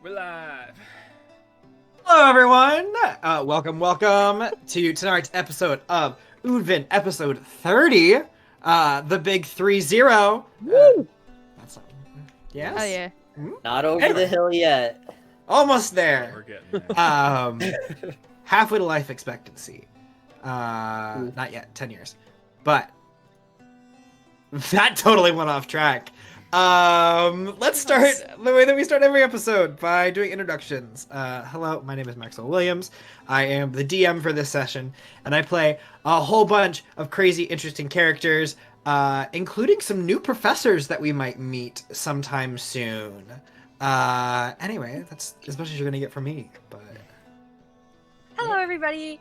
We're live. Hello, everyone. Welcome to tonight's episode of Oodvin, episode 30. The big 30. Woo! That's yes. Oh yeah. Not over Anyway. the hill yet. Almost We're there. getting there. Halfway to life expectancy. Not yet. 10 years. But that totally went off track. Let's start the way that we start every episode by doing introductions. Hello, my name is Maxwell Williams. I am the DM for this session, and I play a whole bunch of crazy, interesting characters, including some new professors that we might meet sometime soon. Anyway, that's as much as you're gonna get from me. But Hello, everybody.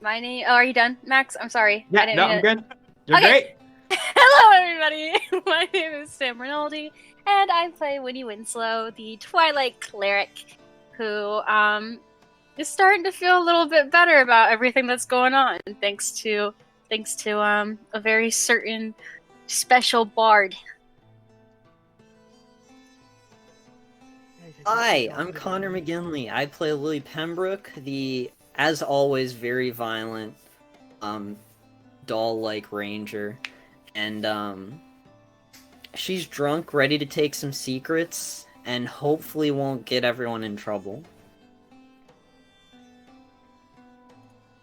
My name. Oh, are you done, Max? I'm sorry. I yeah, didn't no, mean I'm to- good. You're Okay. great. Hello, everybody. My name is Sam Rinaldi, and I play Winnie Winslow, the Twilight cleric, who is starting to feel a little bit better about everything that's going on, thanks to a very certain special bard. Hi, I'm Connor McGinley. I play Lily Pembroke, the, as always, very violent, doll-like ranger. And, she's drunk, ready to take some secrets, and hopefully won't get everyone in trouble.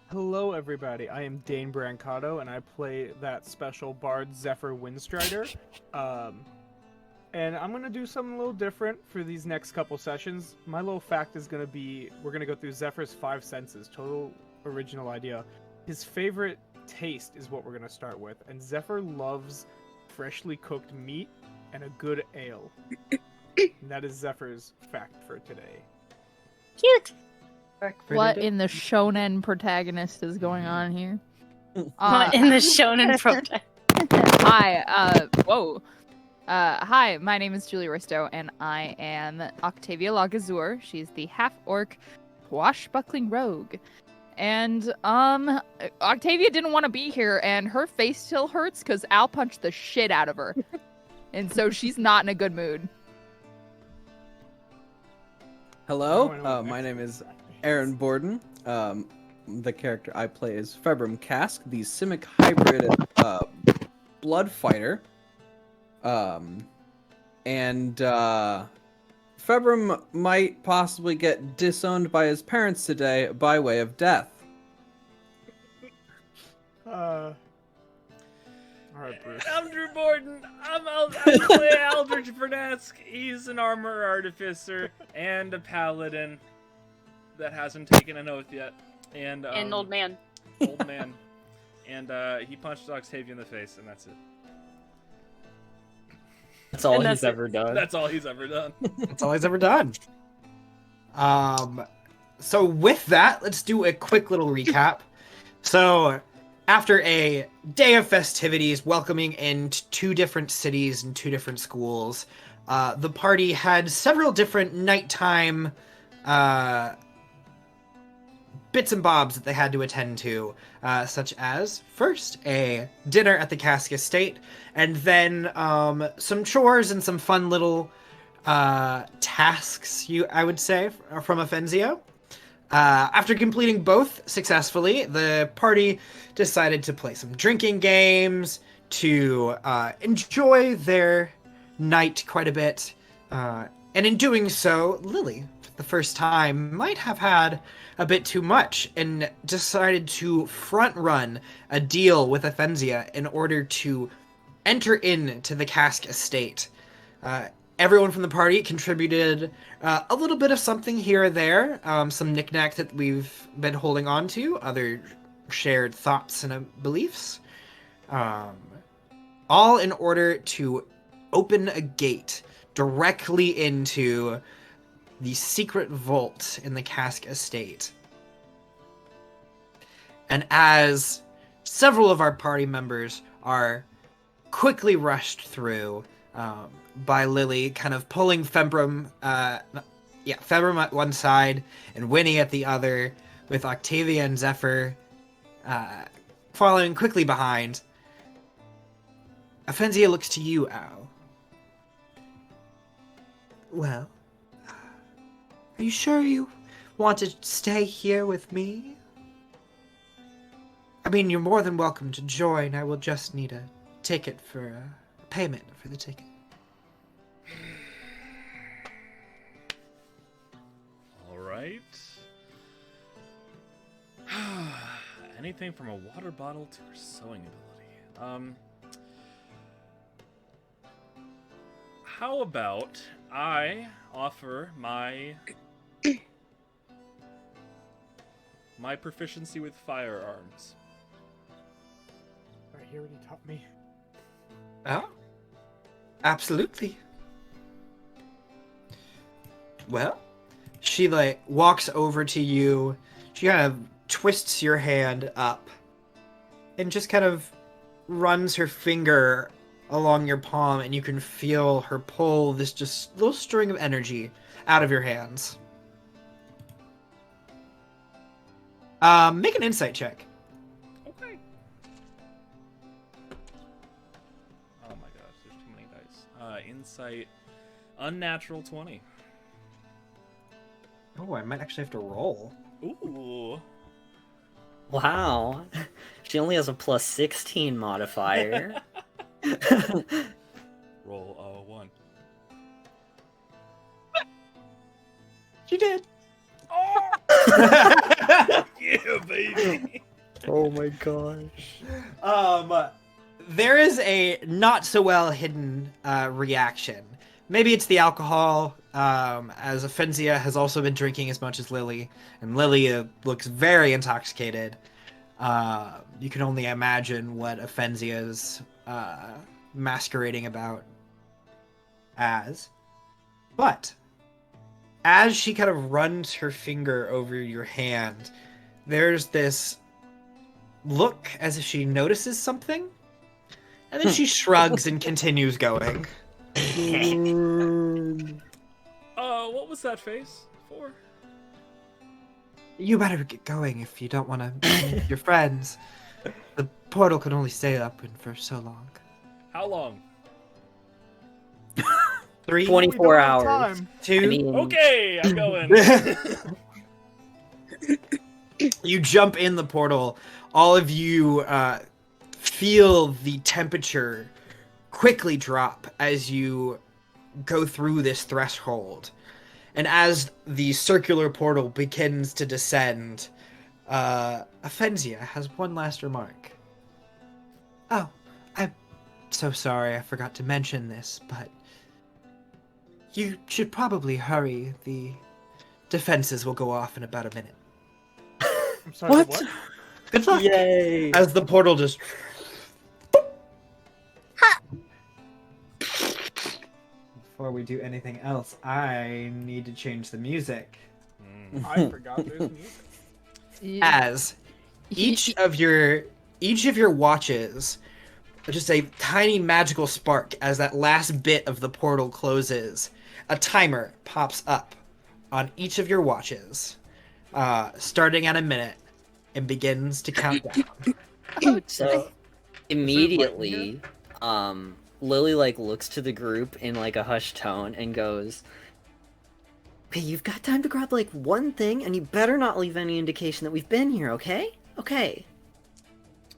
Hello, everybody. I am Dane Brancato, and I play that special bard Zephyr Windstrider. And I'm gonna do something a little different for these next couple sessions. My little fact is gonna be we're gonna go through Zephyr's 5 senses. Total original idea. His favorite taste is what we're gonna start with, and Zephyr loves freshly cooked meat and a good ale. And that is Zephyr's fact for today. Cute. What in the shonen protagonist is going on here? What in the shonen protest? Hi, my name is Julie Risto, and I am Octavia Lagazur. She's the half-orc swashbuckling rogue. And, Octavia didn't want to be here, and her face still hurts because Al punched the shit out of her. And so she's not in a good mood. Hello, my name is Aaron Borden. The character I play is Februm Kask, the Simic hybrid blood fighter. Februm might possibly get disowned by his parents today by way of death. Alright, Bruce. I'm Drew Borden. I play Aldrich Vernask. He's an armor artificer and a paladin that hasn't taken an oath yet. And An old man. Old man. And he punched Octavia in the face, and that's it. That's all And he's that's it. ever done. That's all he's ever done. That's all he's ever done. So with that, let's do a quick little recap. So, after a day of festivities, welcoming in 2 different cities and 2 different schools, the party had several different nighttime bits and bobs that they had to attend to, such as, first, a dinner at the Kask estate, and then some chores and some fun little tasks, I would say, from Offenzio. After completing both successfully, the party decided to play some drinking games, to enjoy their night quite a bit, and in doing so, Lily, for the first time, might have had a bit too much and decided to front-run a deal with Offenzia in order to enter into the Kask estate. Everyone from the party contributed a little bit of something here or there, some knickknack that we've been holding on to, other shared thoughts and beliefs, all in order to open a gate directly into the secret vault in the Kask estate. And as several of our party members are quickly rushed through by Lily, kind of pulling Februm at one side and Winnie at the other, with Octavia and Zephyr following quickly behind, Offenzia looks to you, Al. Well, Are you sure you want to stay here with me? I mean, you're more than welcome to join. I will just need a ticket for a payment for the ticket. All right. Anything from a water bottle to her sewing ability. How about I offer my proficiency with firearms? Right, he already taught me. Oh, absolutely. Well, she like walks over to you. She kind of twists your hand up and just kind of runs her finger along your palm, and you can feel her pull this just little string of energy out of your hands. Make an insight check. Okay. Oh my gosh, there's too many dice. Insight, unnatural 20. Oh, I might actually have to roll. Ooh. Wow. She only has a plus 16 modifier. Roll 1. She did. Yeah, baby. Oh my gosh. There is a not so well hidden reaction. Maybe it's the alcohol, as Offenzia has also been drinking as much as Lily, and Lily looks very intoxicated. You can only imagine what Offenzia's masquerading about as. But as she kind of runs her finger over your hand, there's this look as if she notices something, and then she shrugs and continues going. What was that face for? You better get going if you don't want to meet your friends. The portal can only stay open for so long. How long? 3, 24 hours. 2. I mean, Okay, I'm going. You jump in the portal. All of you feel the temperature quickly drop as you go through this threshold. And as the circular portal begins to descend, Offenzia has one last remark. Oh, I'm so sorry I forgot to mention this, but you should probably hurry. The defenses will go off in about a minute. I'm sorry, what? Good luck. yay. As the portal just... Before we do anything else, I need to change the music. I forgot there's music. As each of your watches, just a tiny magical spark as that last bit of the portal closes, a timer pops up on each of your watches, starting at a minute, and begins to count down. So immediately, Lily like looks to the group in like a hushed tone and goes, "Okay, you've got time to grab like one thing, and you better not leave any indication that we've been here, okay? Okay."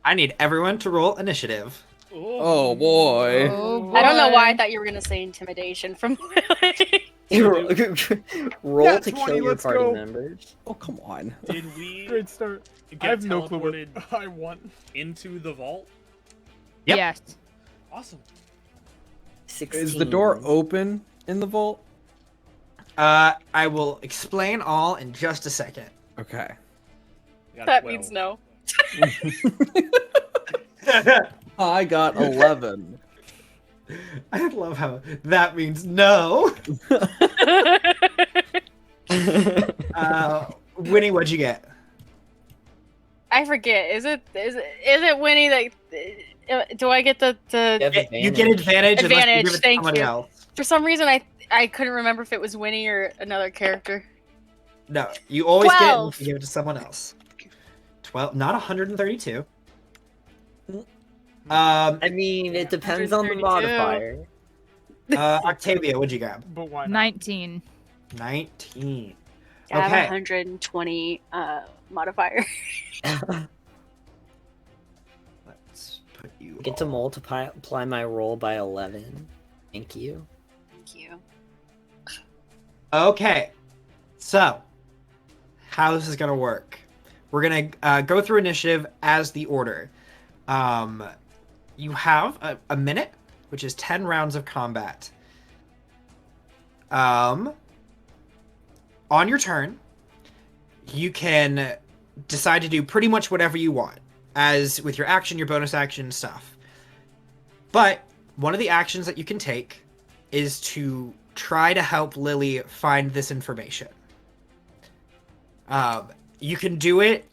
I need everyone to roll initiative. Oh boy. I don't know why I thought you were gonna say intimidation from Roll Yeah, to 20, kill your let's party go. members. Oh, come on. Did we Great start. get I have no clue what teleported I want. into the vault? Yep. Yes. Awesome. 16. Is the door open in the vault? I will explain all in just a second. Okay. We got That 12. means no. I got 11. I love how that means no. Winnie, what'd you get? I forget. Is it Winnie that? Do I get the? You get advantage unless you Advantage, give it to thank somebody you. else. For some reason, I couldn't remember if it was Winnie or another character. No, you always 12. get it if you give it to someone else. 12, not 132. I mean, it depends on the 132. modifier. Octavia, what'd you grab? But why not? 19. 19. I have Okay. 120 modifier. Let's put you. Get to multiply my roll by 11. Thank you. Thank you. Okay. So, how this is gonna work? We're gonna go through initiative as the order. You have a minute, which is 10 rounds of combat. On your turn, you can decide to do pretty much whatever you want, as with your action, your bonus action stuff. But one of the actions that you can take is to try to help Lily find this information. You can do it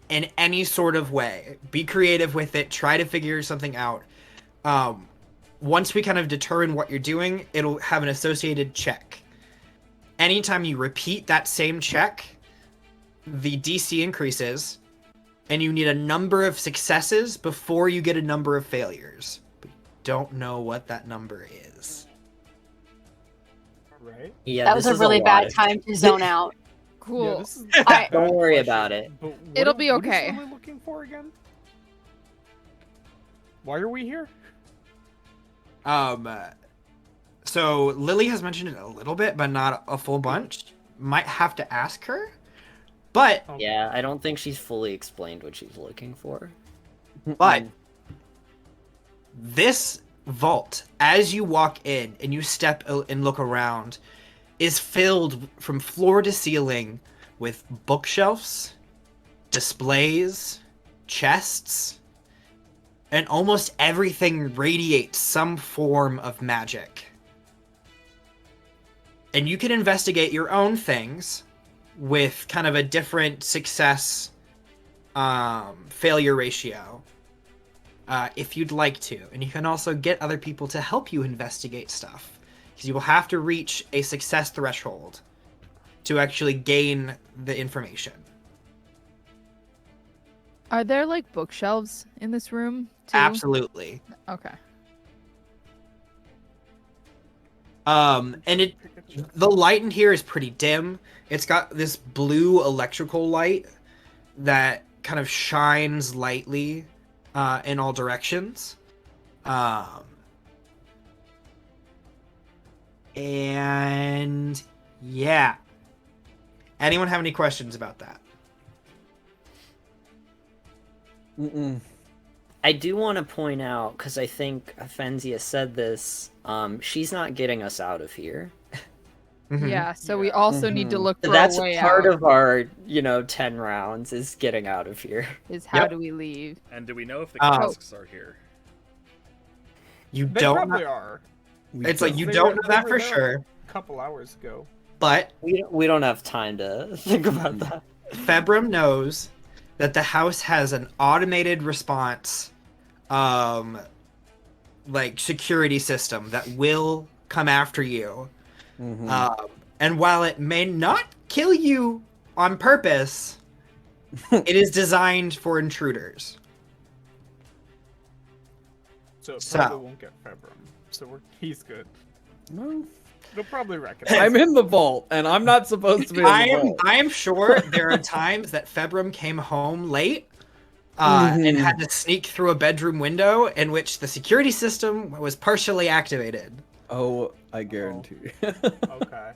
in any sort of way. Be creative with it. Try to figure something out. Once we kind of determine what you're doing, it'll have an associated check. Anytime you repeat that same check, the DC increases, and you need a number of successes before you get a number of failures. But don't know what that number is. Right? Yeah, That was this a is really lot bad of- time to zone out. Cool. Yeah, this is I- Don't worry about it. But what It'll are- be what is okay. Lily looking for again? Why are we here? So Lily has mentioned it a little bit, but not a full bunch. Might have to ask her. But Okay. Yeah, I don't think she's fully explained what she's looking for. But this vault, as you walk in and you step and look around, is filled from floor to ceiling with bookshelves, displays, chests, and almost everything radiates some form of magic. And you can investigate your own things with kind of a different success failure ratio if you'd like to. And you can also get other people to help you investigate stuff, because you will have to reach a success threshold to actually gain the information. Are there like bookshelves in this room too? Absolutely. Okay. And the light in here is pretty dim. It's got this blue electrical light that kind of shines lightly in all directions. And yeah. Anyone have any questions about that? Mm-mm. I do want to point out, because I think Fenzia said this, she's not getting us out of here. Mhm. Yeah, so we Yeah. also need to Mhm. look for That's a way part out. of our, 10 rounds is getting out of here. Is how Yep. do we leave? And do we know if the Oh. casks are here? You They don't probably know, are. it's like you They don't were- know they that were for there sure, A couple hours ago. but We don't have time to think about that. Februm knows that the house has an automated response like security system that will come after you. Mhm. And while it may not kill you on purpose, it is designed for intruders. So it So- probably won't get Februm. So he's good. Well, They'll probably recognize I'm in the vault, and I'm not supposed to be in the vault. I am sure there are times that Februm came home late and Mhm. had to sneak through a bedroom window in which the security system was partially activated. Oh, I guarantee. Okay.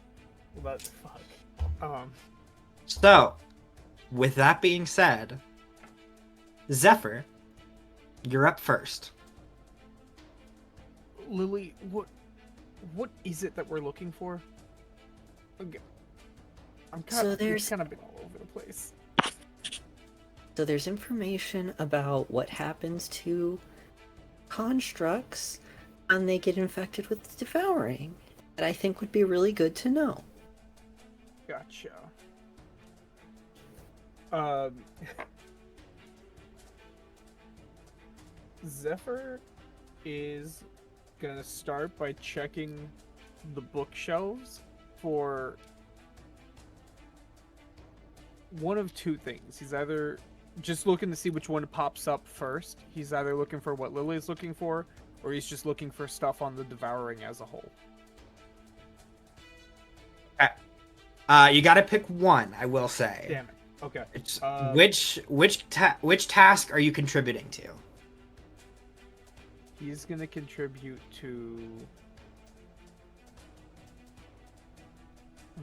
Well, that's fuck. So, with that being said, Zephyr, you're up first. Lily, what is it that we're looking for? Okay. I'm kind So of there's- kind of been all over the place. So there's information about what happens to constructs when they get infected with devouring that I think would be really good to know. Gotcha. Zephyr is gonna start by checking the bookshelves for one of two things. He's either just looking to see which one pops up first. He's either looking for what Lily's looking for, or he's just looking for stuff on the devouring as a whole. You got to pick one. I will say. Damn it. Okay. It's, Uh, which task are you contributing to? He's gonna contribute to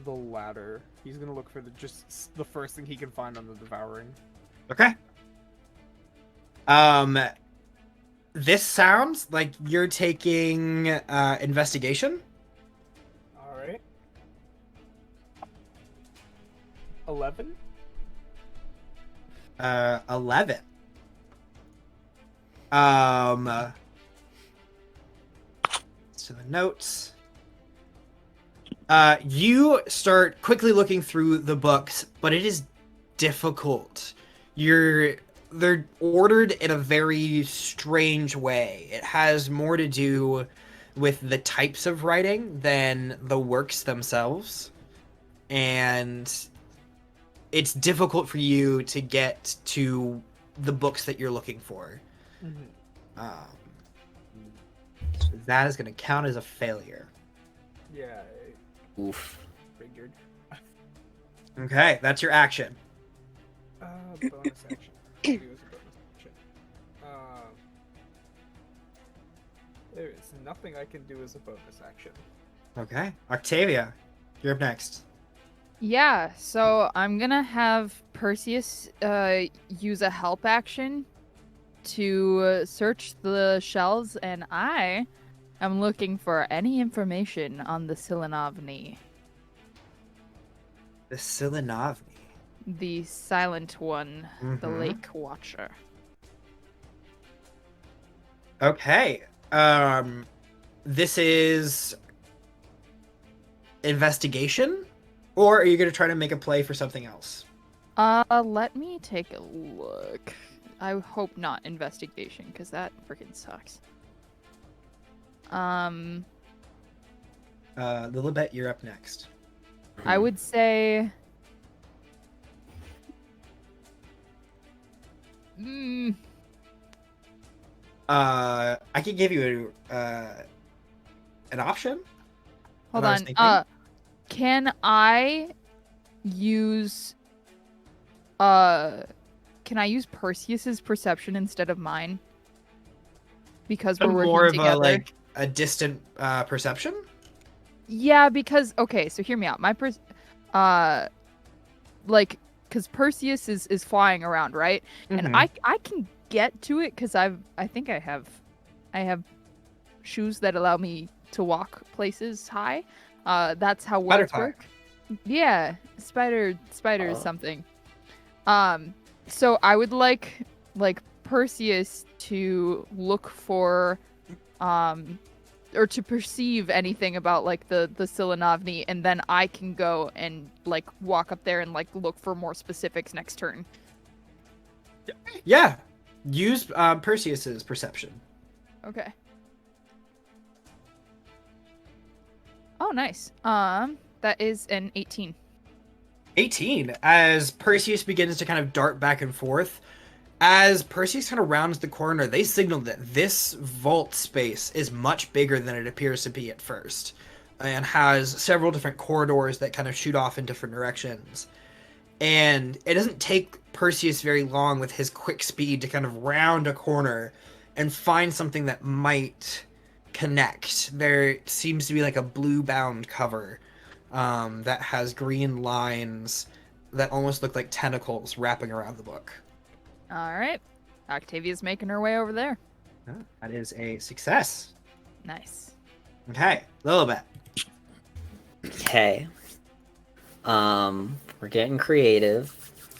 the latter. He's gonna look for just the first thing he can find on the devouring. Okay. This sounds like you're taking investigation. All right. 11. 11. To the notes. You start quickly looking through the books, but it is difficult. They're ordered in a very strange way. It has more to do with the types of writing than the works themselves. And it's difficult for you to get to the books that you're looking for. Mm-hmm. So that is going to count as a failure. Yeah. Oof. Figured. Okay, that's your action. Bonus action. Do as a bonus action. There is nothing I can do as a bonus action. Okay, Octavia, you're up next. Yeah, so I'm gonna have Perseus use a help action to search the shelves, and I am looking for any information on the Silenovni, The Silenovni. the silent one, the Mhm. Lake Watcher. Okay. This is investigation, or are you going to try to make a play for something else? Let me take a look. I hope not investigation, because that freaking sucks. Lilibet, you're up next. I would say... I could give you an option. Hold What I was on. thinking. Can I use can I use Perseus's perception instead of mine? Because we're working more of together. a distant perception. Yeah, because okay, so hear me out. My because Perseus is flying around, right? And Mhm. I can get to it because I think I have shoes that allow me to walk places high. That's how words Butterfly. work. Yeah, spider Oh. something. So I would like Perseus to look for or to perceive anything about like the Silenovni, and then I can go and like walk up there and like look for more specifics next turn. Yeah. Use Perseus's perception. Okay. Oh, nice. That is an 18. 18. As Perseus begins to kind of dart back and forth, as Perseus kind of rounds the corner, they signal that this vault space is much bigger than it appears to be at first, and has several different corridors that kind of shoot off in different directions. And it doesn't take Perseus very long with his quick speed to kind of round a corner and find something that might connect. There seems to be like a blue bound cover that has green lines that almost look like tentacles wrapping around the book. All right. Octavia's making her way over there. That is a success. Nice. Okay, Lilibet. Okay. We're getting creative,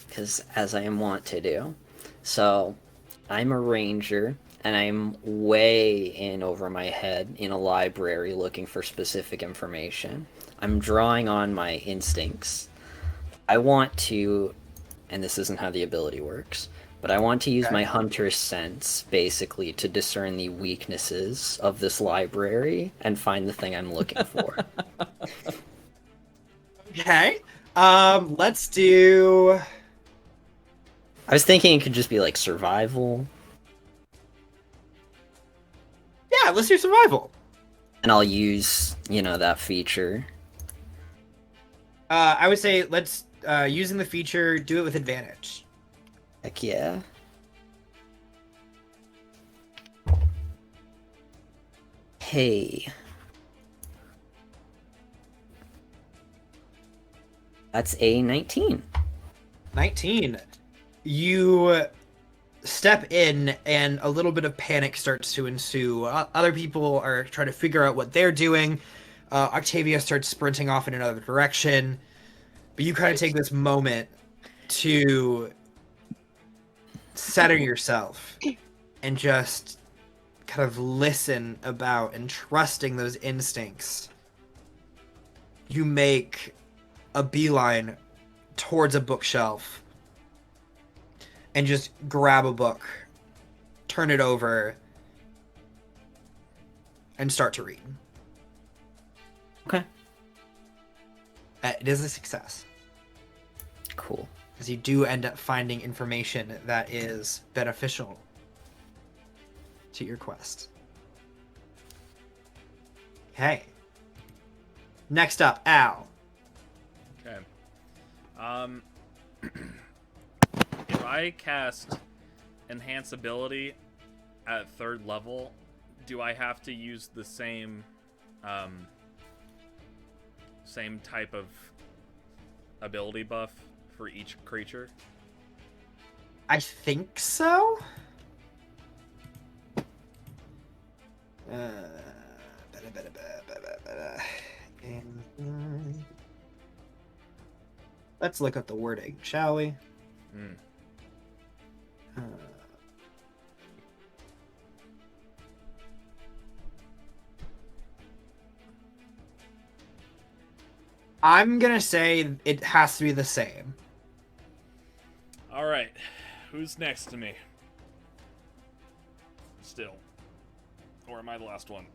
because as I am wont to do. So, I'm a ranger, and I'm way in over my head in a library looking for specific information. I'm drawing on my instincts. I want to, and this isn't how the ability works, but I want to use Okay. my hunter's sense, basically, to discern the weaknesses of this library and find the thing I'm looking for. Okay. Let's do. I was thinking it could just be like survival, Yeah, let's do survival. and I'll use, that feature. I would say let's using the feature, do it with advantage. Heck yeah. Hey. That's a 19. 19. You step in, and a little bit of panic starts to ensue. Other people are trying to figure out what they're doing. Octavia starts sprinting off in another direction. But you kind of take this moment to center yourself and just kind of listen about and trusting those instincts. You make a beeline towards a bookshelf and just grab a book, turn it over, and start to read. Okay. It is a success. Cool. Because you do end up finding information that is beneficial to your quest. Okay. Next up, Al. Okay. If I cast Enhance Ability at 3rd level, do I have to use the same type of ability buff for each creature? I think so. Let's look up the wording, shall we? Hmm. I'm gonna say it has to be the same. All right. Who's next to me? Still. Or am I the last one?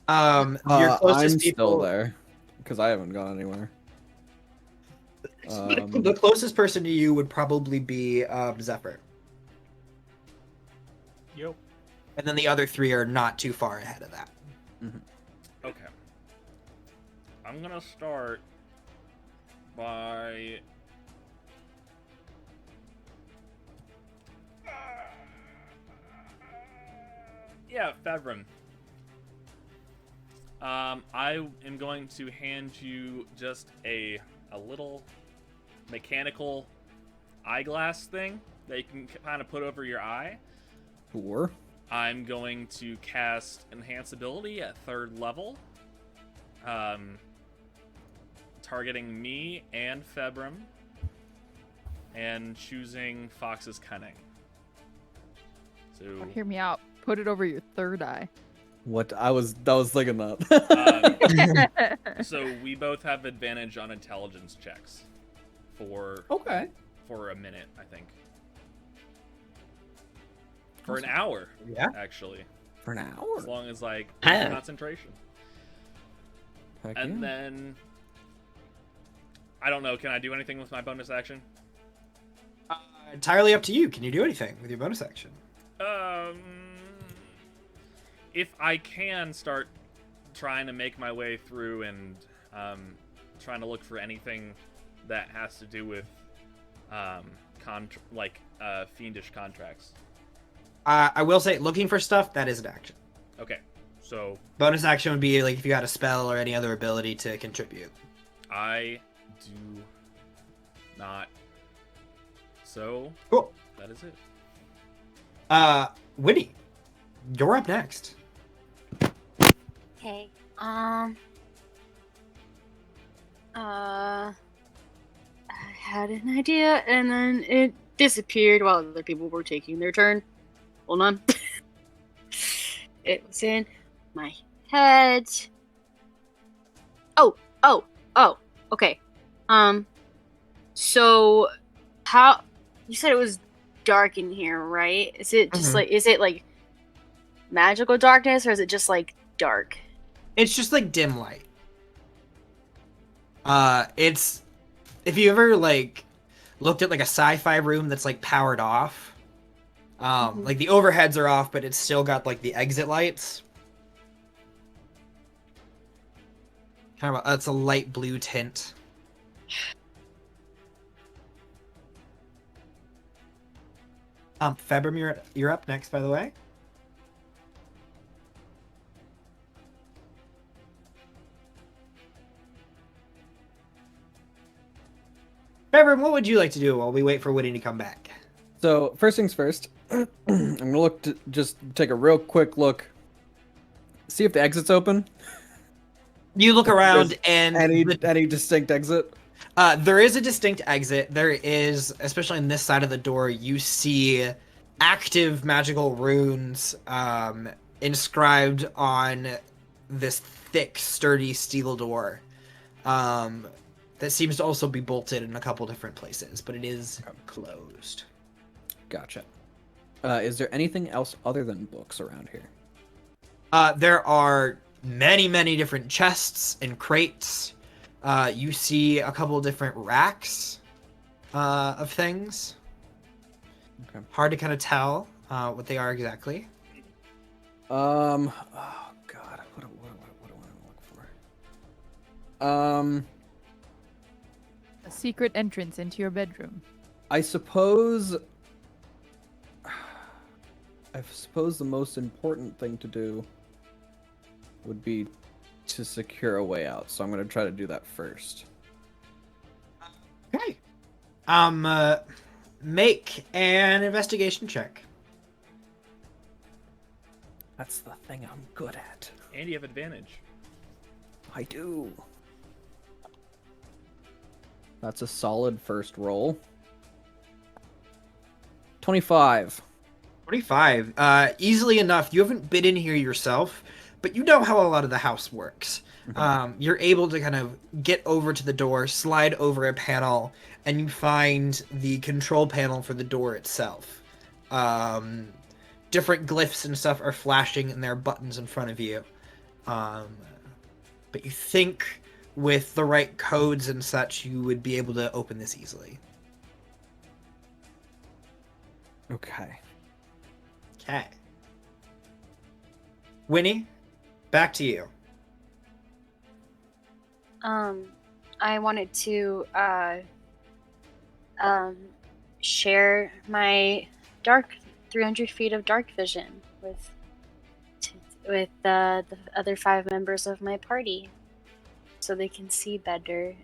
Your closest I'm people, still there because I haven't gone anywhere. The closest person to you would probably be Zephyr, Yo. and then the other 3 are not too far ahead of that. Okay. I'm gonna start by... Yeah, Fevrin. I am going to hand you just a little mechanical eyeglass thing that you can kind of put over your eye. Sure. I'm going to cast Enhance Ability at 3rd level, targeting me and Februm, and choosing Fox's Cunning. So, Hear me out. Put it over your 3rd eye. What I was thinking that. so we both have advantage on intelligence checks for a minute, I think. For an hour, Yeah. actually. For an As hour. long as, like, Ah. concentration. Heck And yeah. then... I don't know, can I do anything with my bonus action? Entirely up to you. Can you do anything with your bonus action? If I can start trying to make my way through and trying to look for anything that has to do with fiendish contracts. I will say, looking for stuff, that is an action. Okay, so Bonus action would be like if you got a spell or any other ability to contribute. I do not. So Cool. that is it. Winnie, you're up next. Okay. I had an idea and then it disappeared while other people were taking their turn. Hold on. It was in my head. Oh. Okay. So how you said it was dark in here, right? Is it just is it like magical darkness or is it just like dark? It's just like dim light. It's if you ever like looked at like a sci-fi room that's like powered off. Like the overheads are off, but it's still got like the exit lights. Kind of it's a light blue tint. Februm, you're up next, by the way. Februm, what would you like to do while we wait for Winnie to come back? So first things first, I'm gonna look to just take a real quick look, see if the exit's open. You look around and Any distinct exit? there is a distinct exit. There is, especially on this side of the door, you see active magical runes inscribed on this thick, sturdy steel door that seems to also be bolted in a couple different places, but it is closed. Gotcha. Is there anything else other than books around here? There are many different chests and crates. You see a couple different racks of things. Okay. Hard to kind of tell what they are exactly. Oh God, what do I want to look for? A secret entrance into your bedroom. I suppose the most important thing to do would be to secure a way out. So I'm going to try to do that first. Okay. Make an investigation check. That's the thing I'm good at. And you have advantage. I do. That's a solid first roll. 25. 25. Easily enough. You haven't been in here yourself, but you know how a lot of the house works. You're able to kind of get over to the door, slide over a panel, and you find the control panel for the door itself. Different glyphs and stuff are flashing, and there are buttons in front of you. But you think with the right codes and such, you would be able to open this easily. Okay. Okay. Winnie, back to you. I wanted to share my 300 feet of dark vision with the other 5 members of my party, so they can see better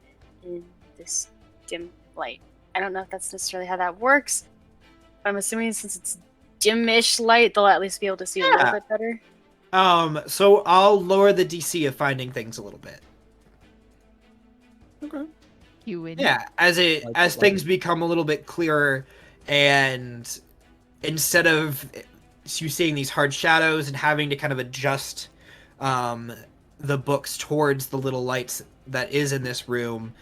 in this dim light. I don't know if that's necessarily how that works, but I'm assuming since it's dim-ish light, they'll at least be able to see a little bit better. So I'll lower the DC of finding things a little bit. Okay. You win. Yeah, as things become a little bit clearer, and instead of you seeing these hard shadows and having to kind of adjust the books towards the little lights that is in this room,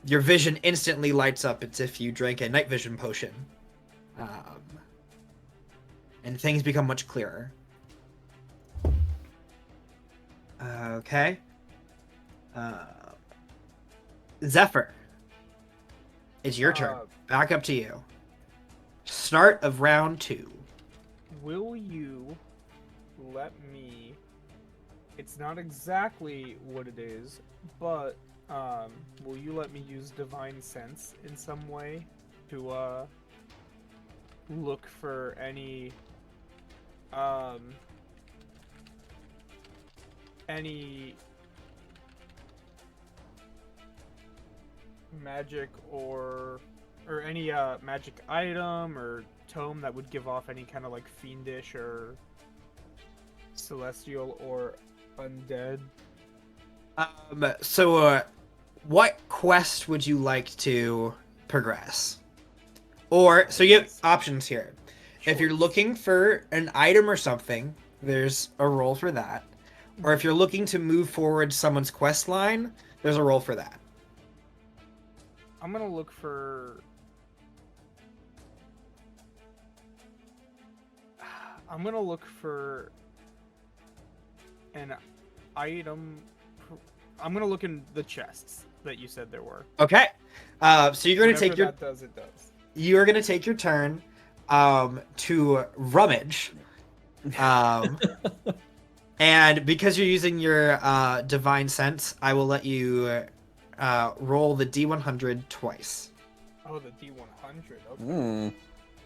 your vision instantly lights up as if you drank a night vision potion. And things become much clearer. Okay. Zephyr, it's your turn. Back up to you. Start of round 2. Will you let me... It's not exactly what it is, but will you let me use Divine Sense in some way to look for any magic or any magic item or tome that would give off any kind of like fiendish or celestial or undead? So what quest would you like to progress? Or, so you have options here. If you're looking for an item or something, there's a roll for that. Or if you're looking to move forward someone's quest line, there's a roll for that. I'm gonna look for... an item... I'm gonna look in the chests that you said there were. Okay. So you're gonna take your... That does, it does. You are gonna take your turn to rummage. And because you're using your divine sense, I will let you roll the D100 twice. Oh, the D100. Okay. Mm.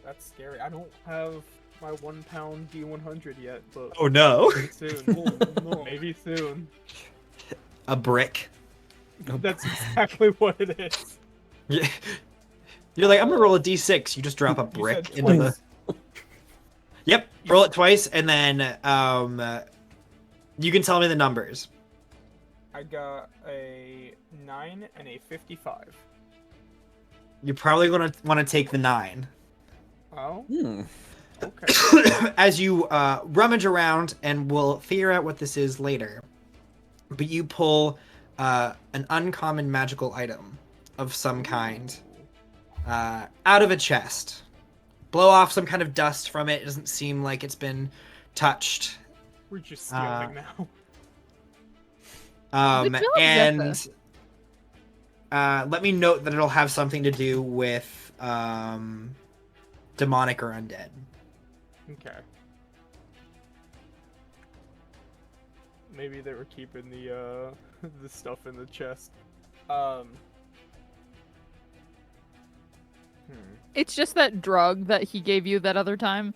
That's scary. I don't have my 1 pound D100 yet, but Oh no! maybe soon. No. Maybe soon. A brick. That's exactly what it is. Yeah. You're like, I'm gonna roll a D6. You just drop a You brick said into the. twice. Yep. Roll it twice, and then you can tell me the numbers. I got a 9 and a 55. You're probably gonna want to take the 9. Oh, Hmm. okay. As you rummage around, and we'll figure out what this is later. But you pull an uncommon magical item of some kind out of a chest. Blow off some kind of dust from it. It doesn't seem like it's been touched. We're just stealing now. Um, Good job, and Zephyr. let me note that it'll have something to do with demonic or undead. Okay. Maybe they were keeping the the stuff in the chest. It's just that drug that he gave you that other time.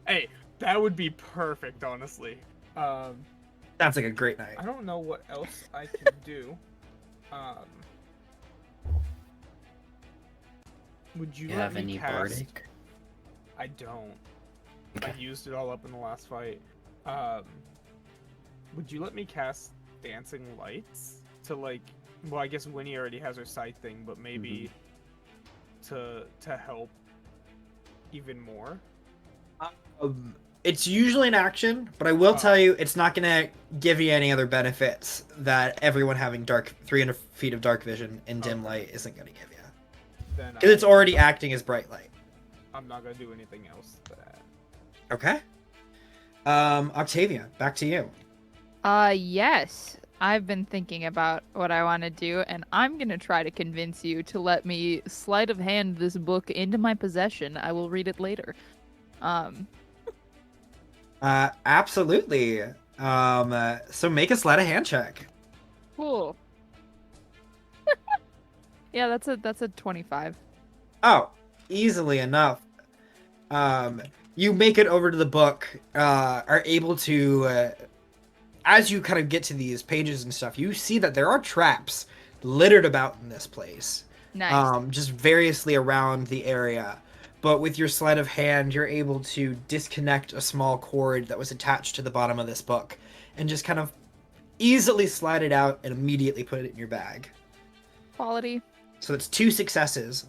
Hey, that would be perfect, honestly. Sounds like a great night. I don't know what else I can do. Would you You let have me any cast? bardic? I don't. Okay. I used it all up in the last fight. Would you let me cast Dancing Lights to like? Well, I guess Winnie already has her sight thing, but maybe to help even more. It's usually an action, but I will tell you, it's not gonna give you any other benefits that everyone having 300 feet of dark vision in dim light isn't gonna give you. Then Because it's already acting as bright light. I'm not gonna do anything else. That Okay. Octavia, back to you. Yes. I've been thinking about what I want to do, and I'm going to try to convince you to let me sleight of hand this book into my possession. I will read it later. Absolutely. So make a sleight of hand check. Cool. Yeah, that's a 25. Oh, easily enough. You make it over to the book, are able to, as you kind of get to these pages and stuff, you see that there are traps littered about in this place. Nice. Just variously around the area. But with your sleight of hand, you're able to disconnect a small cord that was attached to the bottom of this book and just kind of easily slide it out and immediately put it in your bag. Quality. So it's 2 successes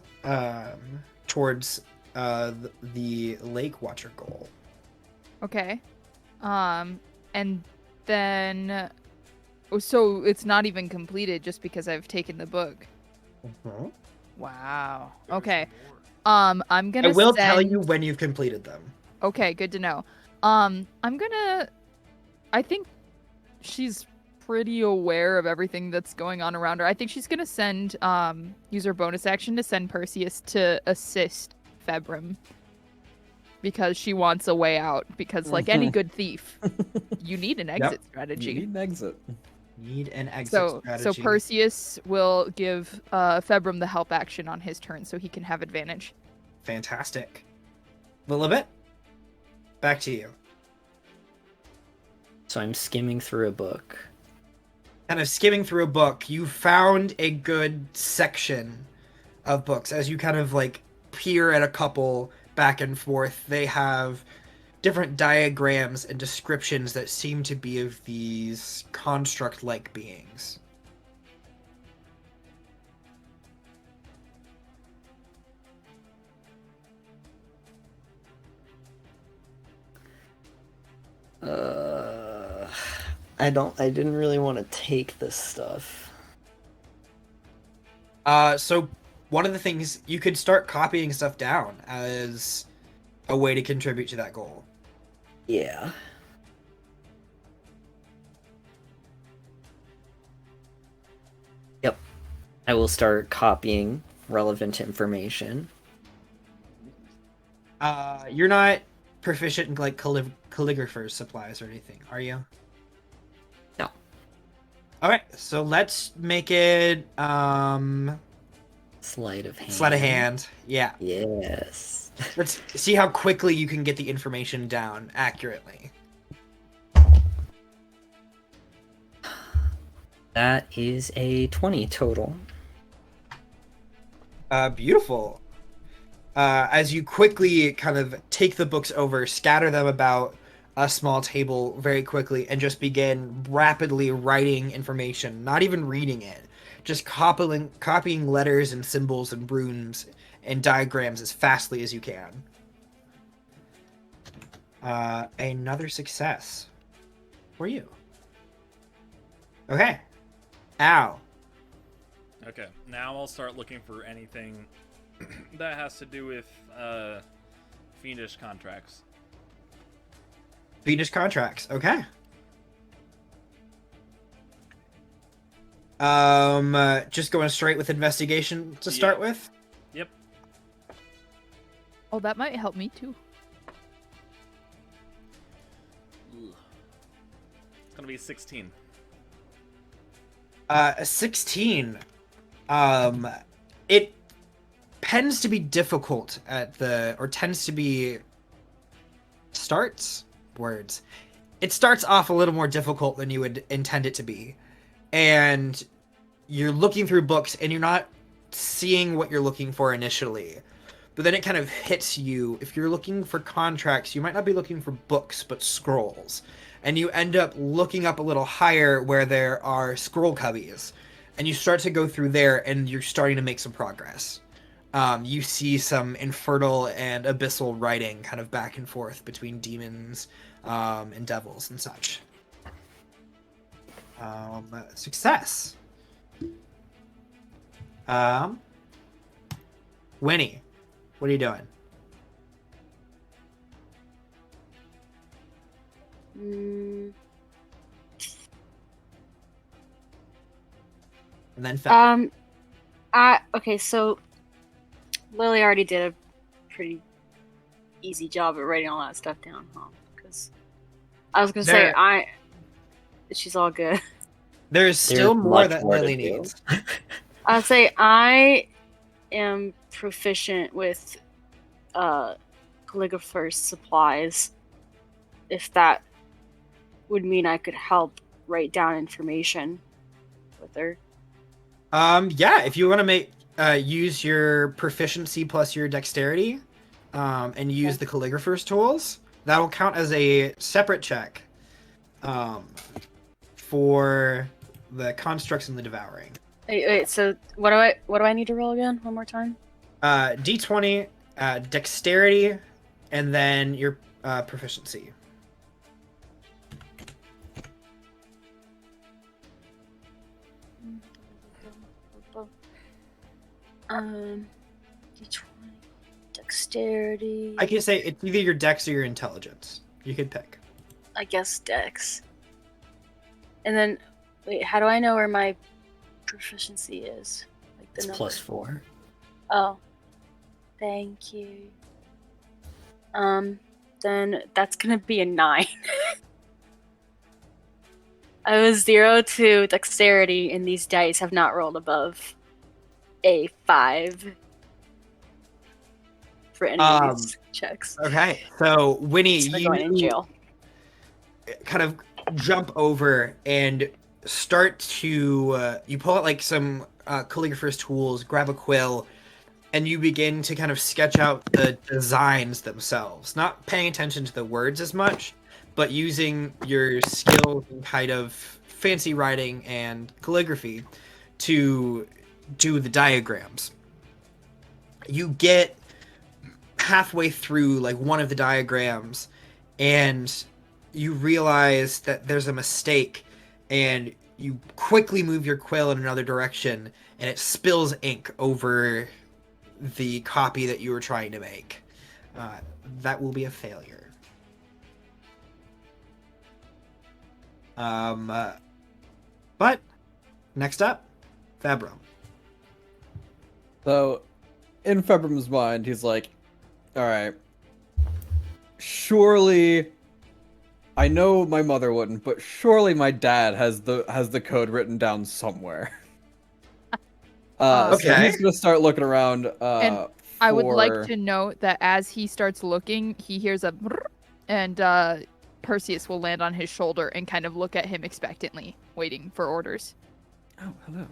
towards the Lake Watcher goal. Okay. And then... So it's not even completed just because I've taken the book. Mhm. Wow. there's Okay. more. I'm gonna I will send... tell you when you've completed them. Okay, good to know. I'm gonna... I think she's pretty aware of everything that's going on around her. I think she's gonna send, use her bonus action to send Perseus to assist Februm. Because she wants a way out. Because, like any good thief, you need an exit strategy. You need an exit. Need an exit So strategy. Perseus will give Februm the help action on his turn so he can have advantage. Fantastic. Lilibet, back to you. So I'm skimming through a book. Kind of skimming through a book, you found a good section of books. As you kind of like peer at a couple back and forth, they have different diagrams and descriptions that seem to be of these construct-like beings. I didn't really want to take this stuff. So one of the things, you could start copying stuff down as a way to contribute to that goal. Yeah. Yep. I will start copying relevant information. You're not proficient in like calligrapher's supplies or anything, are you? No. All right, so let's make it Sleight of hand. sleight of hand. Yeah. Yes. Let's see how quickly you can get the information down accurately. That is a 20 total. Beautiful. As you quickly kind of take the books over, scatter them about a small table very quickly, and just begin rapidly writing information, not even reading it, just copying letters and symbols and runes and diagrams as fastly as you can. Another success for you. Okay. Ow. Okay, now I'll start looking for anything that has to do with fiendish contracts. Fiendish contracts. Okay. Just going straight with investigation to start with. Yep. Oh, that might help me too. It's gonna be 16. 16. It tends to be difficult tends to be it starts off a little more difficult than you would intend it to be, and you're looking through books and you're not seeing what you're looking for initially, but then it kind of hits you. If you're looking for contracts, you might not be looking for books but scrolls, and you end up looking up a little higher where there are scroll cubbies, and you start to go through there and you're starting to make some progress. You see some infernal and abyssal writing kind of back and forth between demons and devils and such. Success. Winnie, what are you doing? And then Okay, so Lily already did a pretty easy job at writing all that stuff down, huh? Because I was gonna say she's all good. There's still There's more much that more to Lily do. needs. I'll say I am proficient with calligrapher's supplies. If that would mean I could help write down information with her. Yeah, if you want to make use your proficiency plus your dexterity, and use the calligrapher's tools, that'll count as a separate check, for the constructs and the devouring. Wait, so what do I need to roll again? One more time? D20, dexterity, and then your proficiency. D20, dexterity. I can say it's either your dex or your intelligence. You could pick. I guess dex. And then, wait, how do I know where my proficiency is? Like the It's number? +4. Oh, thank you. Then that's gonna be a 9. I was 0 to dexterity, and these dice have not rolled above a 5 for any of these checks. Okay, so Winnie, So going in jail. kind of jump over and start to you pull out like some calligrapher's tools, grab a quill, and you begin to kind of sketch out the designs themselves, not paying attention to the words as much, but using your skill in kind of fancy writing and calligraphy to do the diagrams. You get halfway through like one of the diagrams and you realize that there's a mistake, and you quickly move your quill in another direction and it spills ink over the copy that you were trying to make. That will be a failure. But next up, Fabro. So, in Febrim's mind, he's like, all right, surely I know my mother wouldn't, but surely my dad has the code written down somewhere. So Okay. he's gonna start looking around. And I would like for- to note that as he starts looking, he hears a brrr, and Perseus will land on his shoulder and kind of look at him expectantly, waiting for orders. Oh, hello.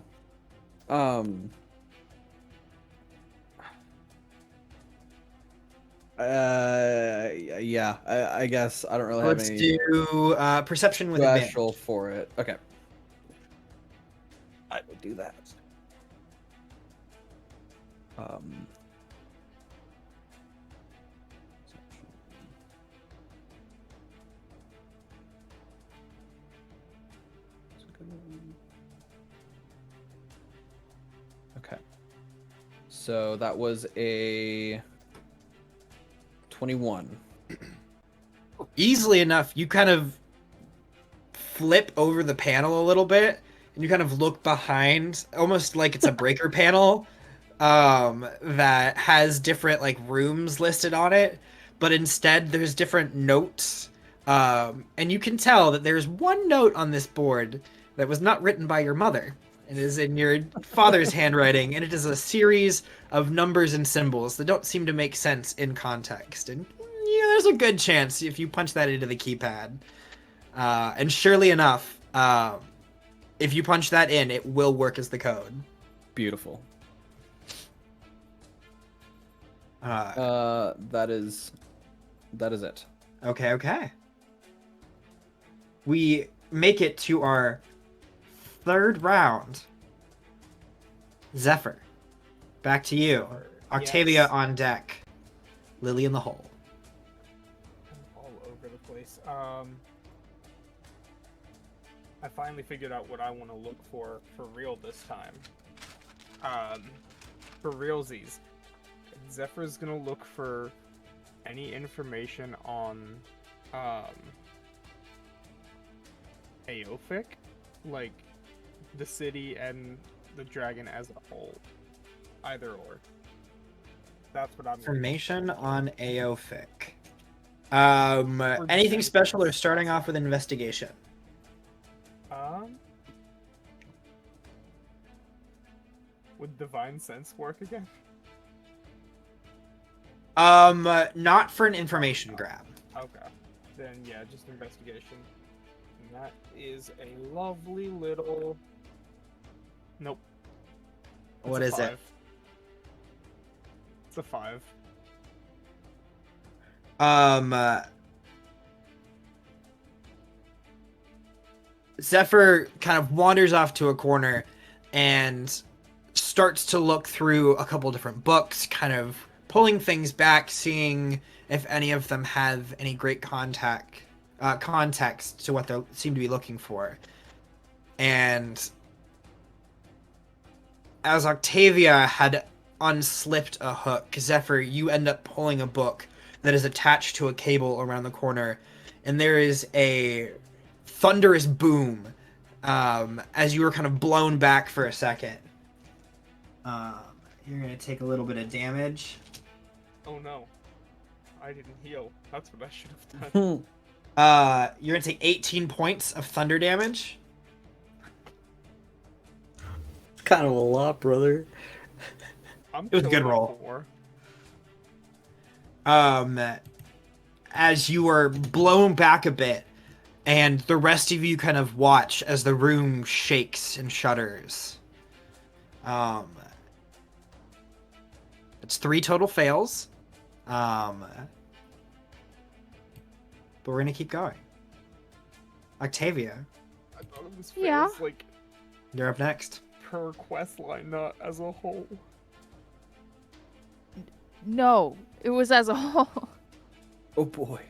Yeah. I guess I don't really have Let's any do perception with advantage. special for it. Okay. I will do that. Okay. So that was a 21. Easily enough, you kind of flip over the panel a little bit, and you kind of look behind, almost like it's a breaker panel that has different like rooms listed on it, but instead there's different notes, and you can tell that there's one note on this board that was not written by your mother. It is in your father's handwriting, and it is a series of numbers and symbols that don't seem to make sense in context. And yeah, there's a good chance if you punch that into the keypad. And surely enough, if you punch that in, it will work as the code. Beautiful. Uh, That is it. okay. We make it to our third round. Zephyr, back to you. Octavia Yes. on deck. Lily in the hole. All over the place. I finally figured out what I want to look for real this time. For realsies, Zephyr's gonna look for any information on Aophic, like the city and the dragon as a whole. Either or. That's what I'm gonna Information look for. on Aophic. Anything special or starting off with investigation? Would Divine Sense work again? Not for an information grab. Okay. Then yeah, just investigation. And that is a lovely little... Nope. What It's a is it? 5. It's a 5. Zephyr kind of wanders off to a corner and starts to look through a couple different books, kind of pulling things back, seeing if any of them have any great context to what they seem to be looking for. And as Octavia had unslipped a hook, Zephyr, you end up pulling a book that is attached to a cable around the corner, and there is a thunderous boom as you were kind of blown back for a second. You're going to take a little bit of damage. Oh no. I didn't heal. That's what I should have done. You're going to take 18 points of thunder damage. Kind of a lot, brother. I'm It was a good killing roll. 4. As you are blown back a bit, and the rest of you kind of watch as the room shakes and shudders. It's 3 total fails. But we're gonna keep going. Octavia, I thought it was Yeah. fails, like you're up next. per quest line, not as a whole. No, it was as a whole. Oh boy.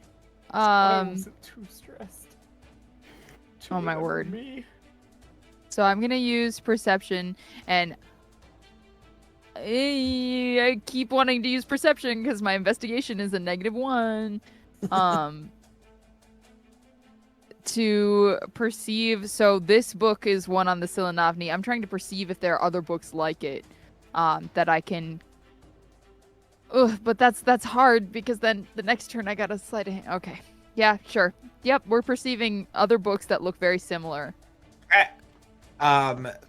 I wasn't too stressed. Oh my Remember word. Me. So I'm gonna use perception, and I keep wanting to use perception because my investigation is a -1. To perceive. So this book is one on the Silanavni. I'm trying to perceive if there are other books like it that I can. Ugh, but that's hard because then the next turn I gotta slide a hand. Okay. Yeah, sure. Yep, we're perceiving other books that look very similar. Okay.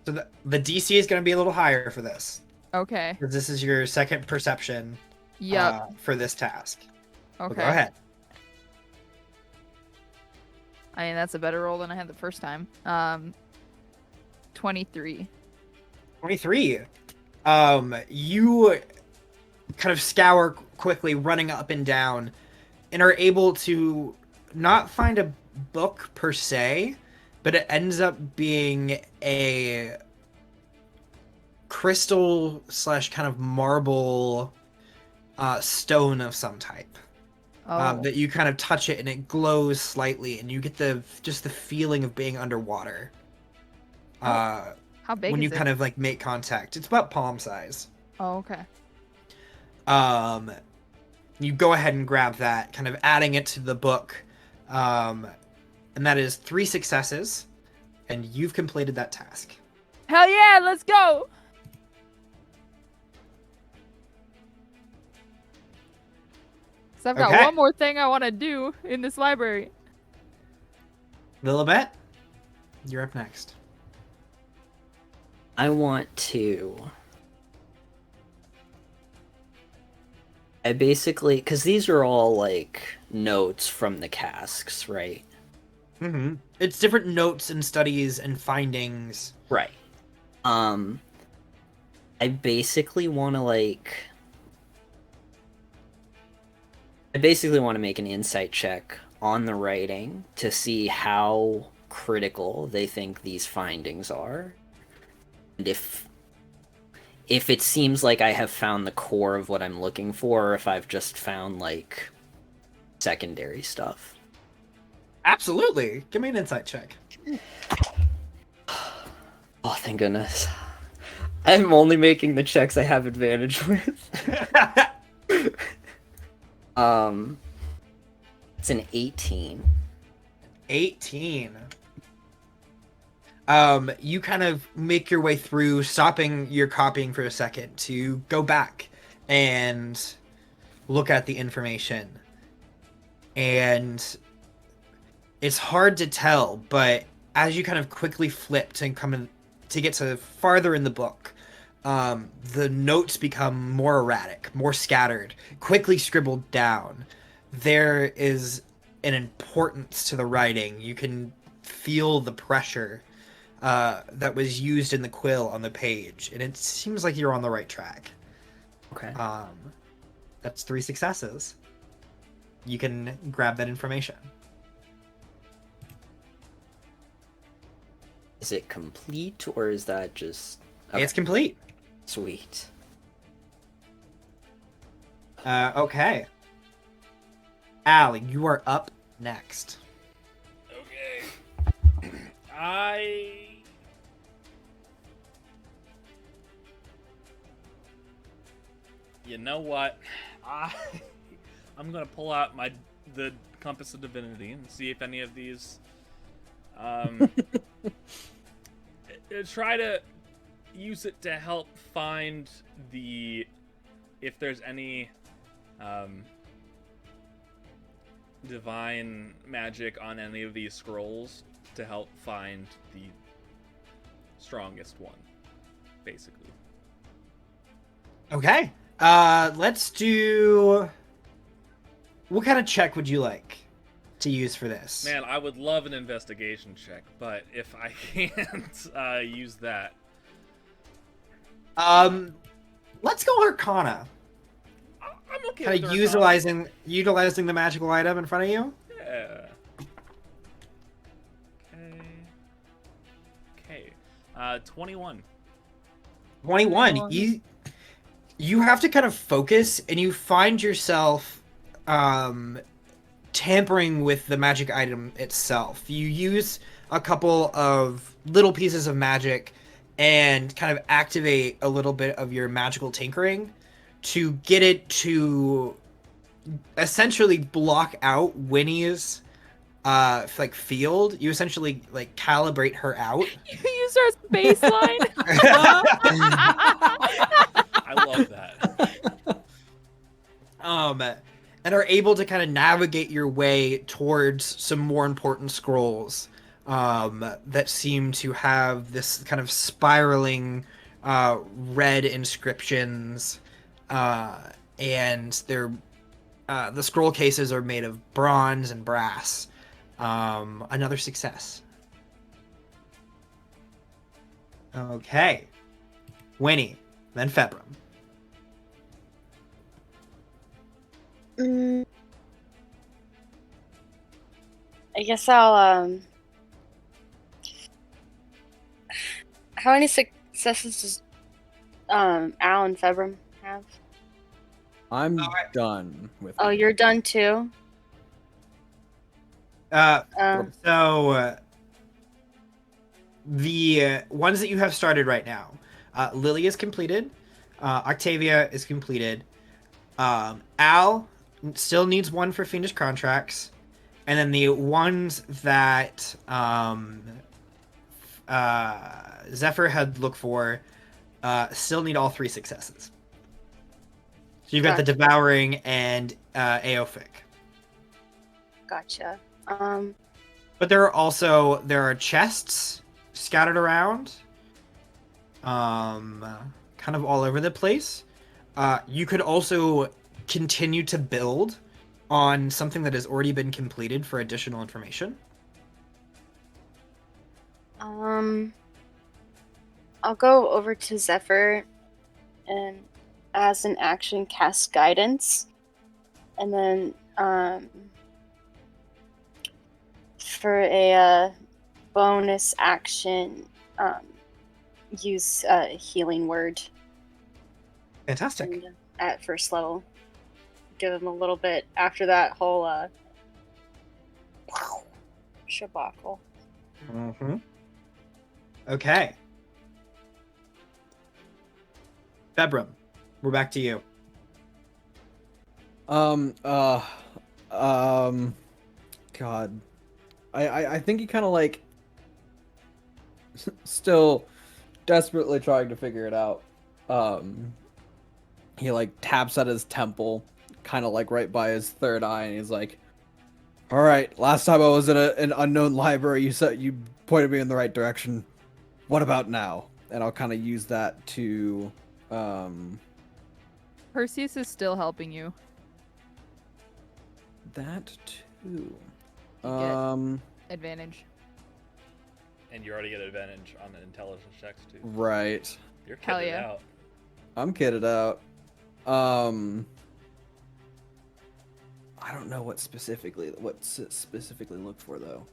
So the DC is going to be a little higher for this. Okay. 'Cause this is your second perception Yep. for this task. So Okay. go ahead. I mean, that's a better roll than I had the first time. 23. 23. You kind of scour quickly, running up and down, and are able to not find a book per se, but it ends up being a crystal / kind of marble stone of some type. Oh. That you kind of touch it and it glows slightly, and you get the feeling of being underwater. How big When is you it? kind of like make contact, it's about palm size. Oh, okay. You go ahead and grab that, kind of adding it to the book, and that is 3 successes, and you've completed that task. Hell yeah, let's go! So I've got Okay. one more thing I want to do in this library. Lilibet, you're up next. I want to. I basically, because these are all like notes from the casks, right? Mm-hmm. It's different notes and studies and findings. Right. I basically want to make an insight check on the writing to see how critical they think these findings are. And if it seems like I have found the core of what I'm looking for, or if I've just found like secondary stuff. Absolutely. Give me an insight check. Oh, thank goodness. I'm only making the checks I have advantage with. It's an 18. 18. You kind of make your way through, stopping your copying for a second to go back and look at the information. And it's hard to tell, but as you kind of quickly flip to come in, to get to farther in the book, the notes become more erratic, more scattered, quickly scribbled down. There is an importance to the writing. You can feel the pressure that was used in the quill on the page, and it seems like you're on the right track. Okay. That's 3 successes. You can grab that information. Is it complete, or is that just... It's complete. Sweet. Okay. Allie, you are up next. Okay. You know what? I'm gonna pull out the Compass of Divinity and see if any of these try to use it to help find if there's any divine magic on any of these scrolls to help find the strongest one, basically. Okay. Let's do... What kind of check would you like to use for this? Man, I would love an investigation check, but if I can't use that... Let's go Arcana. I'm okay Kind with of Arcana. utilizing the magical item in front of you. Yeah. Okay. 21. 21. You have to kind of focus, and you find yourself tampering with the magic item itself. You use a couple of little pieces of magic and kind of activate a little bit of your magical tinkering to get it to essentially block out Winnie's field. You essentially like calibrate her out. You used her as baseline. I love that. and are able to kind of navigate your way towards some more important scrolls that seem to have this kind of spiraling red inscriptions, and they're the scroll cases are made of bronze and brass. Another success. Okay. Winnie, then Februm. I guess I'll how many successes does Al and Februm have? I'm done with. Oh, you're done too? So the ones that you have started right now, Lily is completed, Octavia is completed, Al still needs one for Fiendish Contracts, and then the ones that Zephyr had looked for still need all 3 successes. So you've got the Devouring and Aophic. Gotcha. But there are chests scattered around, kind of all over the place. You could also continue to build on something that has already been completed for additional information. I'll go over to Zephyr and as an action cast guidance, and then for a bonus action use a healing word. Fantastic. And, at first level, give him a little bit after that whole shabacle. Mm-hmm. Okay. Februm, we're back to you. God. I think he kind of like still desperately trying to figure it out. He like taps at his temple, kind of like right by his third eye, and he's like, "All right, last time I was in an unknown library, you said you pointed me in the right direction. What about now?" And I'll kind of use that to, Perseus is still helping you. that too. You get advantage. And you already get advantage on the intelligence checks too. Right. You're Hell kitted yeah. out. I'm kitted out. I don't know what specifically look for though.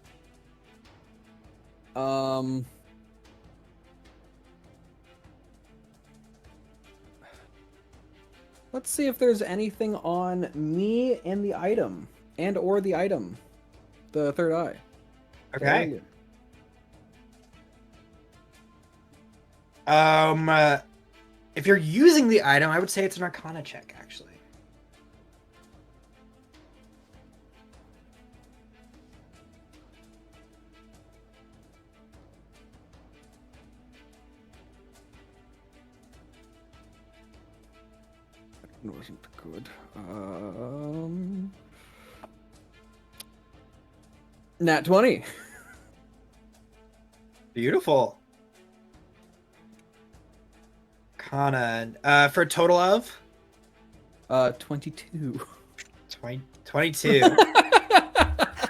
Let's see if there's anything on me and the item, or the item, the third eye. Okay. If you're using the item, I would say it's an Arcana check, actually. It wasn't good. Nat 20. Beautiful. Arcana, for a total of? 22. 22.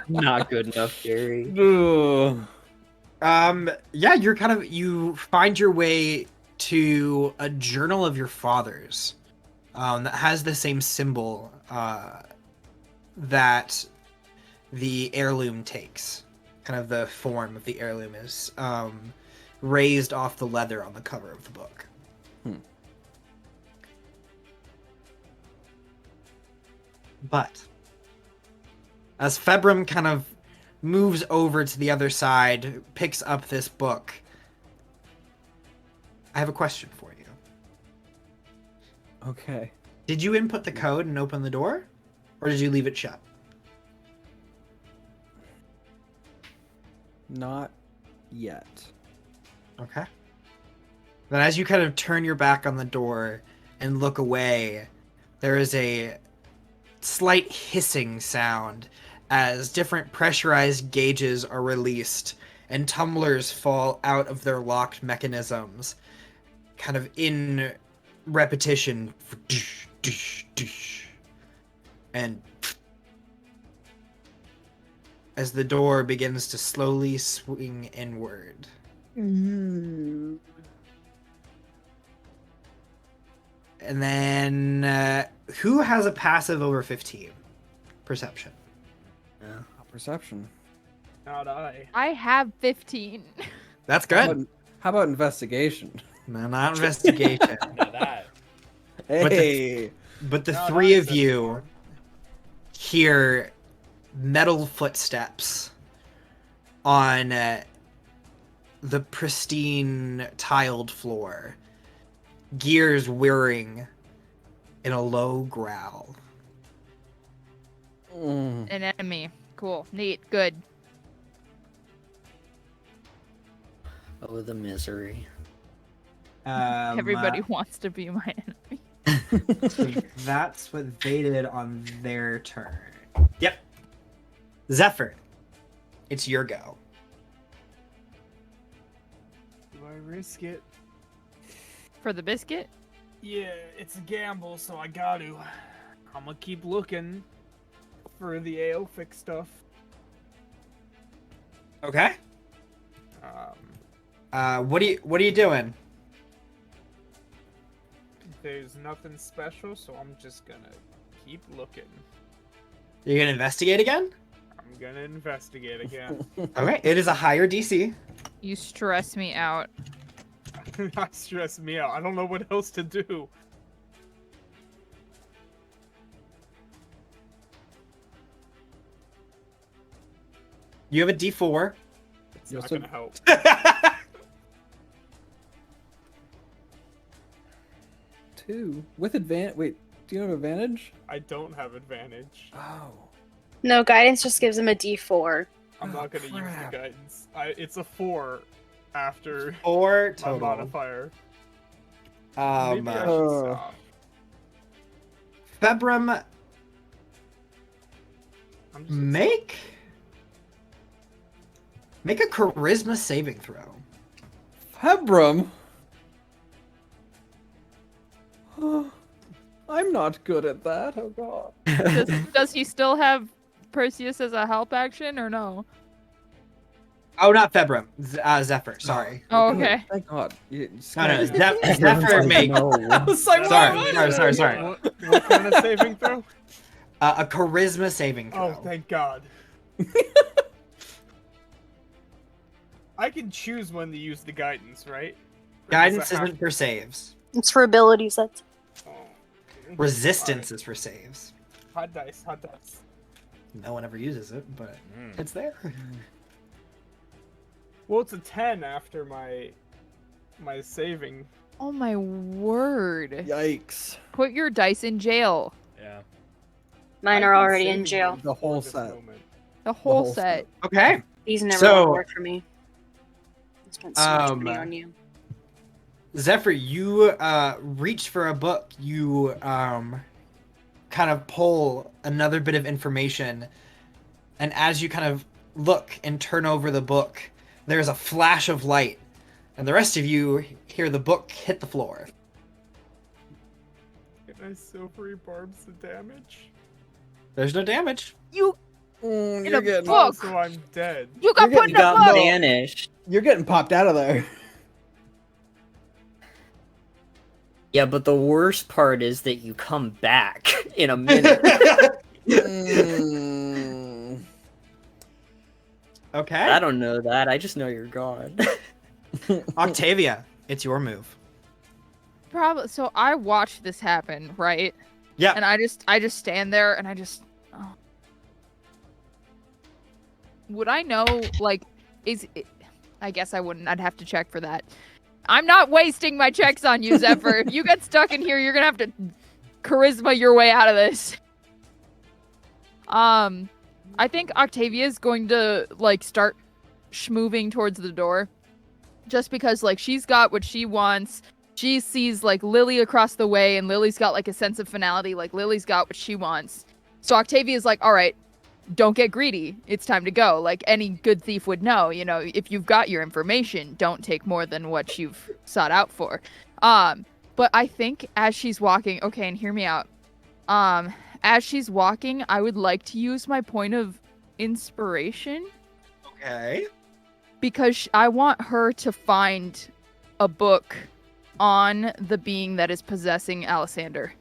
Not good enough, Gary. Yeah, you find your way to a journal of your father's, that has the same symbol, that the heirloom takes. Kind of the form of the heirloom is, raised off the leather on the cover of the book. But as Februm kind of moves over to the other side, picks up this book, I have a question for you. Okay. Did you input the code and open the door? Or did you leave it shut? Not yet. Okay. Then as you kind of turn your back on the door and look away, there is a slight hissing sound as different pressurized gauges are released and tumblers fall out of their locked mechanisms, kind of in repetition. And as the door begins to slowly swing inward. And then, who has a passive over 15? Perception. Perception. Not I. I have 15. That's How good. about, how about investigation? No, not investigation. Now that. Hey. But the No, three that's of you hard. hear metal footsteps on the pristine tiled floor, gears whirring in a low growl. Mm. An enemy. Cool. Neat. Good. Oh, the misery. Everybody wants to be my enemy. So that's what they did on their turn. Yep. Zephyr, it's your go. Do I risk it? For the biscuit? Yeah, it's a gamble, so I got to. I'm gonna keep looking for the Aelphic stuff. Okay. What are you doing? There's nothing special, so I'm just gonna keep looking. You're gonna investigate again? I'm gonna investigate again. Okay. It is a higher DC. You stress me out. That stressed me out. I don't know what else to do. You have a D4. It's Yes, not sir. gonna help. 2 with advantage. Wait, do you have advantage? I don't have advantage. Oh. No, guidance just gives him a D4. I'm Oh, not gonna use the crap. guidance. It's a 4 after Or my total. modifier. Maybe I should Oh. stop. Februm, I'm just make a charisma saving throw. Hebram. I'm not good at that. Oh god. Does he still have Perseus as a help action or no? Oh, not Februm. Zephyr. Sorry. Oh, Good. okay. Thank God. No. Zephyr make No. Sorry. What kind of saving throw? A charisma saving throw. Oh, thank God. I can choose when to use the guidance, right? Or Guidance does it have- isn't for saves. It's for abilities. That's Oh. Resistance is for saves. Hot dice, hot dice. No one ever uses it, but Mm. it's there. Well, it's a 10 after my saving. Oh my word. Yikes. Put your dice in jail. Yeah. mine I've are been already in saving jail. them The whole for this set. moment. The whole whole set. Okay. These never So, work for me. I spent so much money um, on you. Zephyr, you reach for a book. You kind of pull another bit of information, and as you kind of look and turn over the book, there's a flash of light, and the rest of you hear the book hit the floor. Can I silvery barbs the damage? There's no damage. You Mm, In you're a getting book. Oh, so I'm dead. you got You're put You in a got book. banished. you're getting popped out of there. Yeah, but the worst part is that you come back in a minute. Mm. Okay. I don't know that. I just know you're gone. Octavia, it's your move. Probably. So I watched this happen, right? Yeah. And I just stand there and I just. Oh. Would I know? Like, I guess I wouldn't. I'd have to check for that. I'm not wasting my checks on you, Zephyr. If you get stuck in here, you're gonna have to charisma your way out of this. I think Octavia's going to like start schmoving towards the door, just because like she's got what she wants. She sees like Lily across the way, and Lily's got like a sense of finality. Like Lily's got what she wants. So Octavia's like, all right, don't get greedy. It's time to go. Like any good thief would know, you know, if you've got your information, don't take more than what you've sought out for. But I think as she's walking, okay, and hear me out. As she's walking, I would like to use my point of inspiration Okay. because I want her to find a book on the being that is possessing Alessander.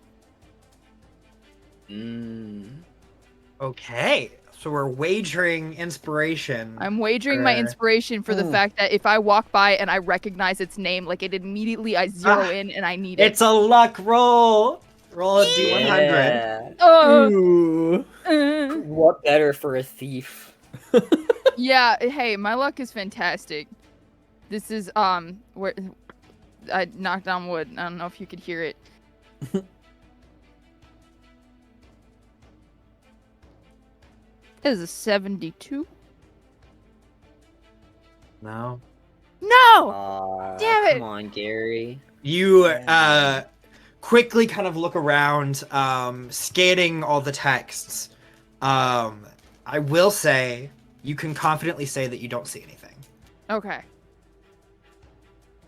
Okay. So we're wagering inspiration. I'm wagering my for- inspiration for the fact that if I walk by and I recognize its name, like it immediately I zero in and I need it. It's a luck roll. Roll a d100. Yeah. Ooh. What better for a thief? Yeah, hey, my luck is fantastic. This is where I knocked on wood. I don't know if you could hear it. It is a 72. No. No! Damn it! Come on, Gary. You quickly kind of look around, scanning all the texts. I will say you can confidently say that you don't see anything. Okay.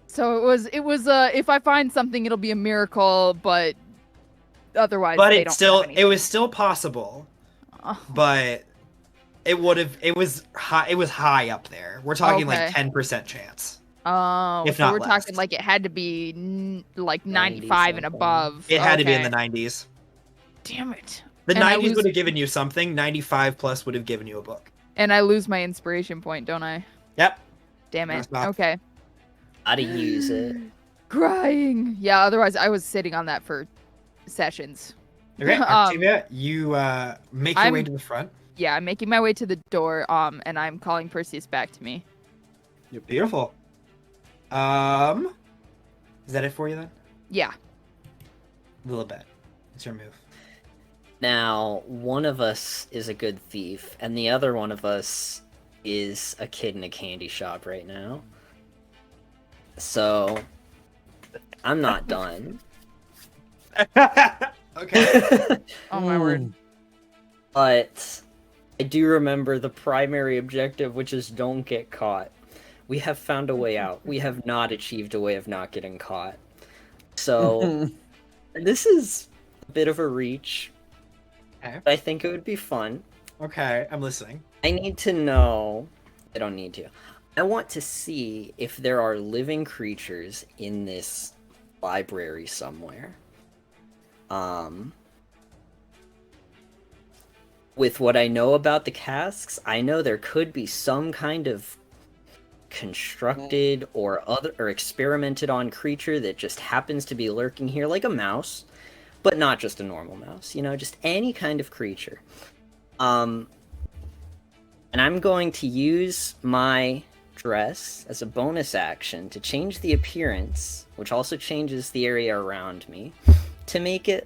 So it was if I find something it'll be a miracle, but otherwise But they it's don't still have it was still possible. Oh. But it was high up there. We're talking Okay. like 10% chance. Oh, If so not we're less. talking like it had to be like 90 95 and something. above. It had to be in Okay. the 90s. Damn it. The And I 90s lose- would have given you something. 95 plus would have given you a book. And I lose my inspiration point, don't I? Yep. Damn it. That's not- Okay. How to use it. Crying. Yeah, otherwise I was sitting on that for sessions. Okay, Um, Octavia, you make your way I'm- to the front. Yeah, I'm making my way to the door, and I'm calling Perseus back to me. Beautiful. Is that it for you then? Yeah. A little bit. It's your move. Now, one of us is a good thief, and the other one of us is a kid in a candy shop right now. So, I'm not done. Okay. Oh my word. But I do remember the primary objective, which is don't get caught. We have found a way out. We have not achieved a way of not getting caught. So, this is a bit of a reach. Okay. But I think it would be fun. Okay, I'm listening. I need to know. I don't need to. I want to see if there are living creatures in this library somewhere. With what I know about the casks, I know there could be some kind of constructed or experimented on creature that just happens to be lurking here, like a mouse, but not just a normal mouse, you know, just any kind of creature. And I'm going to use my dress as a bonus action to change the appearance, which also changes the area around me, to make it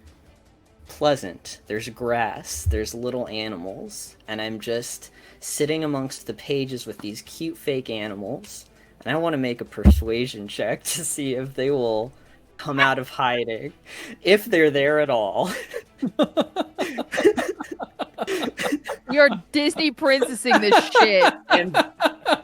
pleasant. There's grass, there's little animals, and I'm just sitting amongst the pages with these cute fake animals, and I want to make a persuasion check to see if they will come out of hiding, if they're there at all. You're Disney princessing this shit. And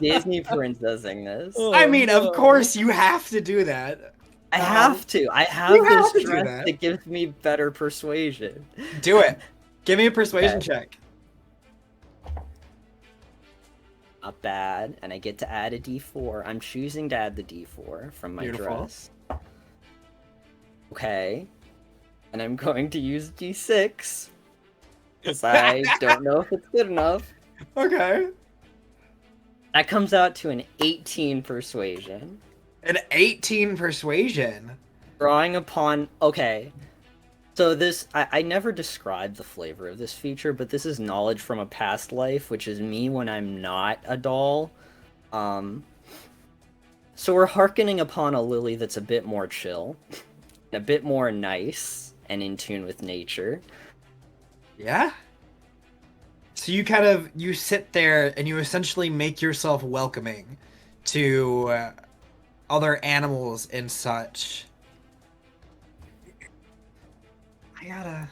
Disney princessing this. I mean, of course you have to do that. I have to. I have You have this to do dress that. that gives me better persuasion. Do it. Give me a persuasion Okay. check. Not bad. And I get to add a d4. I'm choosing to add the d4 from my Beautiful. dress. Okay. And I'm going to use d6. Because I don't know if it's good enough. Okay. That comes out to an 18 persuasion. An 18 persuasion. Drawing upon... Okay. So this... I never described the flavor of this feature, but this is knowledge from a past life, which is me when I'm not a doll. So we're hearkening upon a Lily that's a bit more chill, a bit more nice, and in tune with nature. Yeah. So you sit there and you essentially make yourself welcoming to other animals and such. I gotta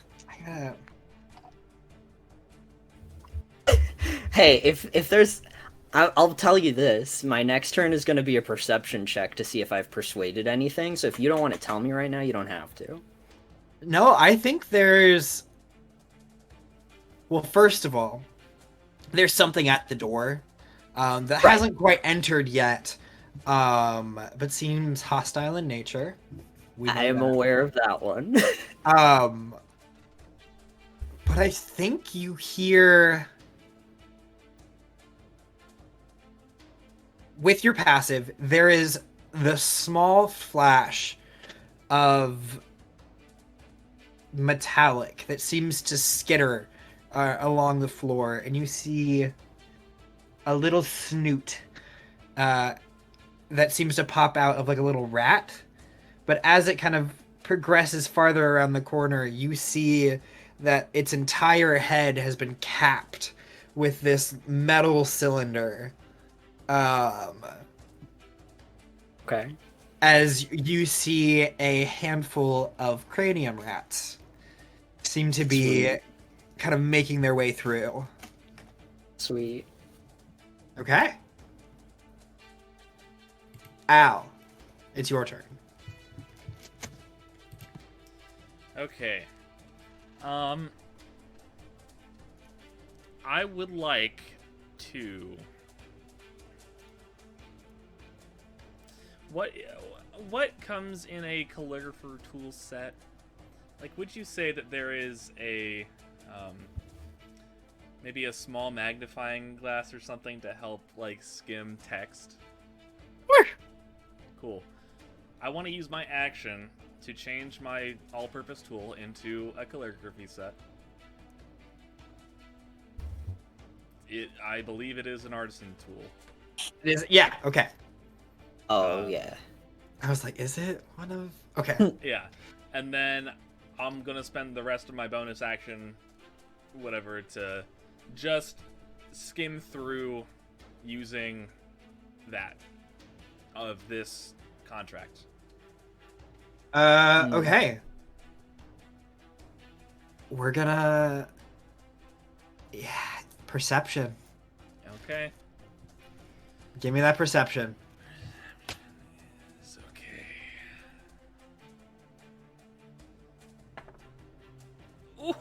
Hey, if there's, I'll tell you this. My next turn is going to be a perception check to see if I've persuaded anything. So if you don't want to tell me right now, you don't have to. No, I think there's. Well, first of all, there's something at the door that hasn't quite entered yet, but seems hostile in nature. I am aware of that one. But I think you hear. With your passive, there is the small flash of metallic that seems to skitter along the floor, and you see a little snoot that seems to pop out of like a little rat. But as it kind of progresses farther around the corner, you see that its entire head has been capped with this metal cylinder. Okay. As you see a handful of cranium rats seem to be Sweet. kind of making their way through. Sweet. Okay. Al, it's your turn. Okay. I would like to. What comes in a calligrapher tool set? Like, would you say that there is a maybe a small magnifying glass or something to help like skim text? Sure. Cool. I want to use my action to change my all-purpose tool into a calligraphy set. I believe it is an artisan tool. It is, yeah, okay. Oh yeah. I was like, is it one of... Okay. Yeah. And then I'm going to spend the rest of my bonus action, whatever, to just skim through using that of this contract. Okay. We're gonna... Yeah, perception. Okay. Give me that perception. It's okay.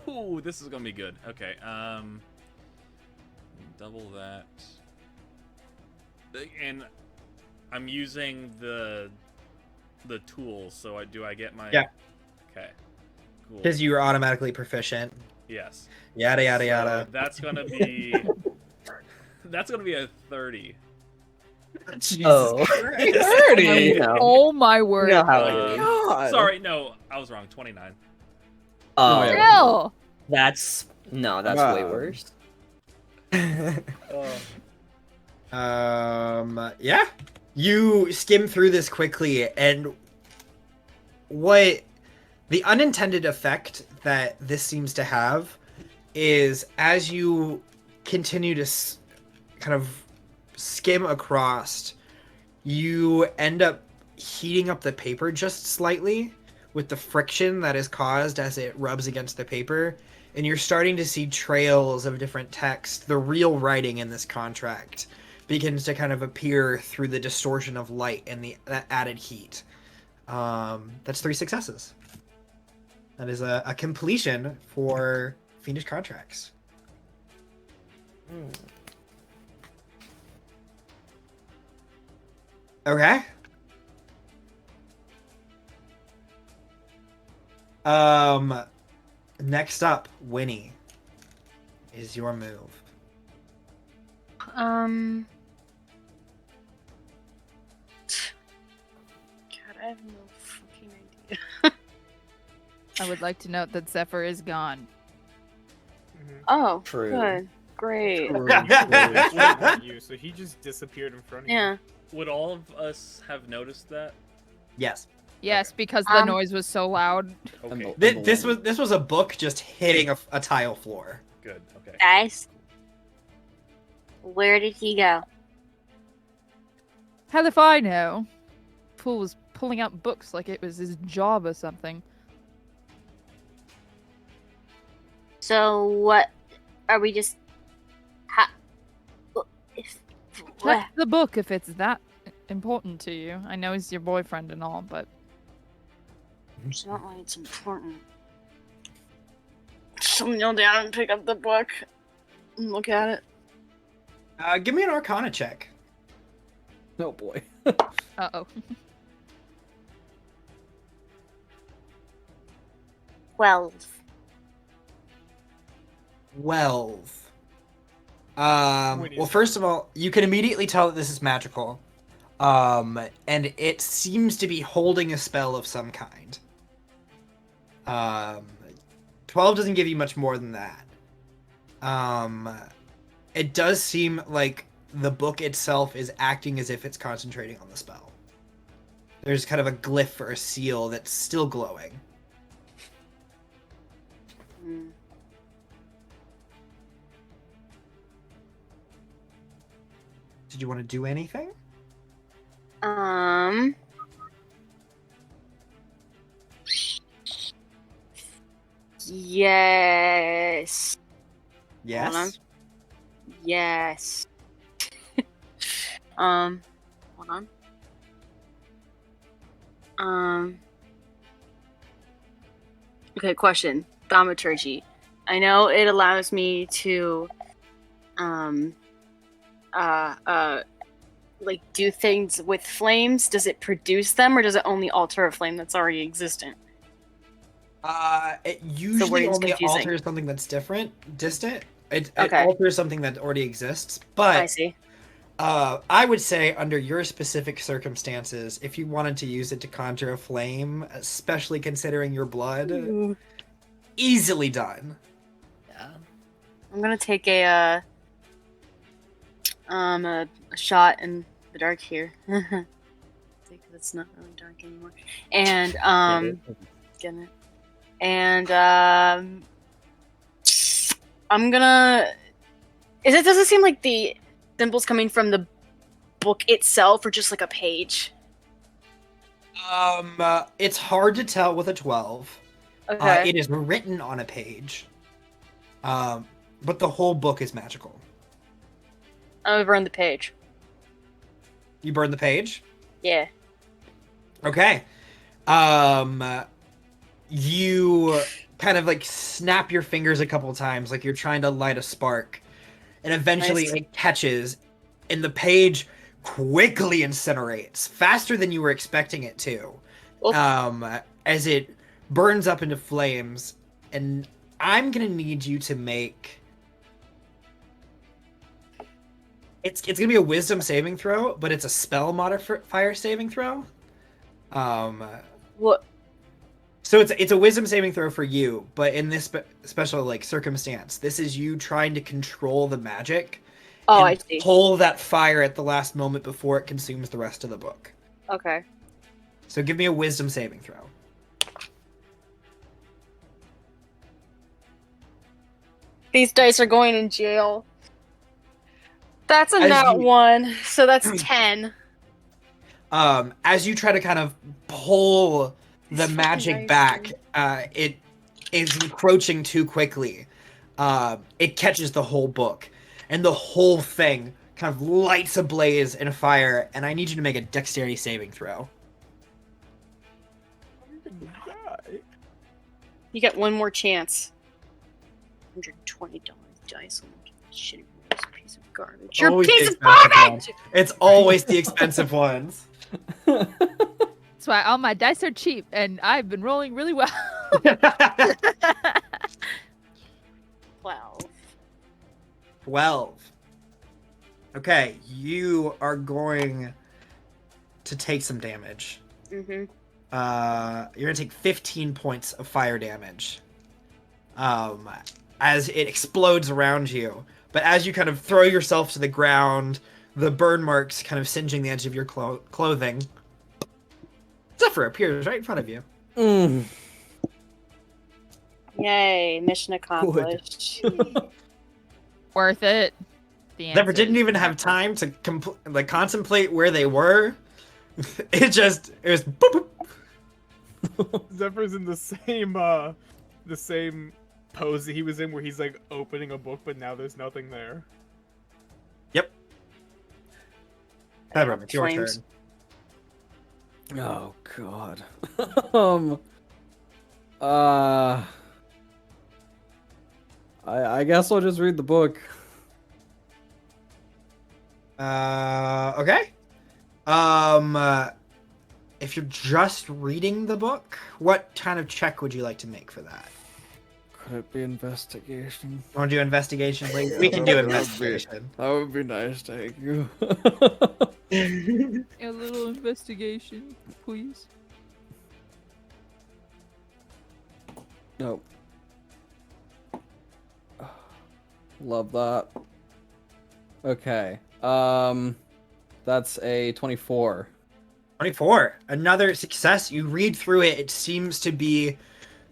Ooh, this is gonna be good. Okay, double that. And I'm using the tool, so I get my... Yeah. Okay. Cool. Because you are automatically proficient. Yes. Yada, yada, So yada. that's gonna be... that's gonna be a 30. Jesus Oh. Christ. 30? No. Oh my word. You know how it is. God. Sorry, no, I was wrong. 29. Oh, yeah. Still. that's way Wow. worse. Yeah. You skim through this quickly, and what the unintended effect that this seems to have is as you continue to kind of skim across, you end up heating up the paper just slightly with the friction that is caused as it rubs against the paper, and you're starting to see trails of different text. The real writing in this contract begins to kind of appear through the distortion of light and the added heat. That's 3 successes. That is a completion for Fiendish Contracts. Okay. Next up, Winnie, is your move. God, I have no fucking idea. I would like to note that Zephyr is gone. Oh, True. good. Great. You, so he just disappeared in front of Yeah. Would all of us have noticed that? Yes. Yes, because the Um, noise was so loud. Okay, This was a book just hitting a tile floor. good. Okay. Guys, where did he go? Hell if I know. Fool was pulling out books like it was his job or something. So what? Are we just? Protect the book if it's that important to you. I know he's your boyfriend and all, but It's not like it's important. So kneel down and pick up the book and look at it. Give me an Arcana check. Oh boy. uh-oh. 12. 12. Well, first of all, you can immediately tell that this is magical. And it seems to be holding a spell of some kind. 12 doesn't give you much more than that. It does seem like the book itself is acting as if it's concentrating on the spell. There's kind of a glyph or a seal that's still glowing. Did you want to do anything? Yes. Yes. Hold on. Yes. Hold on. Okay, question. Thaumaturgy. I know it allows me to, like do things with flames. Does it produce them, or does it only alter a flame that's already existent? It usually wording's only confusing. alters something that's distant. It Okay. alters something that already exists. But I see. I would say under your specific circumstances, if you wanted to use it to conjure a flame, especially considering your blood, easily done. Yeah. I'm gonna take a shot in the dark here. Because it's not really dark anymore. And get it. And I'm gonna. Does it seem like the symbols coming from the book itself, or just like a page? It's hard to tell with a 12. Okay. It is written on a page. But the whole book is magical. I'll burn the page. You burn the page? Yeah. Okay. You kind of like snap your fingers a couple times like you're trying to light a spark. And eventually Nice. it catches, and the page quickly incinerates, faster than you were expecting it to. Oof. As it burns up into flames. And I'm gonna need you to make... It's gonna be a wisdom saving throw, but it's a spell modifier saving throw. What? So it's a wisdom saving throw for you, but in this special like circumstance, this is you trying to control the magic. Oh, and I see. pull that fire at the last moment before it consumes the rest of the book. Okay. So give me a wisdom saving throw. These dice are going in jail. That's a As nat you- 1, so that's 10. As you try to kind of pull the These magic fucking back, dice, it is encroaching too quickly. It catches the whole book, and the whole thing kind of lights ablaze in fire. And I need you to make a dexterity saving throw. You get one more chance. $120 dice on a shitty piece of garbage. Your Always piece the of expensive garbage! It's always the expensive ones. That's why all my dice are cheap, and I've been rolling really well. 12. 12. Okay, you are going to take some damage. Mm-hmm. You're gonna take 15 points of fire damage. As it explodes around you. But as you kind of throw yourself to the ground, the burn marks kind of singeing the edge of your clothing. Zephyr appears right in front of you. Yay, mission accomplished. Worth it. The Zephyr answer didn't is even have never. time to contemplate where they were. It was boop, boop. Zephyr's in the same pose that he was in, where he's like opening a book, but now there's nothing there. Yep. Februm, it's your Flames. turn. Oh god. um. I guess I'll just read the book. Okay. If you're just reading the book, what kind of check would you like to make for that? Could it be investigation? Want to do investigation, please? Yeah, We can do that would be- investigation. That would be nice, thank you. A little investigation, please. Nope. Love that. Okay. That's a 24. 24. Another success. You read through it. It seems to be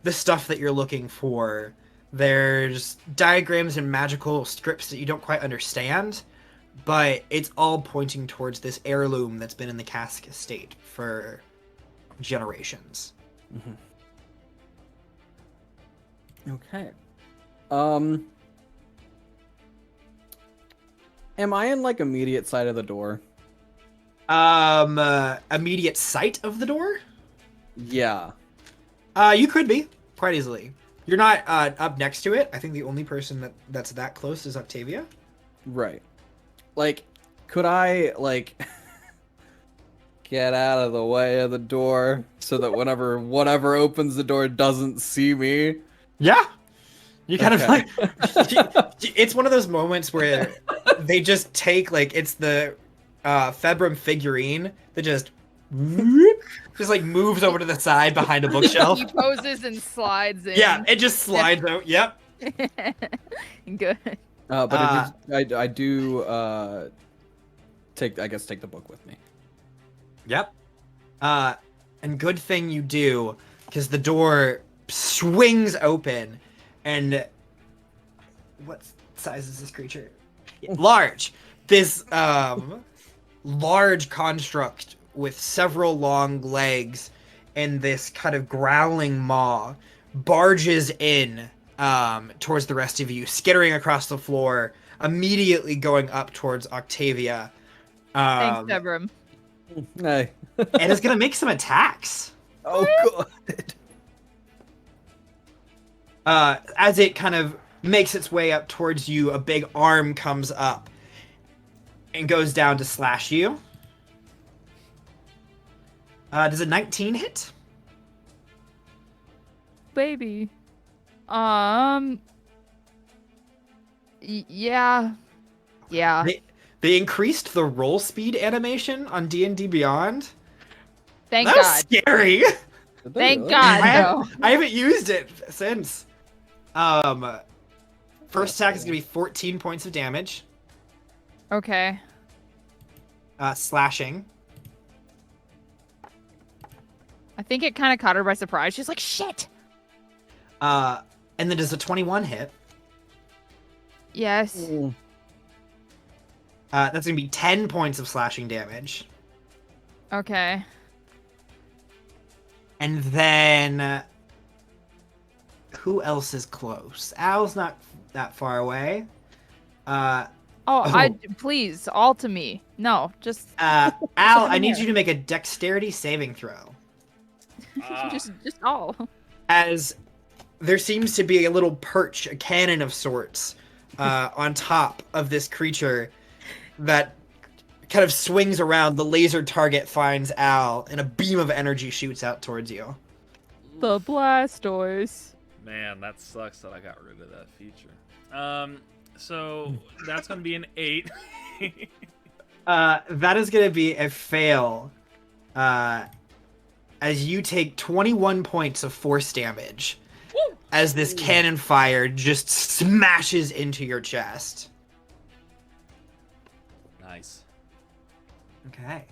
the stuff that you're looking for. There's diagrams and magical scripts that you don't quite understand, but it's all pointing towards this heirloom that's been in the Kask estate for generations. Okay. Am I in like immediate sight of the door? Immediate sight of the door? Yeah. You could be quite easily. You're not up next to it. I think the only person that's that close is Octavia. Right. Like, could I like get out of the way of the door so that whatever opens the door doesn't see me? Yeah. You kind of Okay. like it's one of those moments where they just take like it's the Februm figurine that just like moves over to the side behind a bookshelf. He poses and slides in. Yeah, it just slides out. Yep. Good. But I do take the book with me. Yep. And good thing you do, because the door swings open, and what size is this creature? Large. This large construct with several long legs and this kind of growling maw barges in towards the rest of you, skittering across the floor, immediately going up towards Octavia. Thanks, Februm. Hey. And is going to make some attacks. Oh god. As it kind of makes its way up towards you, a big arm comes up and goes down to slash you. Does a 19 hit? Baby. Yeah. Yeah. They increased the roll speed animation on D&D Beyond. Thank That God. was scary. Thank God, though. I haven't used it since. First attack is gonna be 14 points of damage. Okay. Slashing. I think it kind of caught her by surprise. She's like, shit. And then does a 21 hit. Yes. That's gonna be 10 points of slashing damage. Okay. And then who else is close? Al's not that far away. Please, all to me. No, just Al, I need you to make a dexterity saving throw. just all. As there seems to be a little perch, a cannon of sorts, on top of this creature that kind of swings around. The laser target finds Al, and a beam of energy shoots out towards you. The Blastoise. Man, that sucks that I got rid of that feature. So that's gonna be an 8. That is going to be a fail. As you take 21 points of force damage as this cannon fire just smashes into your chest. Nice. Okay.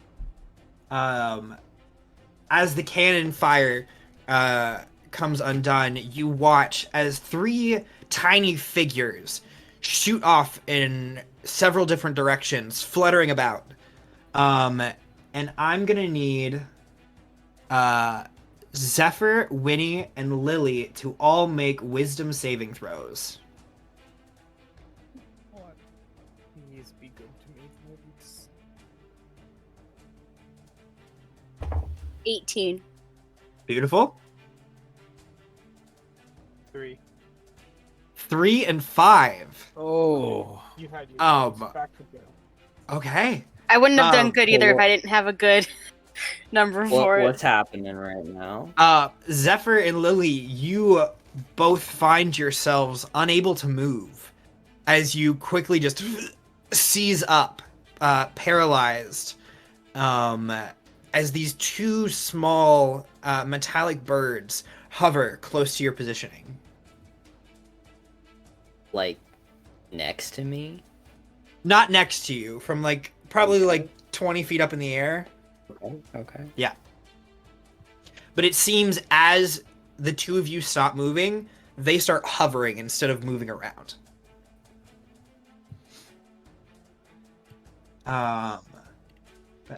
As the cannon fire comes undone, you watch as 3 tiny figures shoot off in several different directions, fluttering about. And I'm gonna need Zephyr, Winnie, and Lily to all make wisdom saving throws. Please be good to me, please. 18. Beautiful. 3. 3 and 5. Oh. You had your Um, back to go. Okay. I wouldn't have done Um, good either if well- I didn't have a good number for it. What's happening right now? Zephyr and Lily, you both find yourselves unable to move as you quickly just seize up, paralyzed, as these two small metallic birds hover close to your positioning. Like, next to me? Not next to you, from like probably like 20 feet up in the air. Okay. Yeah. But it seems as the two of you stop moving, they start hovering instead of moving around. But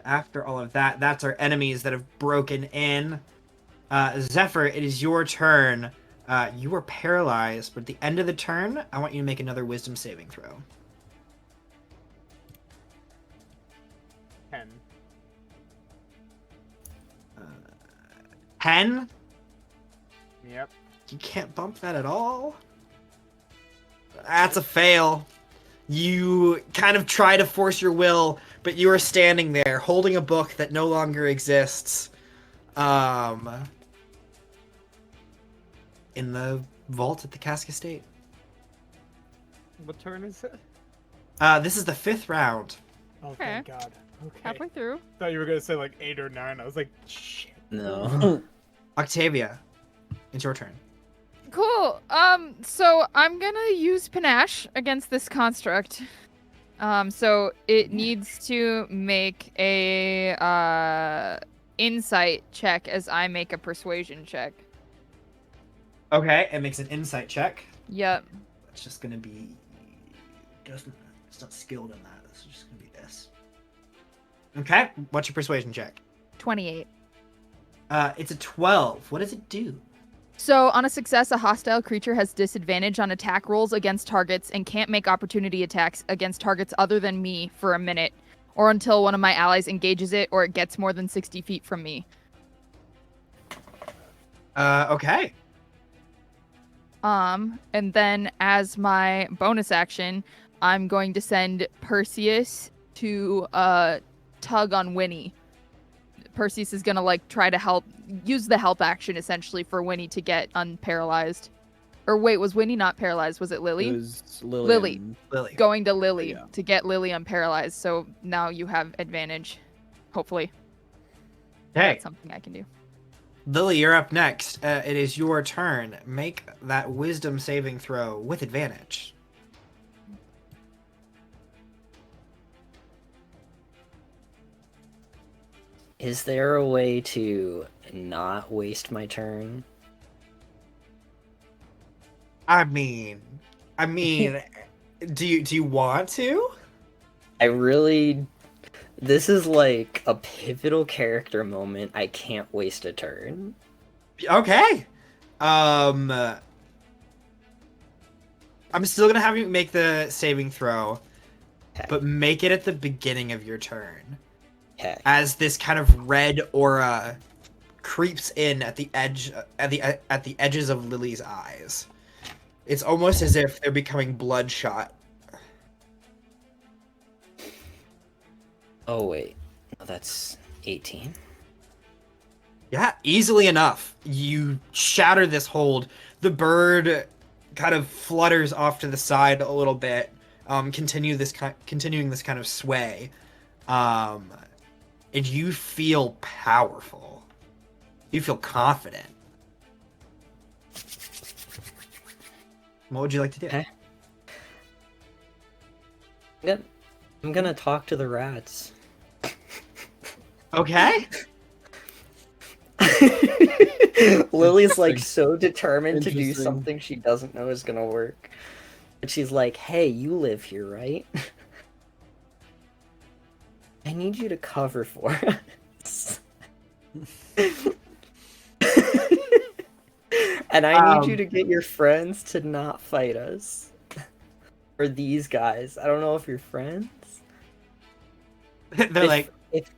after all of that, that's our enemies that have broken in. Zephyr, it is your turn. You are paralyzed, but at the end of the turn, I want you to make another wisdom saving throw. 10. 10? Yep. You can't bump that at all? That's a fail. You kind of try to force your will, but you are standing there holding a book that no longer exists. In the vault at the Kask estate. What turn is it? This is the 5th round. Oh, thank God. Okay. Halfway through. Thought you were gonna say like 8 or 9. I was like, shit. No. Octavia, it's your turn. Cool. So I'm gonna use panache against this construct. So it needs to make a insight check as I make a persuasion check. Okay, it makes an insight check. Yep. It's just gonna be... It's not skilled in that. This is just gonna be this. Okay, what's your persuasion check? 28. It's a 12. What does it do? So on a success, a hostile creature has disadvantage on attack rolls against targets and can't make opportunity attacks against targets other than me for a minute, or until one of my allies engages it or it gets more than 60 feet from me. Okay. And then as my bonus action, I'm going to send Perseus to tug on Winnie. Perseus is gonna like try to use the help action essentially for Winnie to get unparalyzed. Or wait, was Winnie not paralyzed? Was it Lily? It was Lily. Lily. and- Lily. Going to Lily Yeah. to get Lily unparalyzed. So now you have advantage. Hopefully. Okay, That's something I can do. Lily, you're up next. It is your turn. Make that wisdom saving throw with advantage. Is there a way to not waste my turn? I mean, do you want to? I really... This is like a pivotal character moment. I can't waste a turn. Okay. I'm still gonna have you make the saving throw, Okay. but make it at the beginning of your turn, Okay. as this kind of red aura creeps in at the edge, at the edges of Lily's eyes. It's almost as if they're becoming bloodshot. Oh, wait. No, that's 18. Yeah, easily enough. You shatter this hold. The bird kind of flutters off to the side a little bit, continuing this kind of sway, and you feel powerful. You feel confident. What would you like to do? Okay. I'm gonna talk to the rats. Okay. Lily's like Interesting. so determined to do Interesting. something she doesn't know is gonna work. But she's like, hey, you live here, right? I need you to cover for us. And I need you to get your friends to not fight us. Or these guys. I don't know if you're friends. They're If- like, if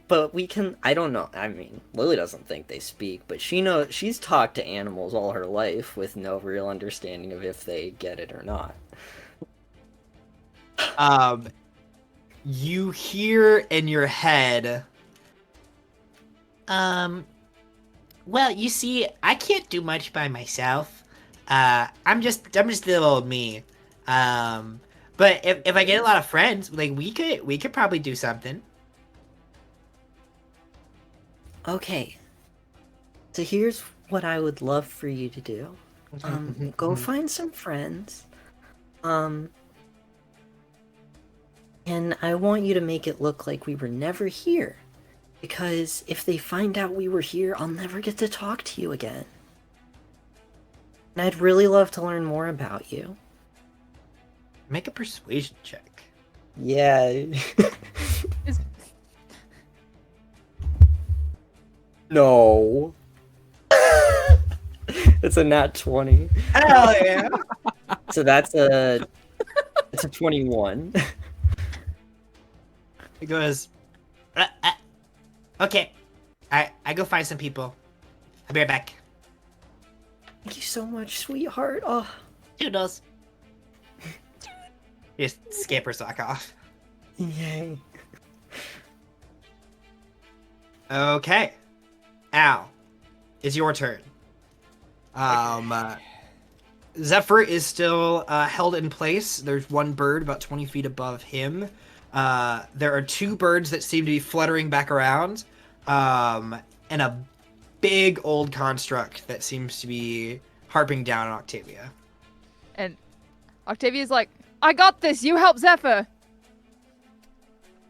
but we can. I don't know. I mean, Lily doesn't think they speak, but she's talked to animals all her life with no real understanding of if they get it or not. You hear in your head, well, you see, I can't do much by myself. I'm just little old me. But if I get a lot of friends, like we could probably do something. Okay. So here's what I would love for you to do. Go find some friends. And I want you to make it look like we were never here. Because if they find out we were here, I'll never get to talk to you again. And I'd really love to learn more about you. Make a persuasion check. Yeah. No. It's a nat 20. Hell yeah! So it's a 21. It goes, okay. I go find some people. I'll be right back. Thank you so much, sweetheart. Oh. Toodles. Just skip her sock off. Yay. Okay. Al, it's your turn. Zephyr is still held in place. There's one bird about 20 feet above him. There are two birds that seem to be fluttering back around, and a big old construct that seems to be harping down on Octavia. And Octavia's like, I got this, you help Zephyr!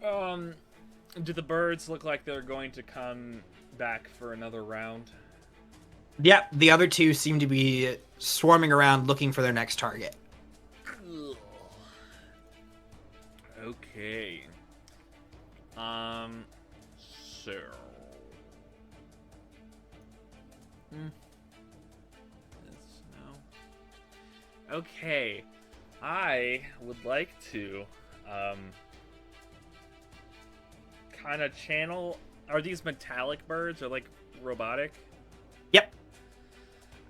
Do the birds look like they're going to come back for another round? Yep, the other two seem to be swarming around looking for their next target. Okay. So. No. Okay. I would like to, kind of channel. Are these metallic birds or like robotic? Yep.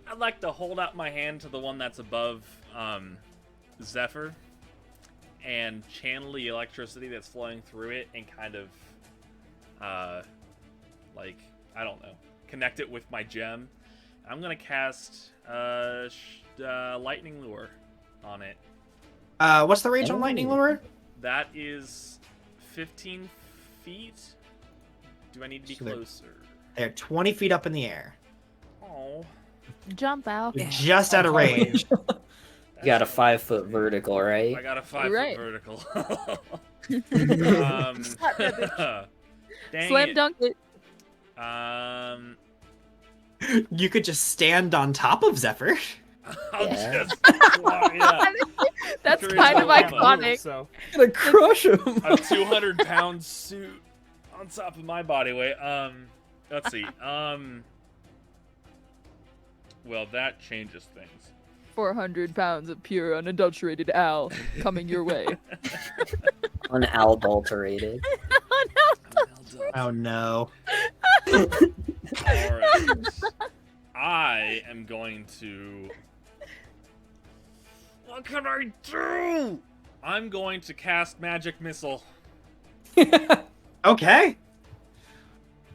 I'd like to hold out my hand to the one that's above Zephyr and channel the electricity that's flowing through it and kind of like, I don't know, connect it with my gem. I'm gonna cast lightning lure on it. What's the range on lightning lure? That is 15 feet. Do I need to be closer? They're 20 feet up in the air. Oh. Jump out. You're just out of range. You got a 5-foot vertical, right? I got a 5-foot Right. vertical. Dang Slam it. dunk it. You could just stand on top of Zephyr. I'll Yeah. just yeah. That's Sure kind is of like iconic. So Gonna crush him. A 200-pound suit on top of my body weight. Let's see. Well, that changes things. 400 pounds of pure unadulterated Al coming your way. Unadulterated. Oh no. Alright. I am going to... What can I do? I'm going to cast Magic Missile. Okay.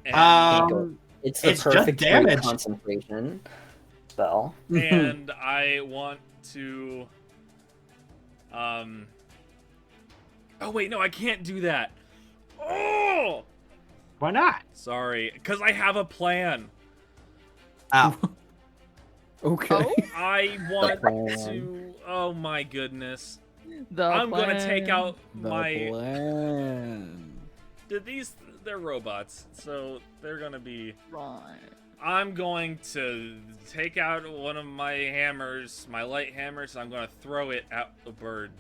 And, It's the it's just perfect great damage. concentration spell. and I want to... Oh, wait, no, I can't do that. Oh! Why not? Sorry, because I have a plan. Oh. Okay. Oh, I want plan. to... Oh, my goodness. the I'm going to take plan. out The my... plan. They're robots, so they're going to be... Right. I'm going to take out one of my hammers, my light hammers, and I'm going to throw it at the bird.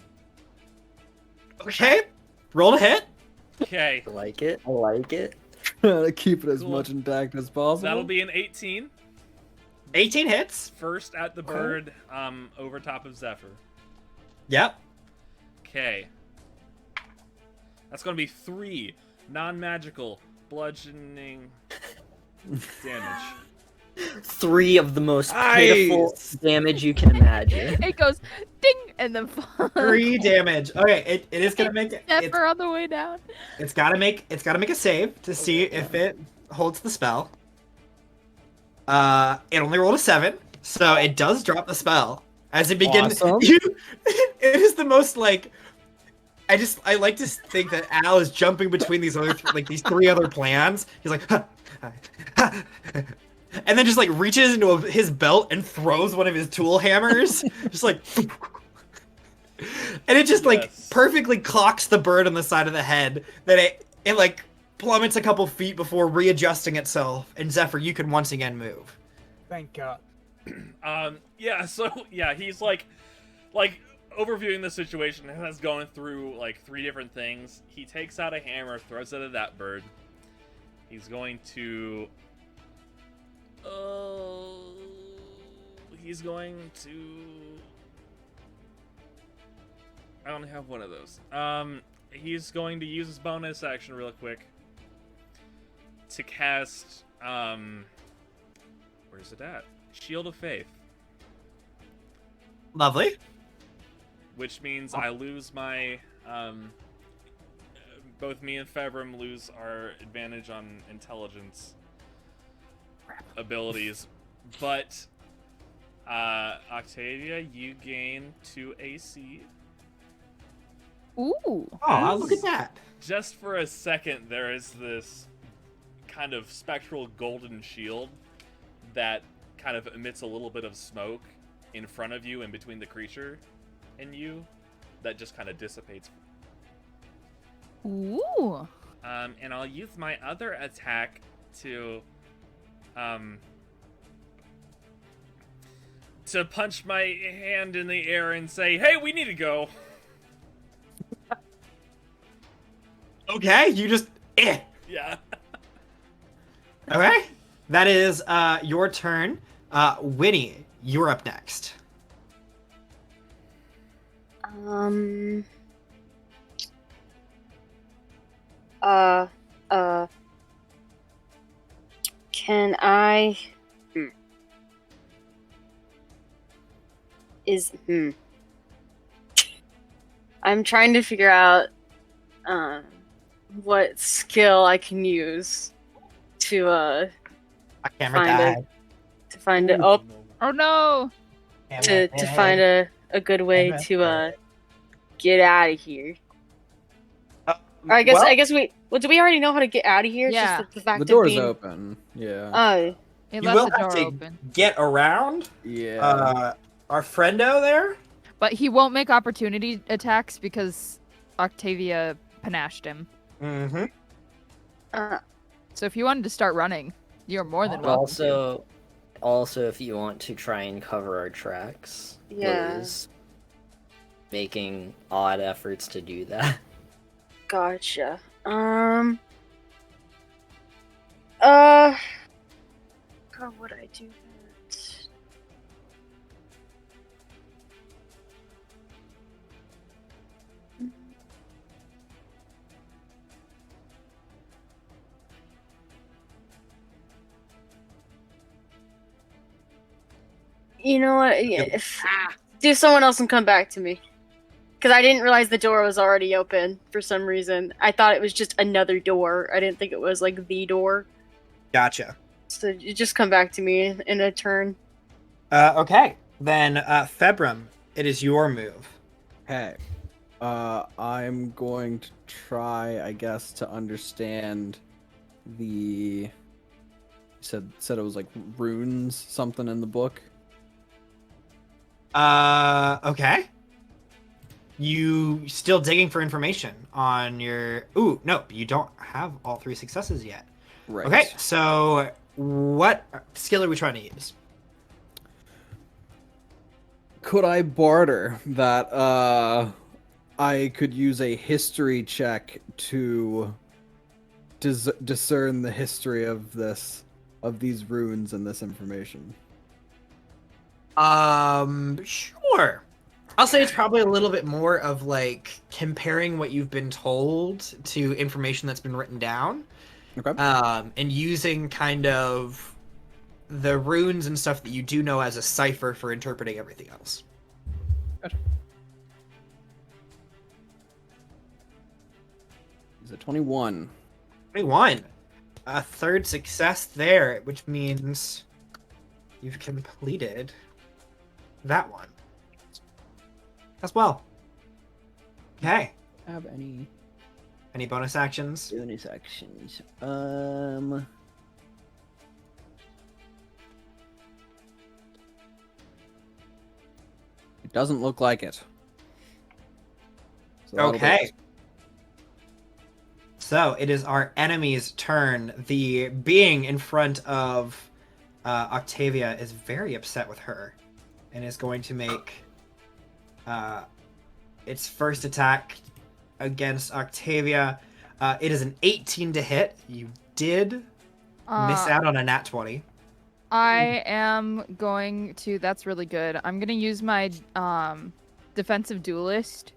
Okay. Roll to hit. Okay, I like it. I like it. Trying to keep it as Cool. much intact as possible. that'll be an 18. 18 hits. First at the bird, over top of Zephyr. Yep. Okay. That's going to be 3 non-magical bludgeoning damage. 3 of the most pitiful Nice. damage you can imagine. It goes ding and then 3 damage. Okay, it is gonna make it. Zephyr on the way down. It's gotta make a save to see if it holds the spell. It only rolled a 7, so it does drop the spell. As it begins, Awesome. it is the most like. I like to think that Al is jumping between these other these 3 other plans. He's like, "Huh, huh, huh," and then just like reaches into his belt and throws one of his tool hammers, just like, and it just like Yes. perfectly clocks the bird on the side of the head. That it like plummets a couple feet before readjusting itself. And Zephyr, you can once again move. Thank God. Yeah, so yeah, he's like overviewing the situation and has gone through like 3 different things. He takes out a hammer, throws it at that bird. He's going to I only have one of those. He's going to use his bonus action real quick to cast where's it at? Shield of Faith. Lovely. Which means I lose my both me and Fevrim lose our advantage on intelligence abilities, but Octavia, you gain 2 AC. Ooh. Oh, look at that. Just for a second, there is this kind of spectral golden shield that kind of emits a little bit of smoke in front of you and between the creature and you that just kind of dissipates. Ooh. And I'll use my other attack to punch my hand in the air and say, "Hey, we need to go." Okay, you just Yeah. Okay, that is your turn. Winnie, you're up next. Can I? I'm trying to figure out what skill I can use to My camera Find it. died. find it. Oh no. To find a good way to get out of here. Or I guess we. Well, do we already know how to get out of here? It's Yeah. just the fact The of door's being. open. Yeah. Oh, It You left will the have door to open. get around. Yeah. Our friendo there. But he won't make opportunity attacks because Octavia panached him. Mm-hmm. So if you wanted to start running, you're more than But welcome to. also, if you want to try and cover our tracks, Yeah. Lily's making odd efforts to do that. gotcha. How would I do that? You know what? Yeah, do someone else and come back to me. Because I didn't realize the door was already open for some reason. I thought it was just another door. I didn't think it was like the door. Gotcha. So you just come back to me in a turn. Okay. Then Februm, it is your move. Hey. I'm going to try, I guess, to understand the. You said it was like runes, something in the book. Okay. You still digging for information on your... Ooh, no, you don't have all 3 successes yet. Right. Okay, so what skill are we trying to use? Could I barter that I could use a history check to discern the history of these runes and this information? Sure. I'll say it's probably a little bit more of like comparing what you've been told to information that's been written down. Okay. And using kind of the runes and stuff that you do know as a cipher for interpreting everything else. Is it 21? 21. A third success there, which means you've completed that one as well. Okay. Have any Any bonus actions? bonus actions? It doesn't look like it. So that'll be Okay. it. So it is our enemy's turn. The being in front of Octavia is very upset with her and is going to make its first attack against Octavia. It is an 18 to hit. You did miss out on a nat 20. I am going to. That's really good. I'm gonna use my defensive duelist,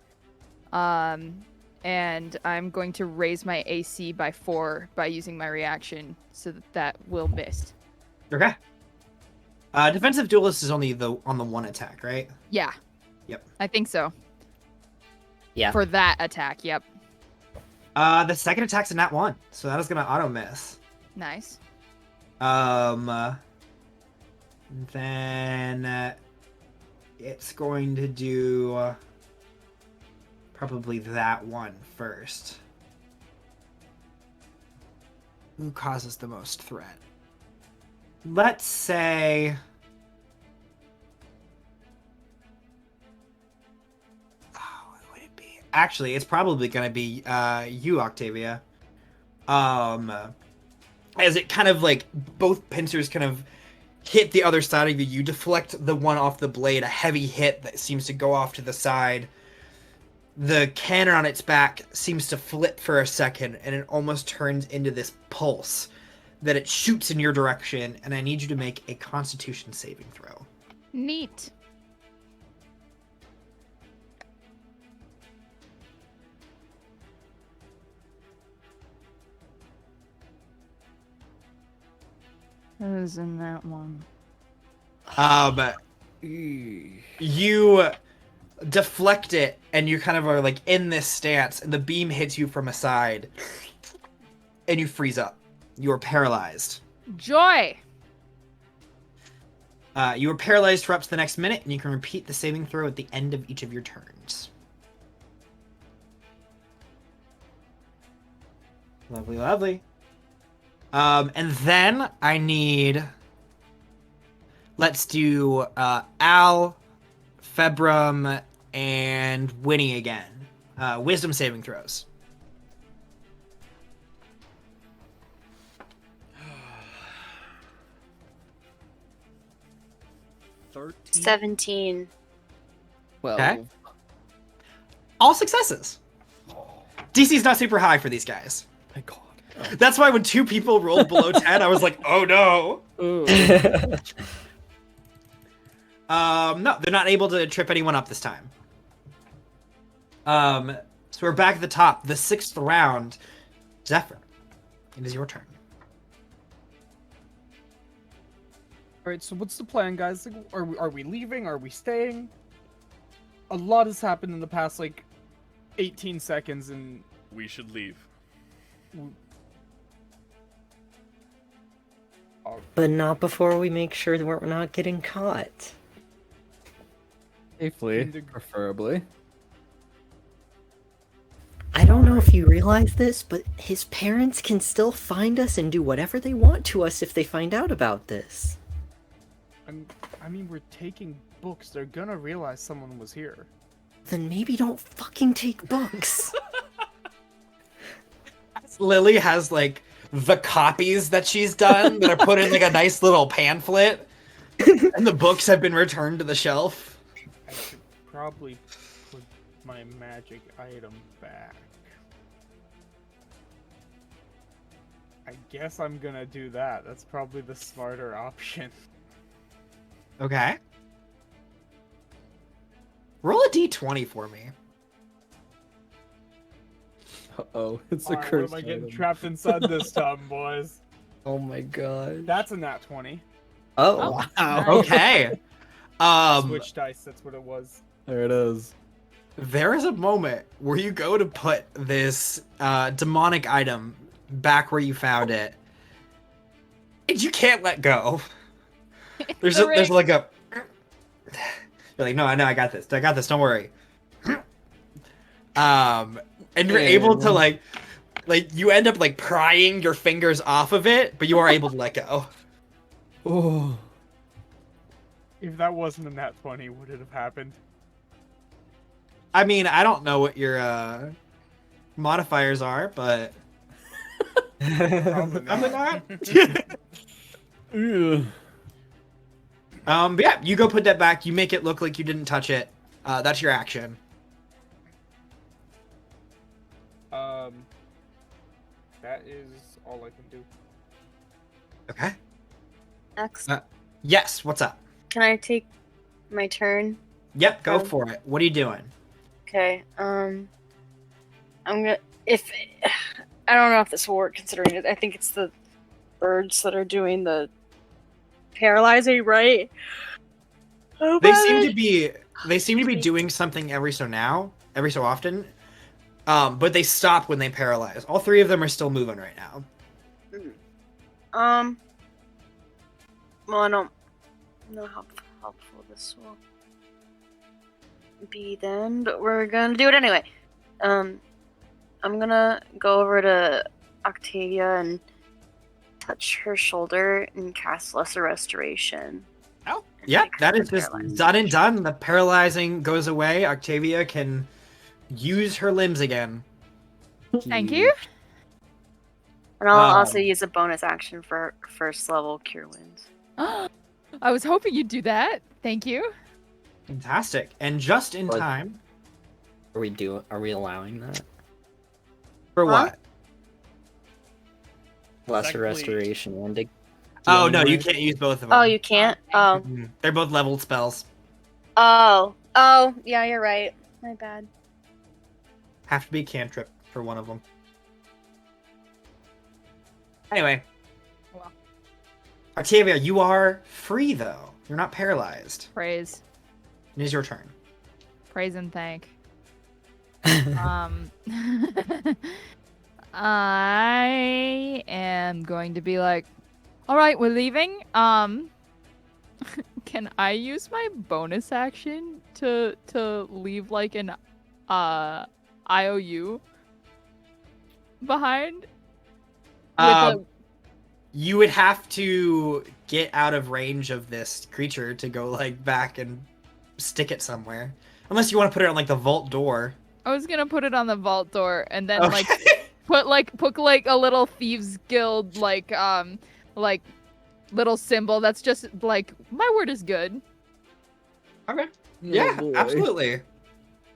and I'm going to raise my AC by 4 by using my reaction, so that will miss. Okay. Defensive duelist is only on the one attack, right? Yeah. Yep. I think so. Yeah. For that attack, yep. The second attack's a nat 1, so that is gonna auto miss. Nice. Then it's going to do probably that one first. Who causes the most threat? Let's say... Oh, what would it be? Actually, it's probably going to be you, Octavia. As it kind of like, both pincers kind of hit the other side of you. You deflect the one off the blade, a heavy hit that seems to go off to the side. The cannon on its back seems to flip for a second, and it almost turns into this pulse that it shoots in your direction, and I need you to make a Constitution saving throw. Neat. Who's in that one? You deflect it, and you kind of are like in this stance, and the beam hits you from a side, and you freeze up. You are paralyzed. Joy! You are paralyzed for up to the next minute, and you can repeat the saving throw at the end of each of your turns. Lovely, lovely. And then I need... Let's do Al, Februm, and Winnie again. Wisdom saving throws. $13. 17. Well, Okay. All successes. DC's not super high for these guys. my God. That's why when two people rolled below 10, I was like, oh no. No, they're not able to trip anyone up this time. So we're back at the top. The 6th round. Zephyr, it is your turn. Alright, so what's the plan, guys? Like, are we leaving? Are we staying? A lot has happened in the past, like, 18 seconds, and... We should leave. But not before we make sure that we're not getting caught. Safely, preferably. I don't know if you realize this, but his parents can still find us and do whatever they want to us if they find out about this. I mean, we're taking books. They're gonna realize someone was here. Then maybe don't fucking take books. Lily has, like, the copies that she's done that are put in, like, a nice little pamphlet. And the books have been returned to the shelf. I should probably put my magic item back. I guess I'm gonna do that. That's probably the smarter option. Okay. Roll a d20 for me. Uh-oh, it's a Alright, what cursed am I getting item. trapped inside this time, boys? Oh my god. That's a nat 20. Oh, Wow. Nice. Okay. Switch dice, that's what it was. There it is. There is a moment where you go to put this demonic item back where you found it, and you can't let go. There's The there's ring. like a. You're like, no, I know, I got this. I got this. Don't worry. And you're able to like you end up like prying your fingers off of it, but you are able to let go. Oh. If that wasn't a nat 20, would it have happened? I mean, I don't know what your modifiers are, but Probably probably not. Ugh. But yeah, you go put that back. You make it look like you didn't touch it. That's your action. That is all I can do. Okay. Next, Yes. What's up? can I take my turn? Yep. Go for it. What are you doing? Okay. I'm gonna. If I don't know if this will work, considering it, I think it's the birds that are doing the paralyzing, right? Oh, They my- seem to be. They seem to be doing something every so often. But they stop when they paralyze. All three of them are still moving right now. Well, I don't know how helpful this will be then, but we're gonna do it anyway. I'm gonna go over to Octavia and touch her shoulder and cast Lesser Restoration. Oh, yeah, Make that her is just paralyzed. done and done. The paralyzing goes away. Octavia can use her limbs again. Thank you. And I'll also Um, use a bonus action for first level Cure Wounds. I was hoping you'd do that. Thank you. Fantastic. And just in Or- time. are we allowing that? For Huh? what? Lesser Technically- restoration and Oh, no, you can't use both of them. Oh, you can't? Oh. Mhm. They're both leveled spells. Oh. Oh, yeah, you're right. My bad. Have to be cantrip for one of them. Anyway. Well. Octavia, you are free, though. You're not paralyzed. Praise. It is your turn. Praise and thank. I am going to be like, all right, we're leaving. Can I use my bonus action to leave like an IOU behind? You would have to get out of range of this creature to go like back and stick it somewhere. Unless you want to put it on like the vault door. I was gonna put it on the vault door and then Okay. put a little thieves guild like little symbol that's just like my word is good. Okay. Yeah, boy. absolutely.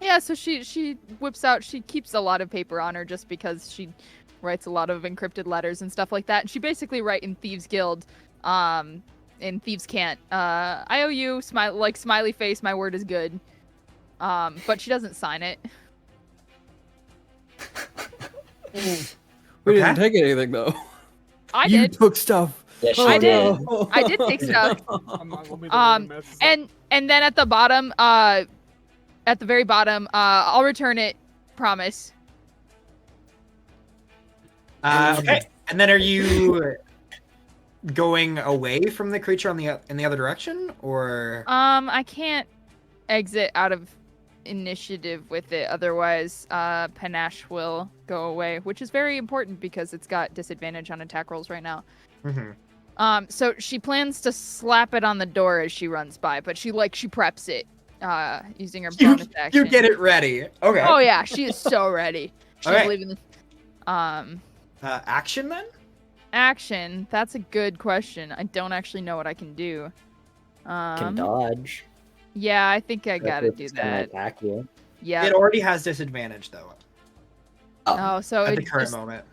Yeah, so she whips out, she keeps a lot of paper on her just because she writes a lot of encrypted letters and stuff like that. And she basically write in Thieves Guild, in Thieves Can't, IOU, smiley face, my word is good. But she doesn't sign it. We didn't Okay. take anything though. I You did. took stuff. Yes, I she did. no. I did take stuff. I'm not gonna be the one who messes up. And then at the bottom, at the very bottom, I'll return it, promise. Okay. And then are you going away from the creature on in the other direction, or? I can't exit out of initiative with it, otherwise Panache will go away, which is very important because it's got disadvantage on attack rolls right now. Mm-hmm. So she plans to slap it on the door as she runs by, but she preps it using her bonus action. You get it ready. Okay. Oh yeah, she is so ready. She's Okay. leaving the Action then? action. That's a good question. I don't actually know what I can do. can dodge. Yeah, I think I gotta If do it's gonna that. Attack you. Yeah. It already has disadvantage though Oh, so at it the current just, moment.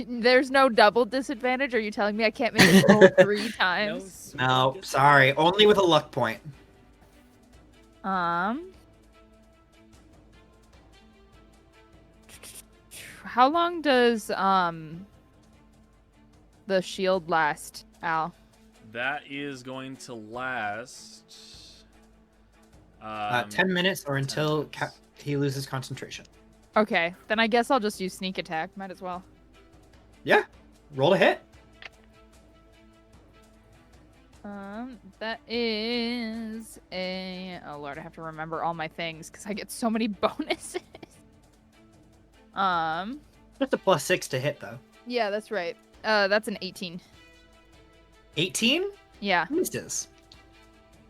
there's no double disadvantage? Are you telling me I can't make it roll 3 times? No, sorry. Only with a luck point. How long does the shield last, Al? That is going to last 10 minutes or 10 until minutes. he loses concentration. Okay, then I guess I'll just use sneak attack. Might as well. Yeah. Roll to hit. That is a. Oh lord, I have to remember all my things because I get so many bonuses. Just a +6 to hit, though. Yeah, that's right. That's an 18. 18? Yeah, Misses.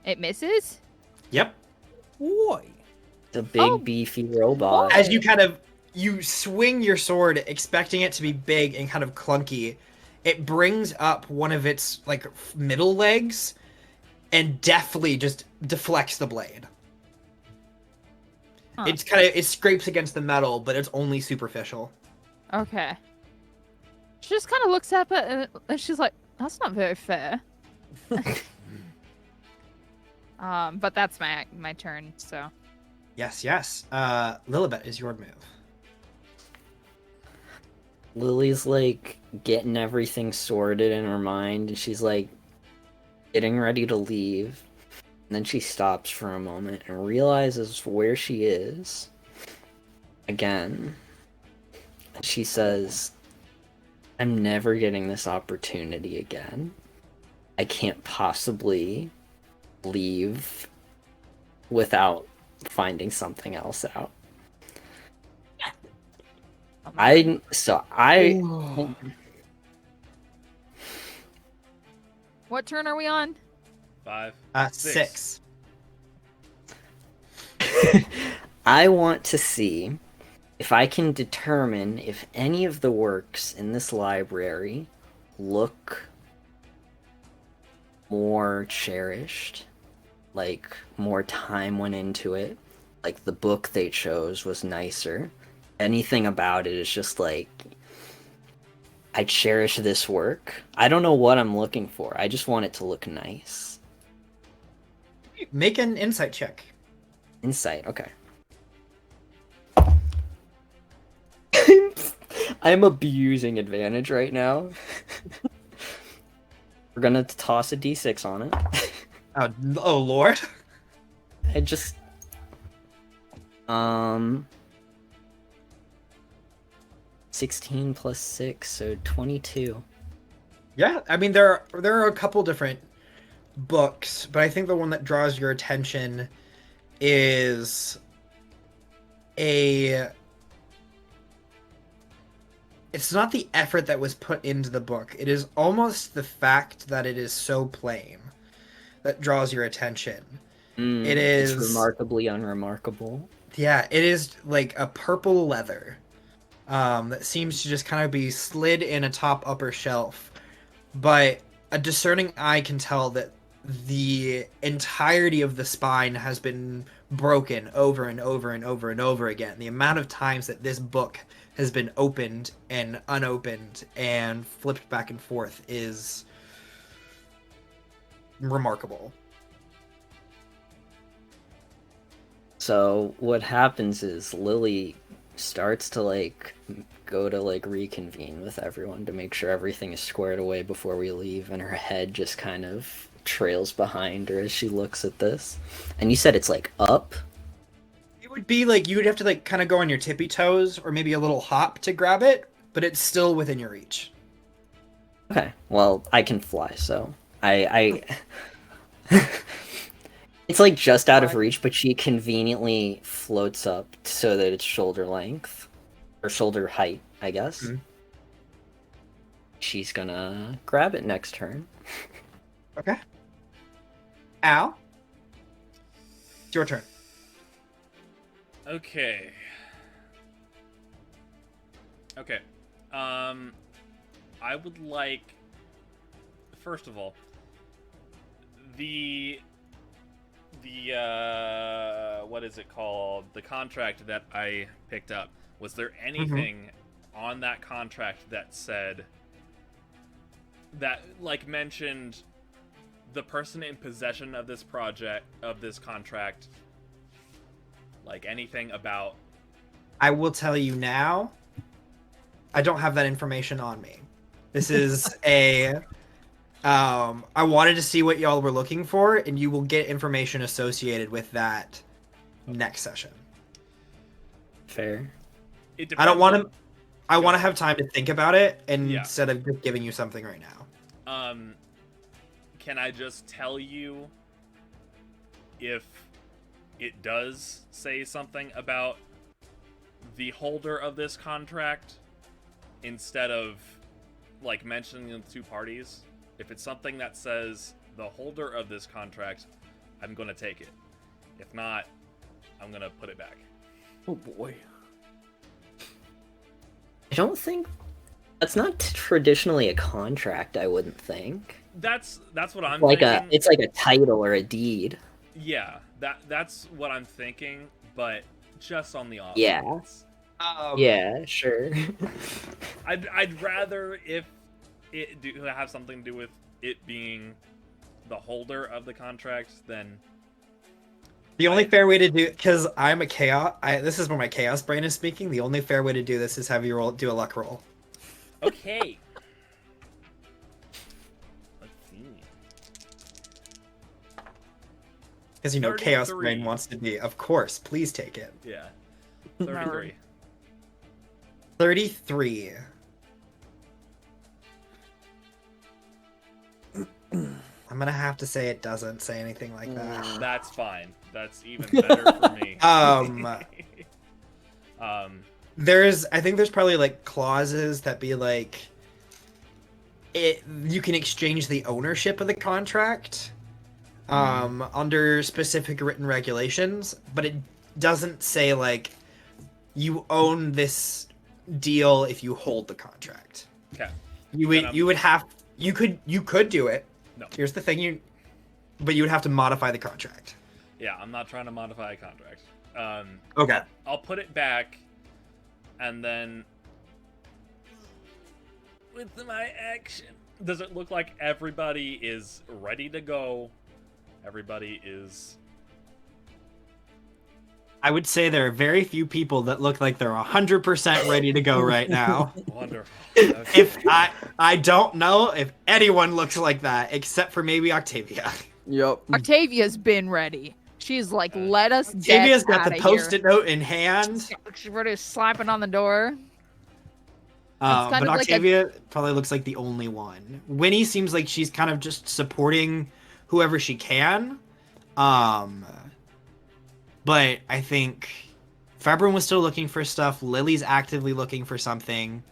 it misses. Yep. Boy. The big Oh, beefy robot. As you swing your sword, expecting it to be big and kind of clunky, it brings up one of its like middle legs and deftly just deflects the blade. Huh. It scrapes against the metal, but it's only superficial. Okay. She just kind of looks up at it and she's like, "That's not very fair." But that's my turn. So. Yes, yes. Lilibet is your move. Lily's like getting everything sorted in her mind, and she's like getting ready to leave. And then she stops for a moment and realizes where she is again. And she says, I'm never getting this opportunity again. I can't possibly leave without finding something else out. What turn are we on? 5. 6. I want to see if I can determine if any of the works in this library look more cherished, like more time went into it, like the book they chose was nicer. Anything about it is just like, I cherish this work. I don't know what I'm looking for. I just want it to look nice. Make an insight check. Insight, okay. I'm abusing advantage right now. We're gonna toss a d6 on it. Oh Lord. I just 16 plus 6, so 22. Yeah, I mean there are a couple different books, but I think the one that draws your attention is it's not the effort that was put into the book. It is almost the fact that it is so plain that draws your attention. It is It's remarkably unremarkable. Yeah, it is like a purple leather that seems to just kind of be slid in a top upper shelf. But a discerning eye can tell that the entirety of the spine has been broken over and over and over and over again. The amount of times that this book has been opened and unopened and flipped back and forth is remarkable. So what happens is Lily starts to like go to like reconvene with everyone to make sure everything is squared away before we leave, and her head just kind of trails behind her as she looks at this. And you said it's like up? It would be like you would have to like kind of go on your tippy toes or maybe a little hop to grab it, but it's still within your reach. Okay, well, I can fly, so I it's like just out of reach, but she conveniently floats up so that it's shoulder length or shoulder height, I guess. Mm-hmm. She's gonna grab it next turn. Okay. Al, it's your turn. Okay. I would like, first of all, the what is it called? The contract that I picked up. Was there anything on that contract that said that, like, mentioned the person in possession of this contract, like anything about? I will tell you now, I don't have that information on me. This is a I wanted to see what y'all were looking for, and you will get information associated with that next session. Fair. I don't want on- to. I Go want to ahead. have time to think about it Yeah. instead of just giving you something right now. Can I just tell you if it does say something about the holder of this contract instead of like mentioning the two parties? If it's something that says the holder of this contract, I'm gonna take it. If not, I'm gonna put it back. Oh boy. I don't think that's not traditionally a contract. I wouldn't think. That's what I'm Like thinking. it's like a title or a deed. Yeah, that's what I'm thinking, but just on the off Yeah. chance. Yeah, sure. I'd rather if it have something to do with it being the holder of the contract than The only fair way to do, because I'm a chaos. This is where my chaos brain is speaking. The only fair way to do this is have you do a luck roll, okay. Let's see. because you know chaos 33. brain wants to be. Of course, please take it. Yeah. 33. 33. I'm gonna have to say it doesn't say anything like that. That's fine. That's even better for me. I think there's probably like clauses that be like, you can exchange the ownership of the contract, under specific written regulations, but it doesn't say like you own this deal if you hold the contract. Okay. You could do it. No. Here's the thing, but you would have to modify the contract. Yeah, I'm not trying to modify a contract. Okay. I'll put it back, and then with my action, does it look like everybody is ready to go? Everybody is. I would say there are very few people that look like they're 100% ready to go right now. Wonderful. If I don't know if anyone looks like that except for maybe Octavia. Yep. Octavia's been ready. She's like, let us get Octavia's got the outta post-it here. note in hand. She's ready slapping on the door. kind But of like a- Octavia probably looks like the only one. Winnie seems like she's kind of just supporting whoever she can. But I think Febron was still looking for stuff. Lily's actively looking for something.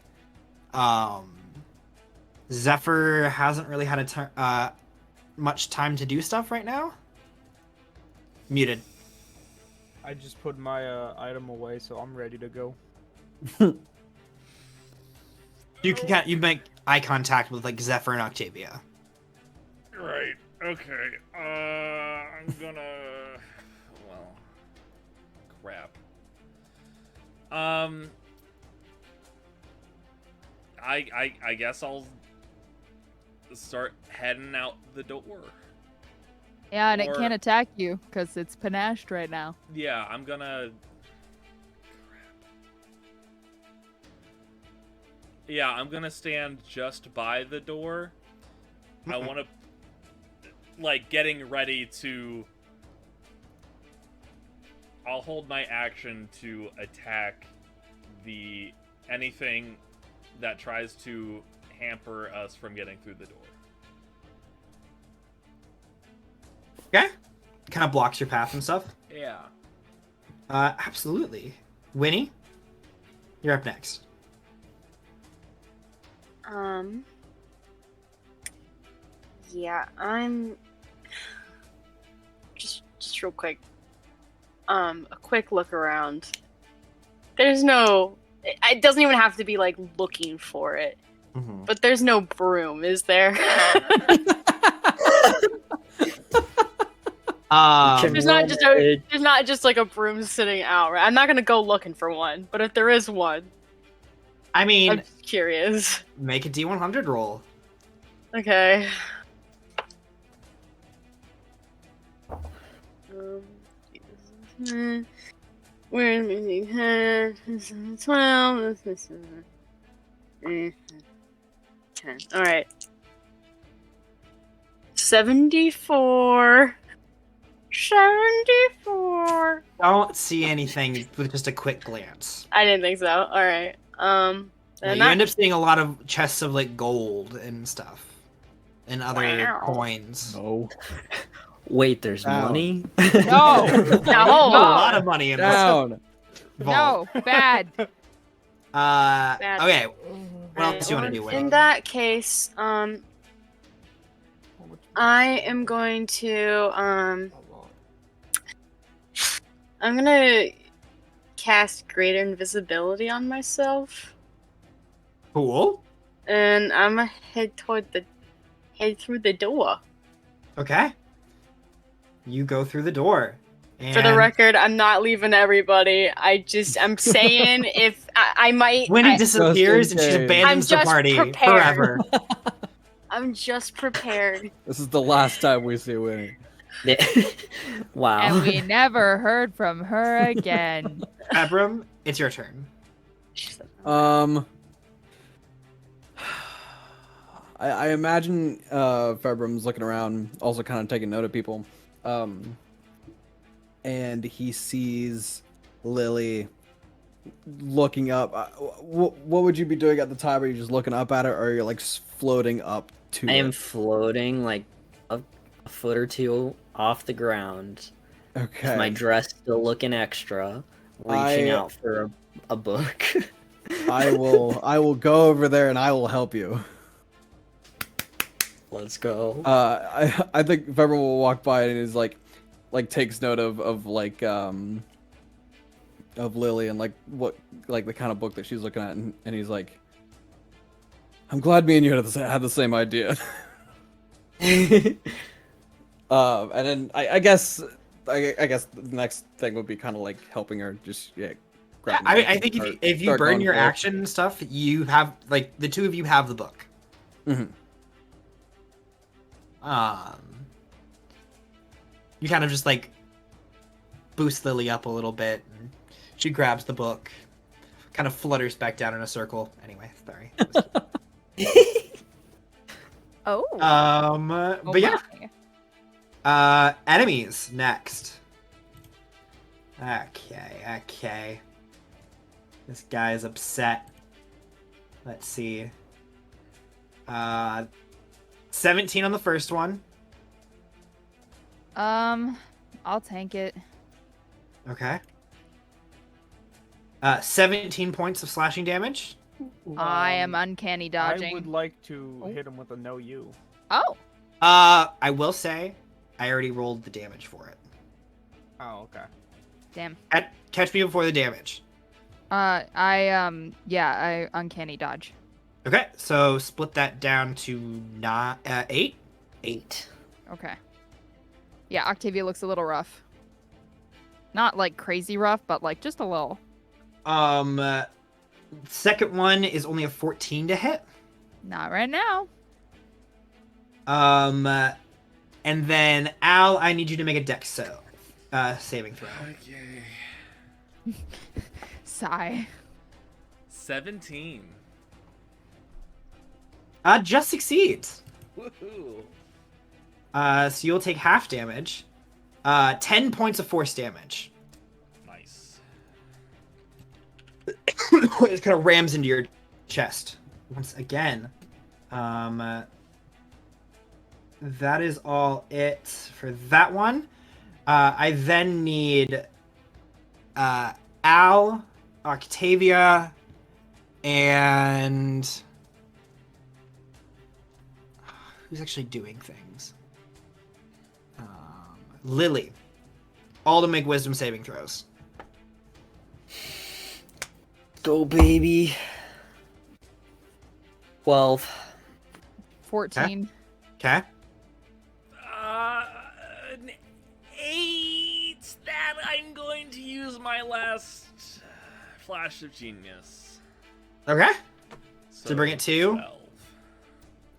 Zephyr hasn't really had much time to do stuff right now. Muted. I just put my item away, so I'm ready to go. You make eye contact with like Zephyr and Octavia. Right. Okay. I'm gonna. Well. Crap. I guess I'll start heading out the door. Yeah, and it Or- can't attack you because it's panached right now. Yeah, I'm gonna. Yeah, I'm gonna stand just by the door. I want to, like, getting ready to. I'll hold my action to attack anything that tries to hamper us from getting through the door. Okay. Kind of blocks your path and stuff. Yeah. Absolutely. Winnie, you're up next. Yeah, I'm just real quick. A quick look around. There's no. It doesn't even have to be like looking for it, Mm-hmm. but there's no broom, is there? There's not just like a broom sitting out, right? I'm not gonna go looking for one, but if there is one, I mean, I'm just curious. make a D100 roll. Okay. Where's my 12? 10. All right. 74. 74. Don't see anything with just a quick glance. I didn't think so. All right. Yeah, Then you end up seeing a lot of chests of like gold and stuff, and other Wow. coins. No. Wait, there's Down. money? No. There's a lot of money in this Down. vault. No. Bad. Bad. Okay. What else do you want to Alright, do with in it? that case, I am going to I'm gonna cast Greater Invisibility on myself, Cool. and I'm gonna head through the door. Okay. You go through the door. And For the record, I'm not leaving everybody. I'm saying if I might. Winnie disappears and she case. abandons the I'm just party prepared. forever. I'm just prepared. This is the last time we see Winnie. Wow. And we never heard from her again. Abram, it's your turn. I imagine Febram's looking around, also kind of taking note of people. And he sees Lily looking up. What would you be doing at the time? Are you just looking up at it, or are you like floating up to I am it? floating like a foot or two off the ground. Okay. With my dress still looking extra, reaching out for a book. I will go over there and I will help you. Let's go. I think Febram will walk by and is like takes note of Lily and like what like the kind of book that she's looking at, and he's like, I'm glad me and you had the same idea. And then I guess the next thing would be kind of like helping her, just grabbing the book I and think start- if you start burn going your for it. action and stuff, you have like the two of you have the book. Mhm. You kind of just like boost Lily up a little bit, and she grabs the book, kind of flutters back down in a circle. Anyway, sorry. Oh. But yeah, enemies next. Okay. This guy is upset. Let's see. 17 on the first one. I'll tank it. Okay. 17 points of slashing damage. I am uncanny I dodging. would like to hit him with a no you. Oh. I will say, I already rolled the damage for it. Oh, okay. Damn. Catch me before the damage. I uncanny dodge. Okay, so split that down to 8. 8. Okay. Yeah, Octavia looks a little rough. Not like crazy rough, but like just a little. Second one is only a 14 to hit. Not right now. And then Al, I need you to make a dex saving throw. Okay. Sigh. 17. Just succeeds. Woohoo. So you'll take half damage. 10 points of force damage. Nice. It kind of rams into your chest once again. That is all it for that one. I then need Al, Octavia, and who's actually doing things? Lily. All to make wisdom saving throws. Go, baby. 12. 14. Okay. An 8. That I'm going to use my last flash of genius. Okay. So To bring it to? 12.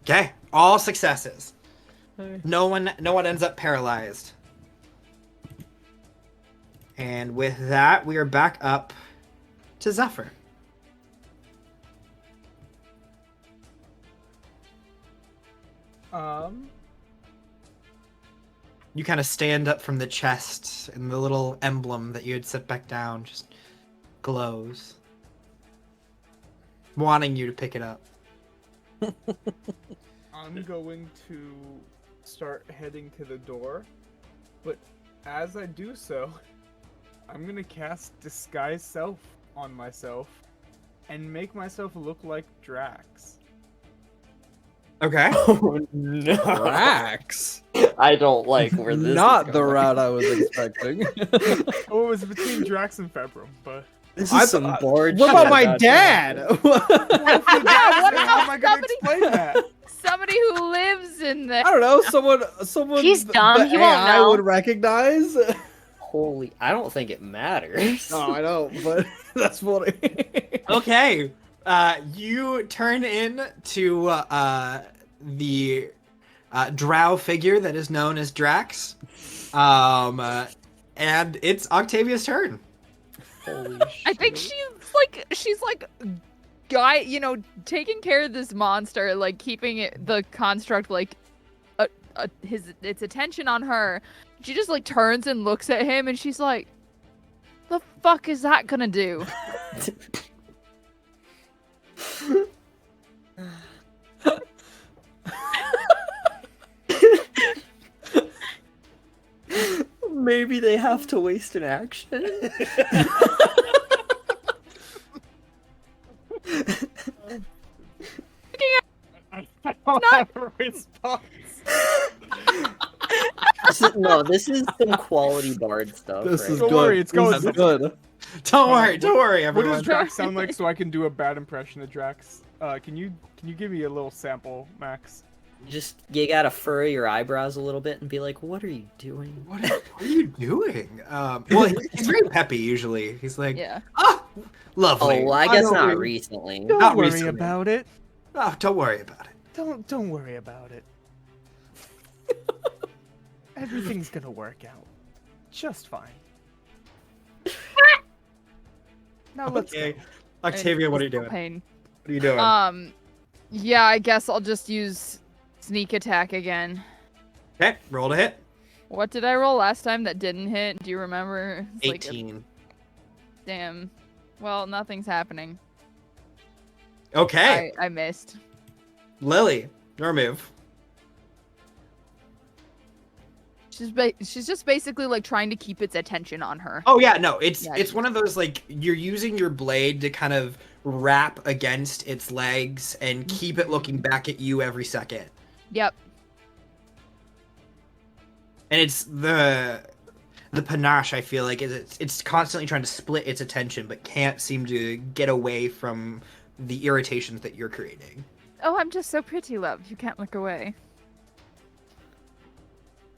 Okay. All successes. No one ends up paralyzed. And with that, we are back up to Zephyr. You kind of stand up from the chest, and the little emblem that you had set back down just glows, wanting you to pick it up. I'm going to start heading to the door, but as I do so, I'm gonna cast Disguise Self on myself and make myself look like Drax. Okay. Oh no. Drax. I don't like where this Not is the going. route I was expecting. Oh, it was between Drax and Februm, but This is I some thought- bored What shit about my about dad? what if the guy What said, how am I gonna somebody- explain that? Somebody who lives in there. I don't know. Someone. He's dumb, the he won't AI know. would recognize. Holy, I don't think it matters. No, I know, but that's funny. Okay. You turn in to the drow figure that is known as Drax. And it's Octavia's turn. Holy I think she's like guy, taking care of this monster, like keeping the construct like its attention on her. She just like turns and looks at him, and she's like, "The fuck is that gonna do?" Maybe they have to waste an action. I don't have a response. No, this is some quality bard stuff. This right? is Don't good. worry, it's going- This is good. Don't worry, What everyone. does Drax sound like so I can do a bad impression of Drax? Can you give me a little sample, Max? Just you gotta furrow your eyebrows a little bit and be like, "What are you doing?" What are you doing? Well, he's very peppy usually. He's like, Yeah. lovely. Oh, well, I guess don't not worry- recently. Don't Not worry recently. about it. Oh, don't worry about it. Don't worry about it. Everything's gonna work out just fine. Now let's Okay. go. Octavia, what are you Physical doing? Pain. What are you doing? Yeah, I guess I'll just use sneak attack again. Okay, roll to hit. What did I roll last time that didn't hit? Do you remember? It's like 18. damn. Well, nothing's happening. Okay, I missed. Lily, your move. She's just basically like trying to keep its attention on her. Oh yeah, no, it's Yeah, it's one of those like you're using your blade to kind of wrap against its legs and keep it looking back at you every second. Yep. And it's the panache, I feel like, is it's constantly trying to split its attention but can't seem to get away from the irritations that you're creating. Oh, I'm just so pretty, love. You can't look away.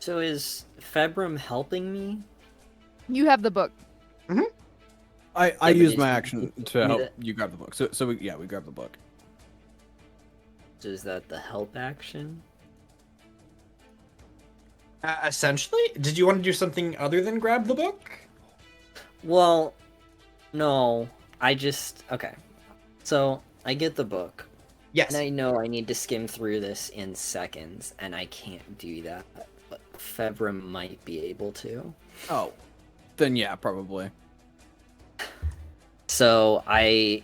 So is Februm helping me? You have the book. I but used it's- my action to you help that- you grab the book. So we grabbed the book. So is that the help action? Essentially, did you want to do something other than grab the book? Well, no. Okay. So I get the book, Yes. and I know I need to skim through this in seconds, and I can't do that. But Februm might be able to. Oh, then yeah, probably. So I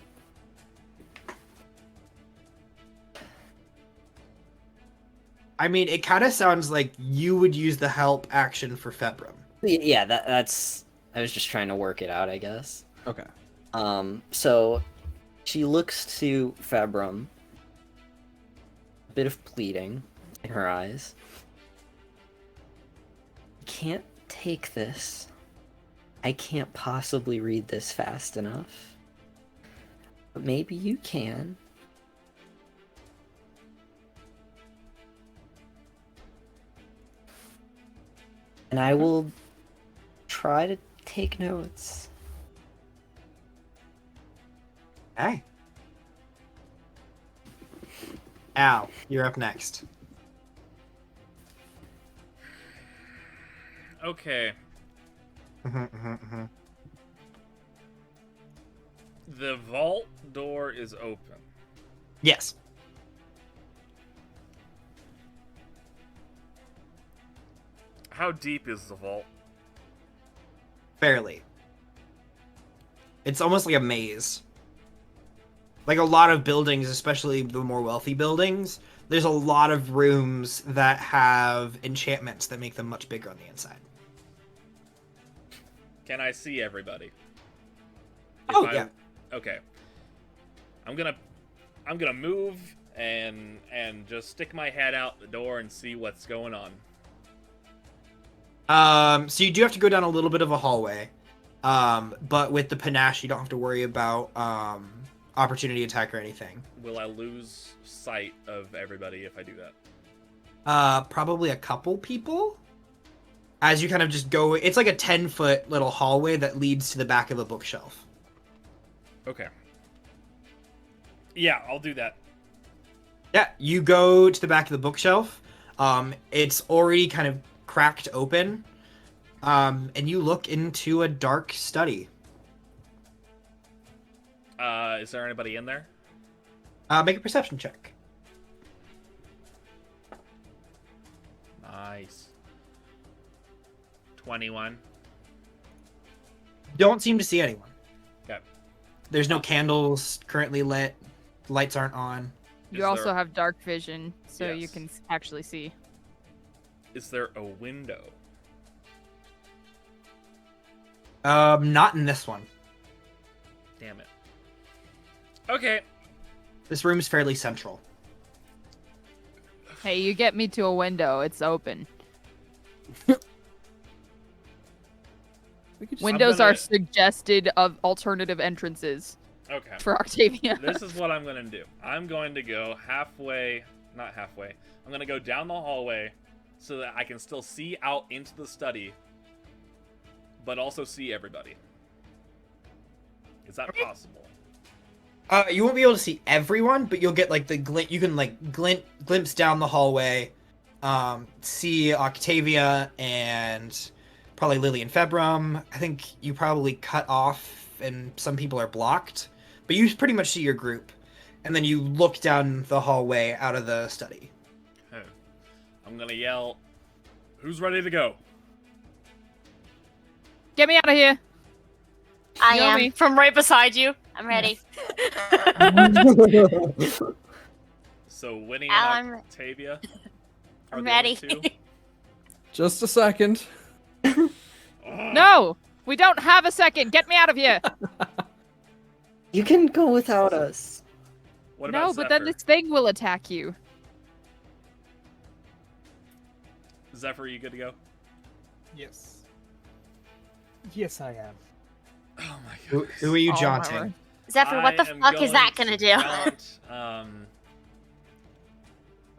I mean, it kind of sounds like you would use the help action for Februm. yeah, that's I was just trying to work it out, I guess. Okay. So she looks to Februm. A bit of pleading in her eyes. I can't take this. I can't possibly read this fast enough. But maybe you can. And I will try to take notes. Hey. Al, you're up next. Okay. The vault door is open. Yes. How deep is the vault? Fairly. It's almost like a maze. Like a lot of buildings, especially the more wealthy buildings, there's a lot of rooms that have enchantments that make them much bigger on the inside. Can I see everybody? Yeah. Okay. I'm gonna move and just stick my head out the door and see what's going on. So you do have to go down a little bit of a hallway. But with the panache, you don't have to worry about opportunity attack or anything. Will I lose sight of everybody if I do that? Probably a couple people. As you kind of just go, it's like a 10-foot little hallway that leads to the back of a bookshelf. Okay. Yeah, I'll do that. Yeah, you go to the back of the bookshelf. It's already kind of cracked open. And you look into a dark study. Is there anybody in there? Make a perception check. Nice. 21. Don't seem to see anyone. Okay. There's no candles currently lit. Lights aren't on. You also have dark vision, so you Yes. can actually see. Is there a window? Not in this one. Damn it. Okay. This room's fairly central. Hey, you get me to a window, it's open. We could just- Windows gonna- are suggested of alternative entrances Okay. for Octavia. This is what I'm gonna do. I'm going to go halfway, not halfway. I'm gonna go down the hallway so that I can still see out into the study, but also see everybody. Is that possible? You won't be able to see everyone, but you'll get like the glint. You can like glimpse down the hallway, see Octavia and probably Lily and Februm. I think you probably cut off, and some people are blocked, but you pretty much see your group, and then you look down the hallway out of the study. Okay. I'm gonna yell, "Who's ready to go?" Get me out of here! I You know am me. from right beside you. I'm ready. So Winnie I'm- and Octavia. are I'm the other ready. two? Just a second. Ugh. No! We don't have a second! Get me out of here! You can go without us. What about No, but then Zephyr? this thing will attack you. Zephyr, you good to go? Yes. Yes, I am. Oh my Who, god. who are you Oh, my jaunting? word. Zephyr, what the fuck is that gonna do?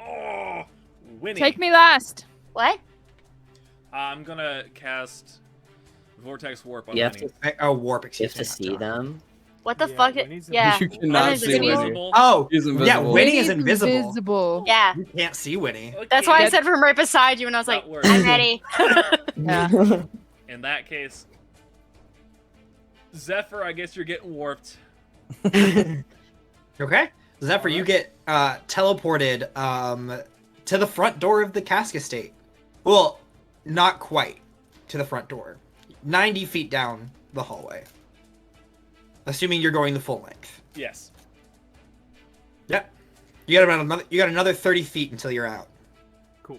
Oh, Winnie. Take me last! What? I'm gonna cast Vortex Warp on You have Winnie. to, Oh, warp. you Excuse have to me. see them. What the Yeah, fuck? Winnie's Yeah. You invisible. cannot Winnie's see Winnie. invisible. Oh, He's yeah, invisible. Winnie is Winnie's invisible. invisible. Yeah. You can't see Winnie. That's why I Get- said from right beside you, and I was like, That works. I'm ready. Yeah. In that case, Zephyr, I guess you're getting warped. Okay, Zephyr, you get teleported to the front door of the Kask estate. Well, not quite to the front door. 90 feet down the hallway. Assuming you're going the full length. Yes. Yep. You got another 30 feet until you're out. Cool.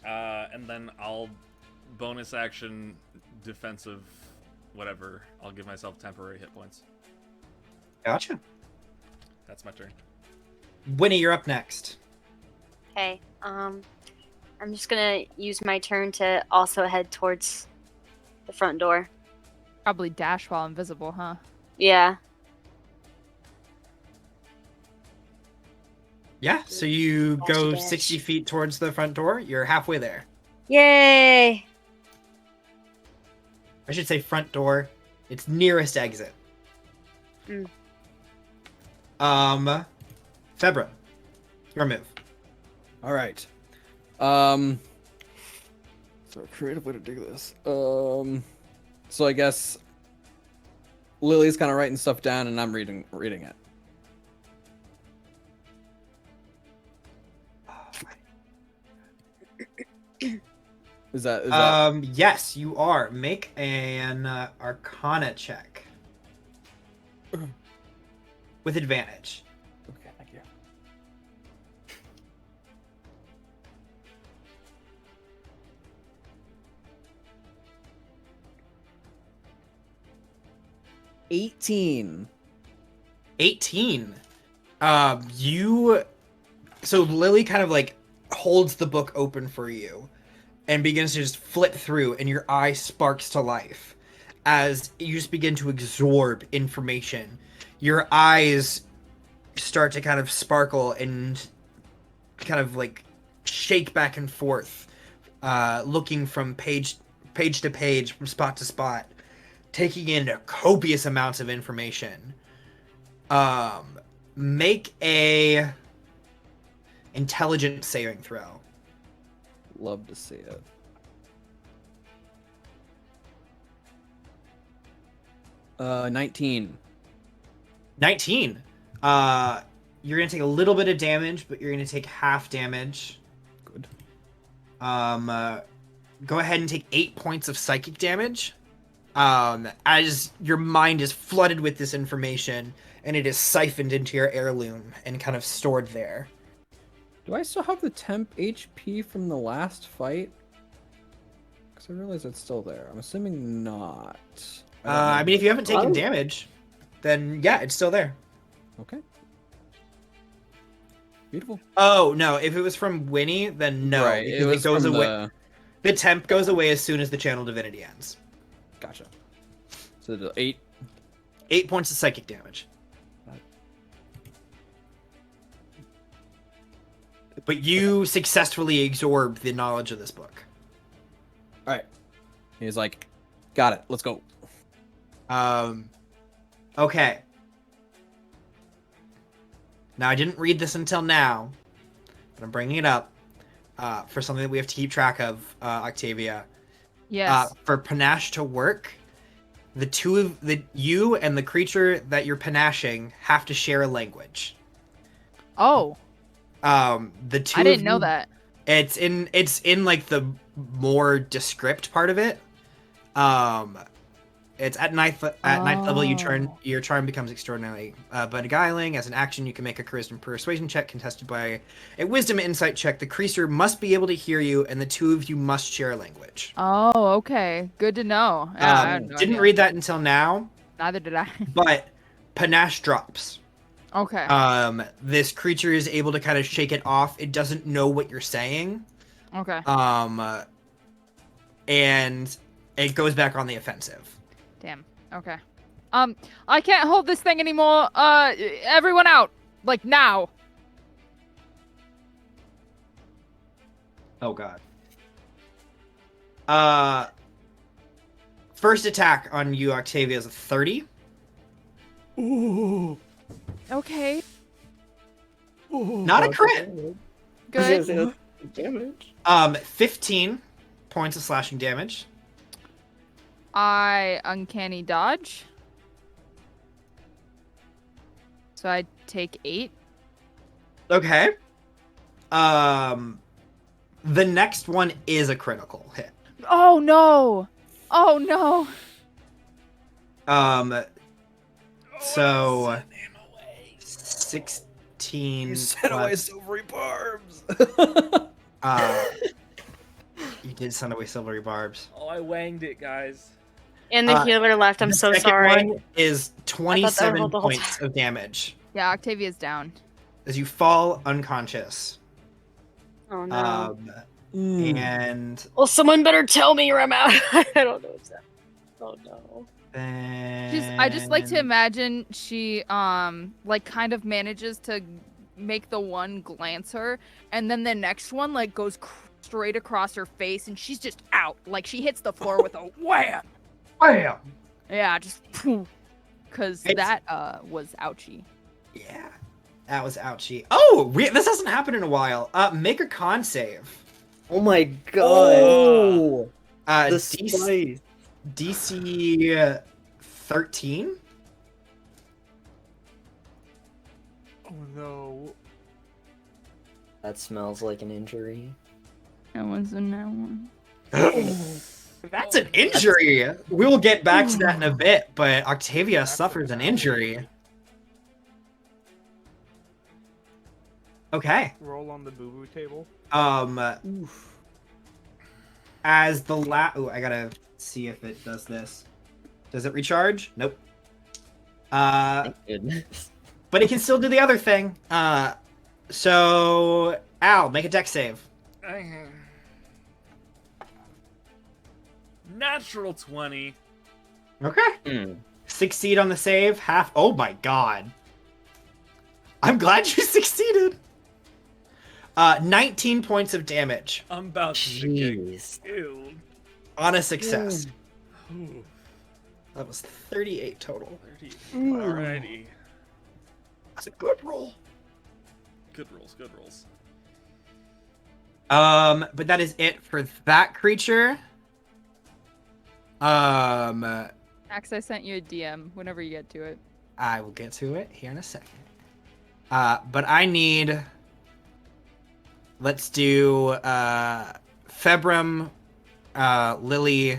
And then I'll bonus action defensive whatever. I'll give myself temporary hit points. Gotcha. That's my turn. Winnie, you're up next. Okay. I'm just gonna use my turn to also head towards the front door. Probably dash while invisible, huh? Yeah. Yeah, so you Dash, go dash. 60 feet towards the front door. You're halfway there. Yay! I should say front door. It's nearest exit. Mm. Febra, your move. All right. So a creative way to do this. So I guess Lily's kind of writing stuff down, and I'm reading it. Is that? Yes, you are. Make an Arcana check with advantage. Okay, thank you. $18. 18. You. So Lily kind of like holds the book open for you and begins to just flip through, and your eye sparks to life as you just begin to absorb information. Your eyes start to kind of sparkle and kind of like shake back and forth, looking from page to page, from spot to spot, taking in copious amounts of information. Make a intelligence saving throw. Love to see it. Uh, 19. 19. You're gonna take a little bit of damage, but you're gonna take half damage. Good. Go ahead and take 8 points of psychic damage. As your mind is flooded with this information, and it is siphoned into your heirloom and kind of stored there. Do I still have the temp HP from the last fight? Because I realize it's still there. I'm assuming not. I mean, if you haven't taken damage, then yeah, it's still there. Okay. Beautiful. Oh no, if it was from Winnie, then no, Right, because it was goes from away. The temp goes away as soon as the channel divinity ends. Gotcha. So the 8. 8 points of psychic damage. But you successfully absorb the knowledge of this book. All right. He's like, got it. Let's go. Okay. Now, I didn't read this until now, but I'm bringing it up for something that we have to keep track of, Octavia. Yes. For panache to work, you and the creature that you're panaching have to share a language. Oh. The two I didn't of know you- that. It's in like the more descript part of it. It's at ninth level. Your charm becomes extraordinarily beguiling. As an action, you can make a charisma persuasion check contested by a wisdom insight check. The creature must be able to hear you, and the two of you must share a language. Oh, okay. Good to know. Yeah, I had no Didn't idea. read that until now, Neither did I. but panache drops. Okay. This creature is able to kind of shake it off. It doesn't know what you're saying. Okay. And it goes back on the offensive. Damn. Okay. I can't hold this thing anymore. Everyone out. Like now. Oh god. First attack on you, Octavia, is a 30. Ooh. Okay. Not a crit. Good. Damage. 15 points of slashing damage. I uncanny dodge. So I take 8. Okay. The next one is a critical hit. Oh no. Oh no. So 16 You sent away plus, silvery barbs. you did send away silvery barbs. Oh, I wanged it, guys. And the healer left. I'm The so second sorry. one is I thought that would 27 hold the whole points of damage Yeah, Octavia's down. as you fall unconscious. Oh no. And Well, someone better tell me or I'm out. I don't know what's that. Oh no. then I just like to imagine she like kind of manages to make the one glance her, and then the next one like goes straight across her face, and she's just out. Like she hits the floor with a wham. Bam! Yeah, just because It's- that was ouchy. Yeah, that was ouchy. Oh, this hasn't happened in a while. Make a con save. Oh my god. Oh. The DC, spice. DC 13. Oh no. That smells like an injury. That was a no one. That's an injury. We will get back to that in a bit, but Octavia suffers an injury. Okay. Roll on the boo-boo table. As the I gotta see if it does this. Does it recharge? Nope. Thank goodness. But it can still do the other thing. So Al, make a dex save. Natural 20. Okay. Succeed on the save. Half. Oh my god. I'm glad you succeeded. 19 points of damage I'm about to Jeez. get killed. on a success. Ooh, That was 38 total. 30. Alrighty. That's a good roll. Good rolls, good rolls. But that is it for that creature. Max, I sent you a DM whenever you get to it. I will get to it here in a second. But I need. Let's do Februm, Lily.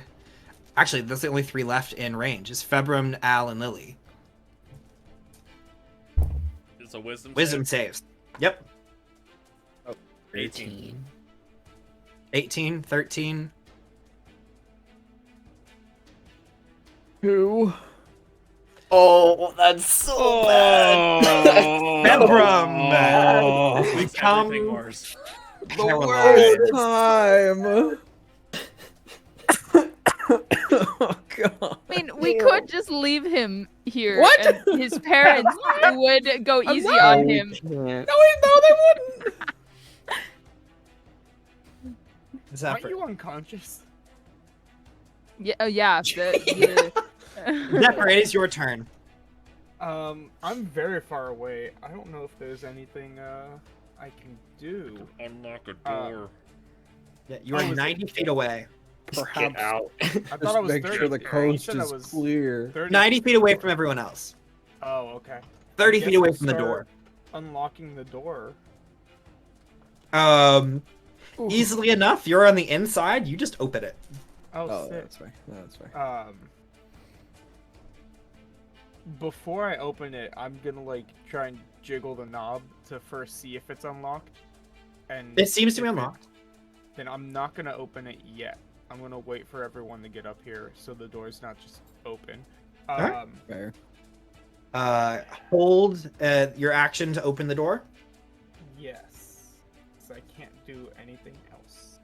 Actually, there's the only 3 left in range. It's Februm, Al, and Lily. It's a wisdom Wisdom save. saves. Yep. 18. 18, 13. 2. Oh, that's so bad. Februm! Makes Become everything worse. The paralyzed. worst time. Oh god. I mean, we could just leave him here. What? And his parents would go easy on him. Can't. No, they wouldn't. Zephyr. Aren't you unconscious? Yeah, oh, yeah. Zephyr, it is your turn. I'm very far away. I don't know if there's anything I can do. Unlock a Uh, door. Yeah, you are Oh, is it- 90 feet away. Get out. I thought Just I was make 30. sure the You coast said I is was clear. 30. 90 feet away from everyone else. Oh, okay. 30 Guess feet away I'll from the start door. Unlocking the door. Easily enough. You're on the inside. You just open it. Oh, Oh, sick. that's right. That's right. Before I open it, I'm gonna like try and jiggle the knob to first see if it's unlocked. And It seems to be if unlocked. then I'm not gonna open it yet. I'm gonna wait for everyone to get up here so the door's not just open. Alright. Fair. Hold your action to open the door. Yes. So I can't do anything else.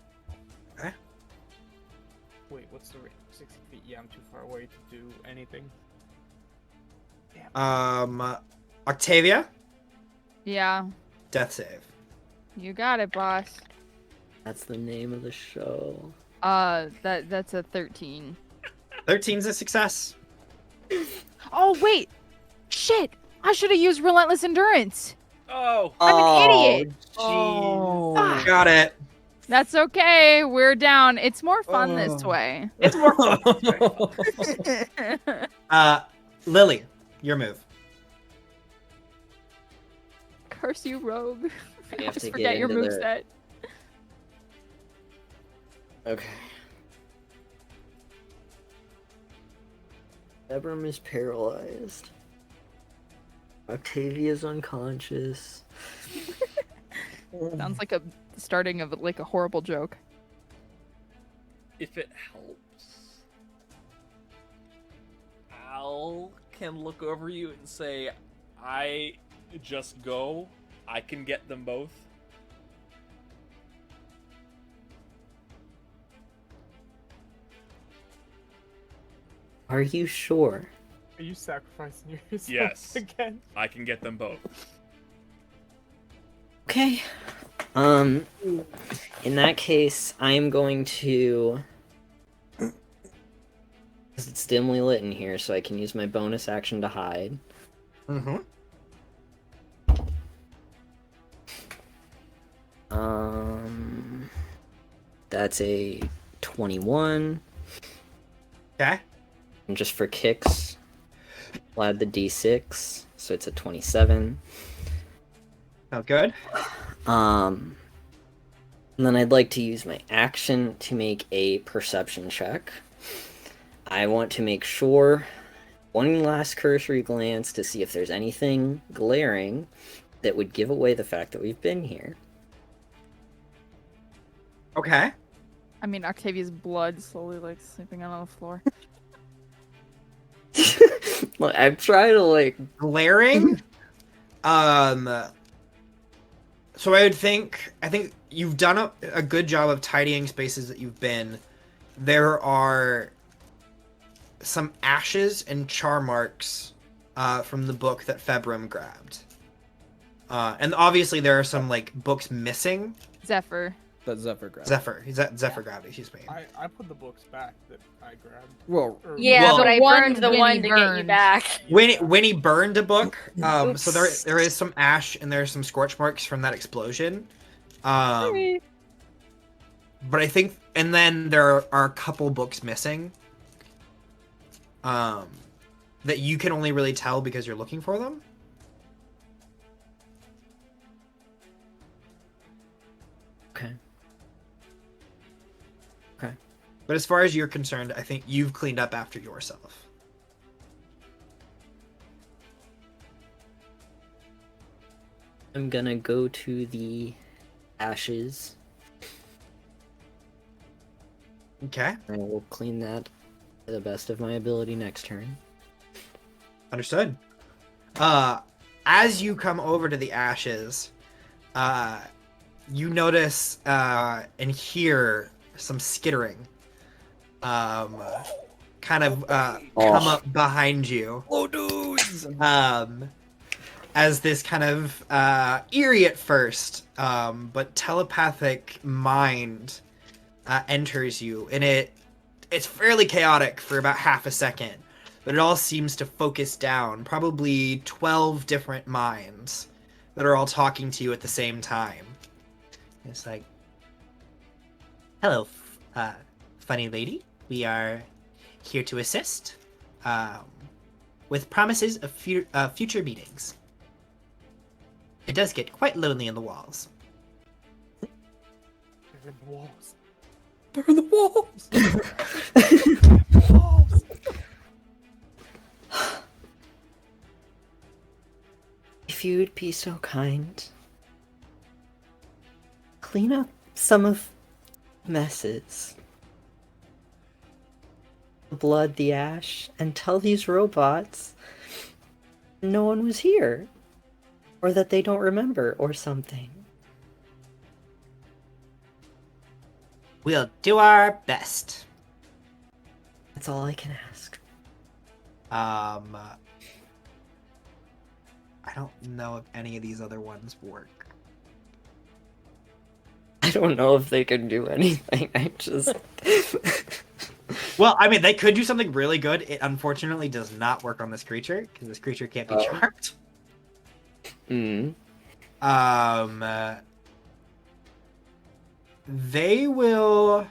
Okay. Wait, what's the range? 60 feet. Yeah, I'm too far away to do anything. Damn. Octavia, Yeah, death save. you got it, boss. That's the name of the show. That's a 13. 13's a success. Oh wait, shit! I should have used relentless endurance. Oh! I'm an idiot. Oh, Fuck. Got it. That's okay. We're down. It's more fun this Oh. way. It's more Lily, your move. Curse you, rogue. We have Just to forget get your into the- moveset. Okay. Ebram is paralyzed. Octavia's unconscious. Sounds like a starting of like a horrible joke. If it helps, Al can look over you and say, I just go. I can get them both. Are you sure? Are you sacrificing yourself Yes. again? I can get them both. Okay. In that case, I'm going to... Because it's dimly lit in here, so I can use my bonus action to hide. Mm-hmm. That's a 21. Okay. And just for kicks, I'll add the d6, so it's a 27. Sounds good. And then I'd like to use my action to make a perception check. I want to make sure, one last cursory glance to see if there's anything glaring that would give away the fact that we've been here. Okay. I mean, Octavia's blood slowly like slipping out on the floor. Look, I'm trying to like Glaring. So I think you've done a good job of tidying spaces that you've been. There are some ashes and char marks from the book that Februm grabbed. And obviously there are some like books missing. Zephyr. That Zephyr grabbed. Zephyr grabbed it, excuse me. I put the books back that I grabbed. Well, Yeah, Well, but I one burned the Winnie one to get you burned. back. When he burned a book, so Oops. there is some ash and there's some scorch marks from that explosion. But I think, and then there are a couple books missing. That you can only really tell because you're looking for them. Okay. But as far as you're concerned, I think you've cleaned up after yourself. I'm gonna go to the ashes. Okay, I will clean that to the best of my ability next turn. understood. As you come over to the ashes, you notice and hear some skittering. Kind of come up behind you. oh, dudes! As this kind of eerie at first, but telepathic mind enters you, and it's fairly chaotic for about half a second, but it all seems to focus down. Probably 12 different minds that are all talking to you at the same time. It's like, hello, funny lady. We are here to assist with promises of future meetings. It does get quite lonely in the walls. They're in the walls. They're in the walls! Walls. If you would be so kind, clean up some of the messes. The blood, the ash, and tell these robots no one was here. Or that they don't remember, or something. We'll do our best. That's all I can ask. I don't know if any of these other ones work. I don't know if they can do anything. I just... Well, I mean, they could do something really good. It unfortunately does not work on this creature, because this creature can't be Oh. charmed. Mm. They will...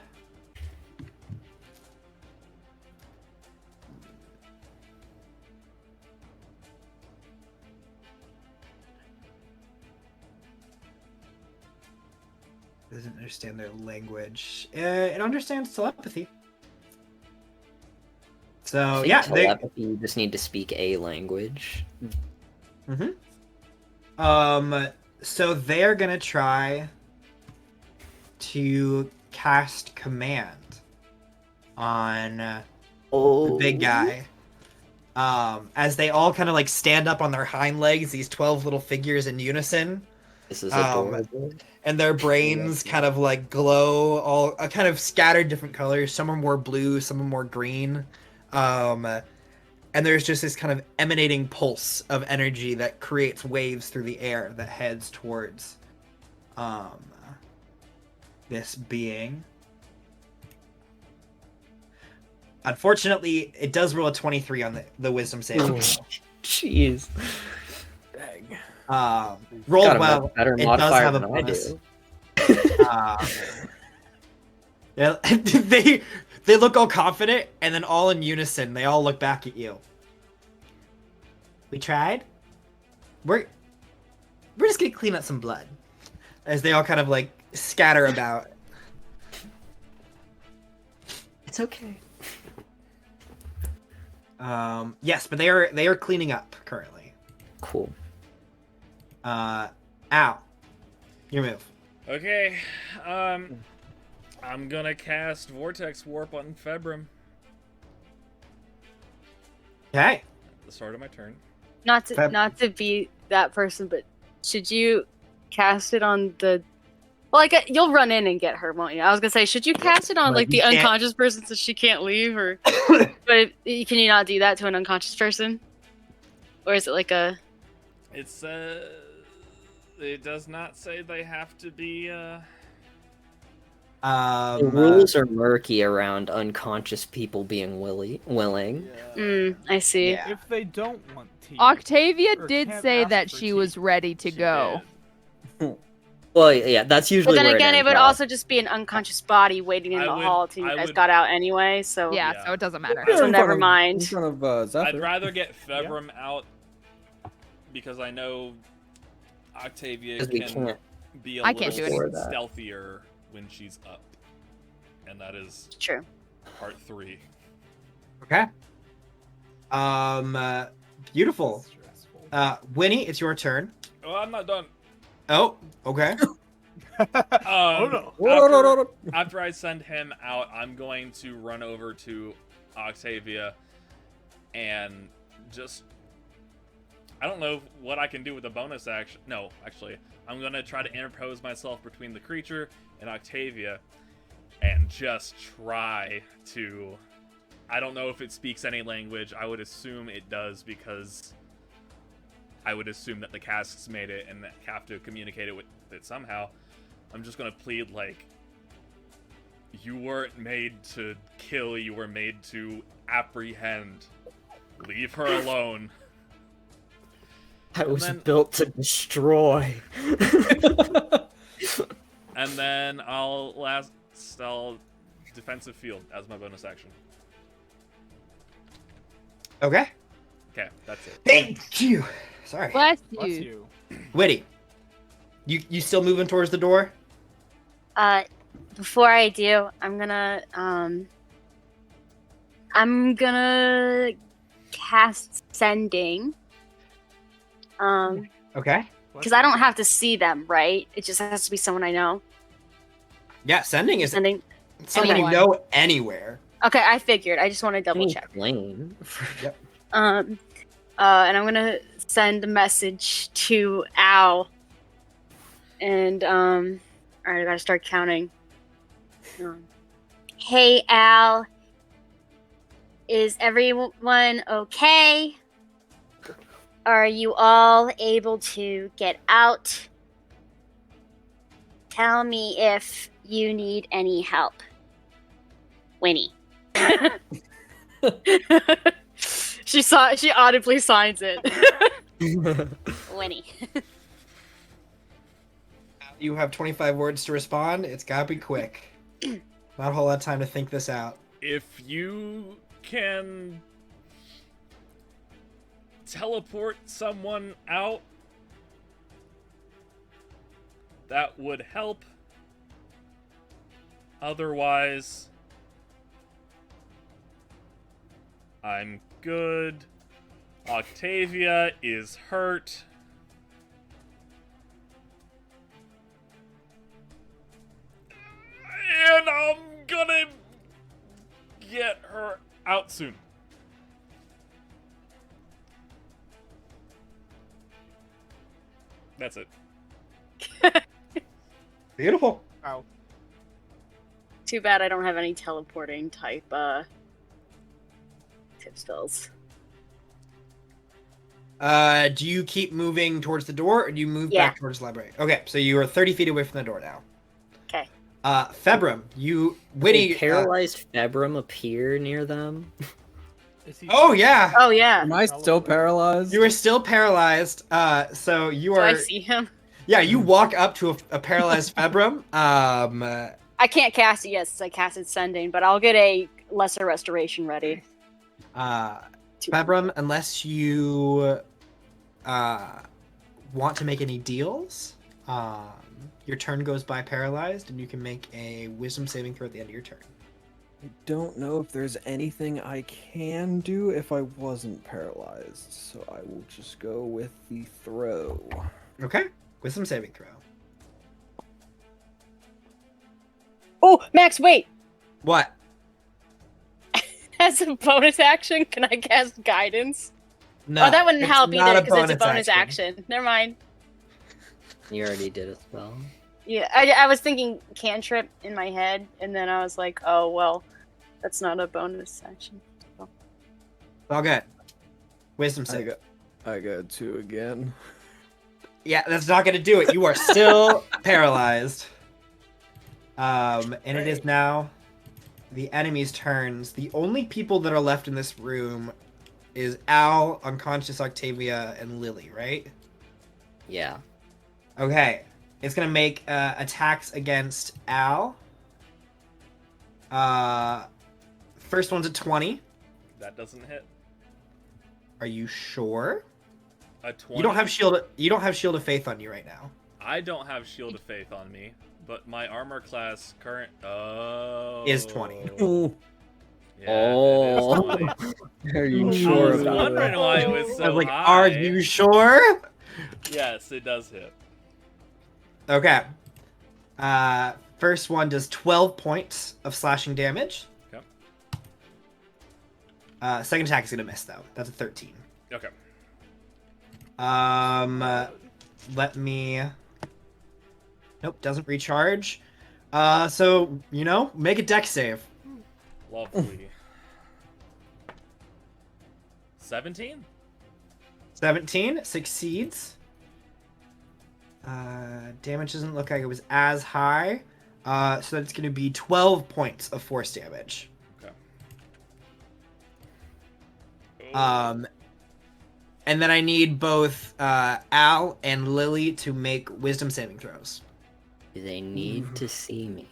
Doesn't understand their language. It understands telepathy. So, Think yeah, telepathy, you just need to speak a language. So they're gonna try to cast command on the big guy. As they all kind of like stand up on their hind legs, these 12 little figures in unison, This is adorable. and their brains kind of like glow, all kind of scattered different colors. Some are more blue, some are more green. And there's just this kind of emanating pulse of energy that creates waves through the air that heads towards this being. Unfortunately, it does roll a 23 on the wisdom saving throw. Jeez. Dang. Rolled Got a well. much better It does modifier have a than I bonus. do. Yeah, they look all confident, and then all in unison, they all look back at you. We tried. We're just gonna clean up some blood, as they all kind of like scatter about. It's okay. Yes, but they are cleaning up currently. Cool. Al, your move. Okay, I'm gonna cast Vortex Warp on Februm Okay. at the start of my turn. Not to Feb- not to be that person, but should you cast it on the? Well, like you'll run in and get her, won't you? I was gonna say, should you cast it on But like you the can't- unconscious person so she can't leave, or but can you not do that to an unconscious person? Or is it like a? It's it does not say they have to be The rules are murky around unconscious people being willing. I see. Yeah. If they don't want tea, Octavia or did can't say ask that for she tea, was ready to she go. did. Well, yeah, that's But usually then where again, it it ends would up. also just be an unconscious body waiting in I the would- hall till you I guys would- got out anyway. So Yeah, Yeah. so it doesn't matter. So In never front of- mind. In front of Zephyr. I'd rather get Februm out because I know Octavia 'Cause we can can't. be a I can't little do anything. stealthier when she's up, and that is true. part 3. Okay. Beautiful. Stressful. Winnie, it's your turn. Oh, I'm not done. Oh, okay. Oh no. After I send him out, I'm going to run over to Octavia and just... I don't know what I can do with a bonus action. No, actually, I'm going to try to interpose myself between the creature and Octavia and just try to... I don't know if it speaks any language. I would assume it does because I would assume that the Kasks made it and that have to communicate it with it somehow. I'm just gonna plead like, you weren't made to kill, you were made to apprehend. Leave her alone. I was then- built to destroy. And then I'll defensive field as my bonus action. Okay. Okay, that's it. Thank you. Sorry. Bless Bless you. you. Winnie, you still moving towards the door? Before I do, I'm gonna cast sending. Okay. Because I don't have to see them, right? It just has to be someone I know. Yeah, sending is Sending. someone you anyone. know anywhere. Okay, I figured. I just want to double check. Lane. And I'm gonna send a message to Al. And alright, I gotta start counting. Hey Al, is everyone okay? Are you all able to get out? Tell me if you need any help. Winnie. She audibly signs it. Winnie. You have 25 words to respond. It's gotta be quick. Not a whole lot of time to think this out. If you can teleport someone out, that would help. Otherwise, I'm good. Octavia is hurt. And I'm gonna get her out soon. That's it. Beautiful. Ow. Too bad I don't have any teleporting type tip spells. Do you keep moving towards the door, or do you move Yeah. back towards the library? Okay, so you are 30 feet away from the door now. Okay. Februm, Winnie. Did paralyzed Februm appear near them? Is he- Oh yeah, Oh yeah. Am I still paralyzed? you are still paralyzed. So you Do are. I see him? Yeah, you walk up to a paralyzed Februm. I can't cast it yet since I casted sending, but I'll get a lesser restoration ready. Februm, unless you want to make any deals, Your turn goes by paralyzed, and you can make a wisdom saving throw at the end of your turn. I don't know if there's anything I can do if I wasn't paralyzed, so I will just go with the throw. Okay, wisdom saving throw. Oh, Max, wait. What? As a bonus action, can I cast guidance? No, Oh, that wouldn't it's help not either because it's a bonus action. Never mind. You already did a spell. Yeah, I was thinking cantrip in my head, and then I was like, oh, well, that's not a bonus action. So. All good. Wisdom save. I got 2 again. Yeah, that's not gonna do it. You are still paralyzed. And it is now the enemy's turns. The only people that are left in this room is Al, unconscious Octavia, and Lily, right? Yeah. Okay. It's gonna make attacks against Al. First one's a 20. That doesn't hit. Are you sure? A 20. You don't have shield. You don't have Shield of Faith on you right now. I don't have Shield of Faith on me, but my armor class current Is 20. Yeah, Oh. it is 20. Are you I sure I was about wondering that? why it was so I was like, high. are you sure? Yes, it does hit. Okay. First one does 12 points of slashing damage. Okay. Second attack is gonna miss though. That's a 13. Okay. Let me. Nope, doesn't recharge. So make a dex save. Lovely. 17? 17 succeeds. Damage doesn't look like it was as high. So it's gonna be 12 points of force damage. Okay. And then I need both Al and Lily to make wisdom saving throws. Do they need to see me?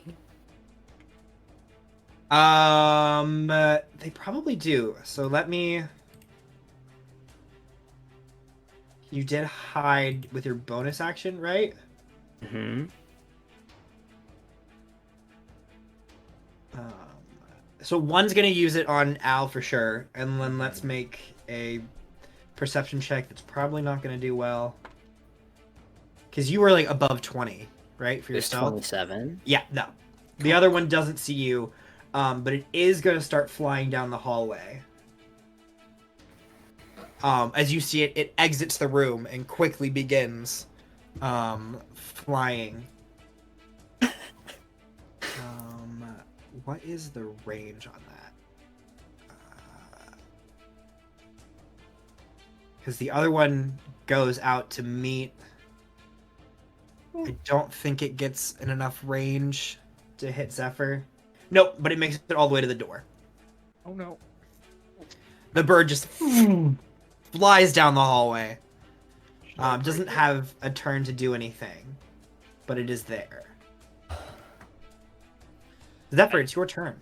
They probably do. So let me. You did hide with your bonus action, right? Mm-hmm. So one's gonna use it on Al for sure, and then let's make a perception check that's probably not gonna do well. Because you were like above 20, right, for There's yourself? 27. Yeah, no. The other one doesn't see you, but it is gonna start flying down the hallway. As you see it, it exits the room and quickly begins flying. What is the range on that? Because the other one goes out to meet. I don't think it gets in enough range to hit Zephyr. Nope, but it makes it all the way to the door. Oh no. The bird just flies down the hallway. Doesn't have a turn to do anything, but it is there. Zephyr, it's your turn.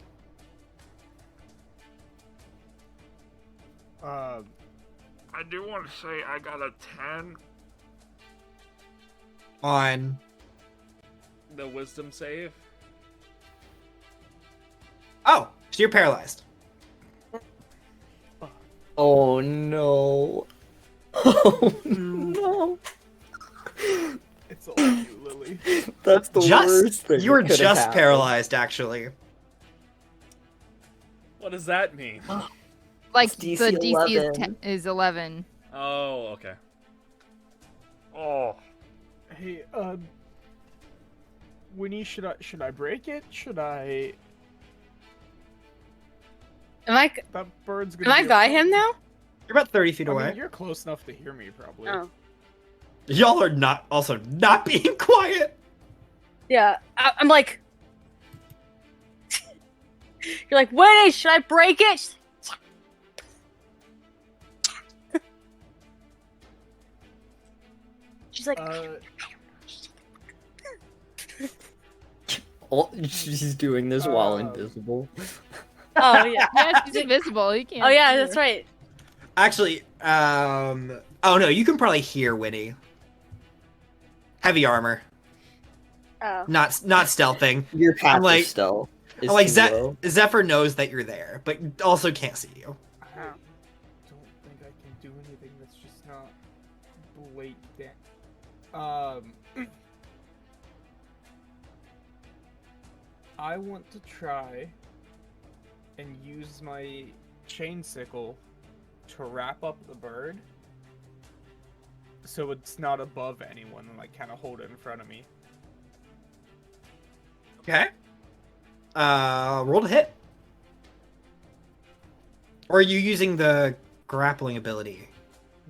Uh, I do want to say I got a 10. On The wisdom save. oh, so you're paralyzed. Oh no. Oh no. it's all you, Lily. That's the worst thing. You were that could've just happened. paralyzed, actually. What does that mean? Like It's DC the DC 11. is 11. Oh, okay. Oh. Hey, Winnie, should I break it? Should I? Am That bird's gonna. I be by a him now? You're about 30 feet I away. mean, you're close enough to hear me, probably. Oh. Y'all are not being quiet. Yeah, I'm like... You're like, Winnie, should I break it? She's like... Oh, she's doing this while invisible. oh, yeah. Yeah, she's invisible. You can't. Oh, yeah, see that's her. right. Actually, oh no, you can probably hear Winnie. Heavy armor, Oh. not stealthing. Your path like- is still. Is Like too low. Zephyr knows that you're there, but also can't see you. I don't think I can do anything that's just not blatant. I want to try and use my chain sickle to wrap up the bird so it's not above anyone and like kind of hold it in front of me. Okay. Roll to hit. Or are you using the grappling ability?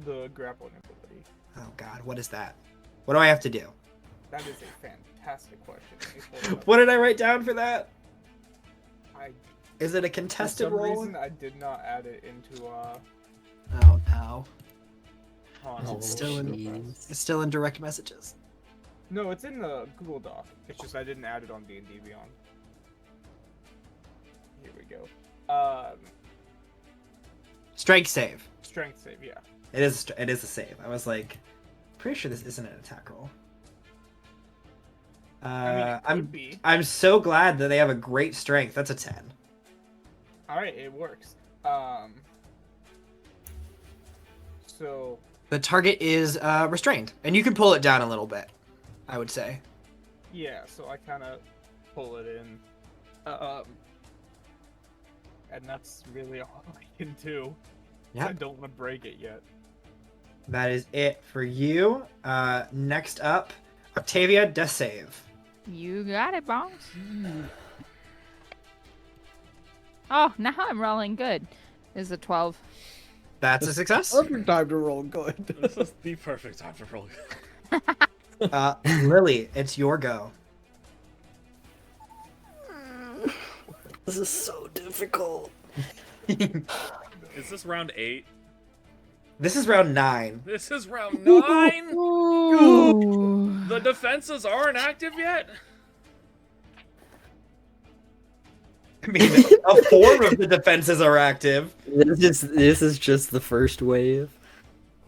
The grappling ability. Oh god, what is that? What do I have to do? That is a fantastic question. Let me pull it up. What did I write down for that? Is it a For contested some roll? reason, I did not add it into Oh no. hold on, Is I'll it still in- pull it up. It's still in direct messages. No, it's in the Google Doc. It's just I didn't add it on D&D Beyond. Here we go. Strength save. Strength save, yeah. It is a save. I was like, pretty sure this isn't an attack roll. I mean, it could be. I'm so glad that they have a great strength. That's a 10. Alright, it works. So, The target is restrained, and you can pull it down a little bit, I would say. yeah, so I kind of pull it in. And that's really all I can do. Yeah. I don't want to break it yet. That is it for you. Next up, Octavia, death save. You got it, boss. Oh, now I'm rolling good. Is a 12. That's a success. Perfect time to roll good. This is the perfect time to roll. Lily, it's your go. This is so difficult. Is this round 8? This is round 9. This is round 9? Ooh. The defenses aren't active yet? I mean, a form of the defenses are active. This is just the first wave.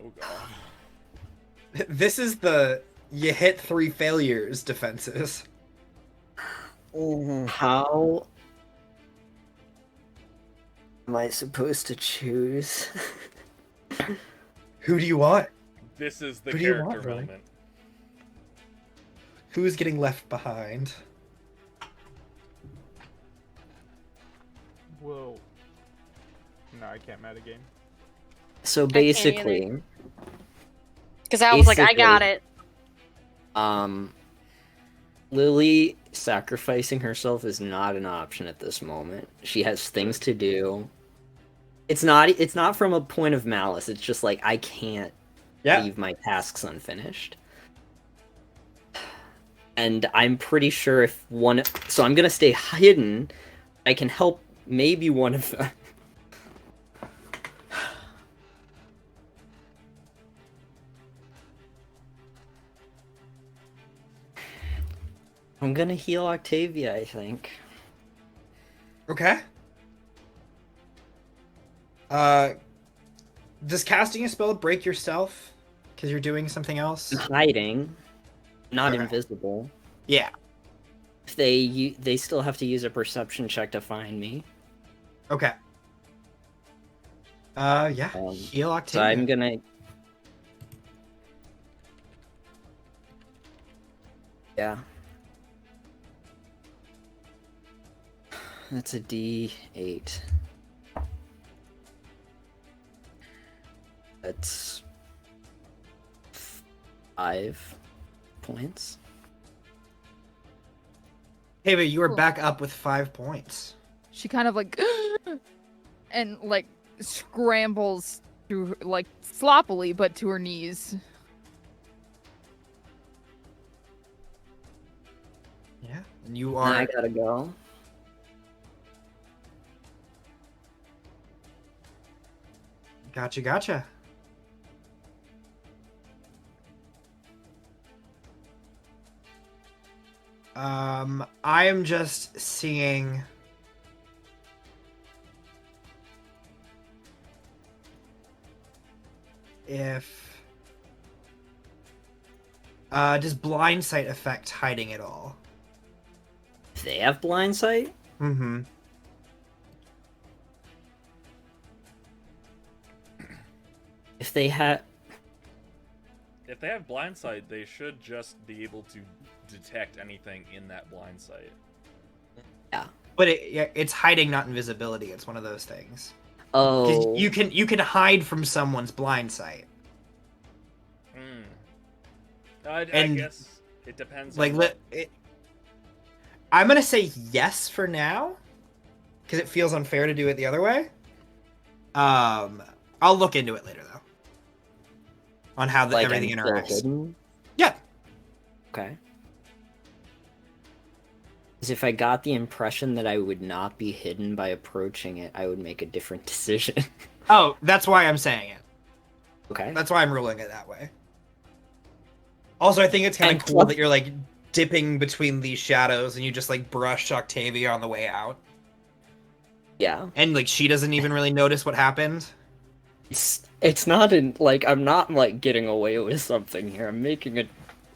Oh god. This is the you hit 3 failures defenses. How am I supposed to choose? Who do you want? This is the Who do you character want, Lily? moment. Who's getting left behind? Whoa. No, I can't metagame. So either. basically, Because I was like, I got Basically- it. Lily sacrificing herself is not an option at this moment. She has things to do. It's not from a point of malice. It's just like I can't leave my tasks unfinished. And I'm pretty sure if one so I'm going to stay hidden. I can help maybe one of them. I'm gonna heal Octavia, I think. Okay. Does casting a spell break your stealth? Because you're doing something else? I'm hiding, not Okay. invisible. Yeah. If they still have to use a perception check to find me. Okay. Yeah. Heal So Octavia. I'm gonna. Yeah. That's a D8. That's 5 points. Hey, but you are Cool. back up with 5 points. She kind of like and like scrambles to like sloppily but to her knees. Yeah. And you Now I are gotta go. Gotcha. I am just seeing if Does blind sight affect hiding at all? If they have blind sight? Mm-hmm. If they have... If they have blind sight, they should just be able to detect anything in that blind sight. Yeah. But it's hiding, not invisibility. It's one of those things. Oh. 'Cause you can hide from someone's blind sight. I And, guess it depends. Like, on I'm gonna say yes for now, because it feels unfair to do it the other way. I'll look into it later though, on how Like everything I'm still interacts. hidden? Yeah. Okay. Because if I got the impression that I would not be hidden by approaching it, I would make a different decision. Oh, that's why I'm saying it. Okay. That's why I'm ruling it that way. Also, I think it's kind And of cool plus- that you're like dipping between these shadows and you just like brush Octavia on the way out, Yeah. and like she doesn't even really notice what happened. It's not in like I'm not like getting away with something here. I'm making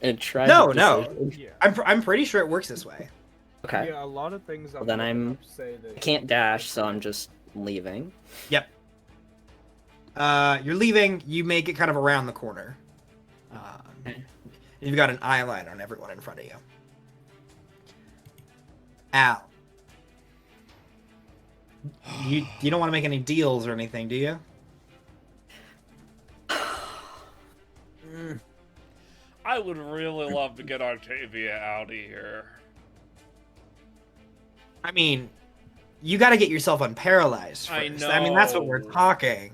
a tragic No. decision. Yeah. I'm pretty sure it works this way. Okay. Yeah, a lot of things. Well, then I'm- say that I can't dash, so I'm just leaving. Yep. You're leaving. You make it kind of around the corner. Okay. You've got an eye line on everyone in front of you. Al. You don't want to make any deals or anything, do you? I would really love to get Octavia out of here. I mean, you got to get yourself unparalyzed first. I I mean, that's what we're know. talking.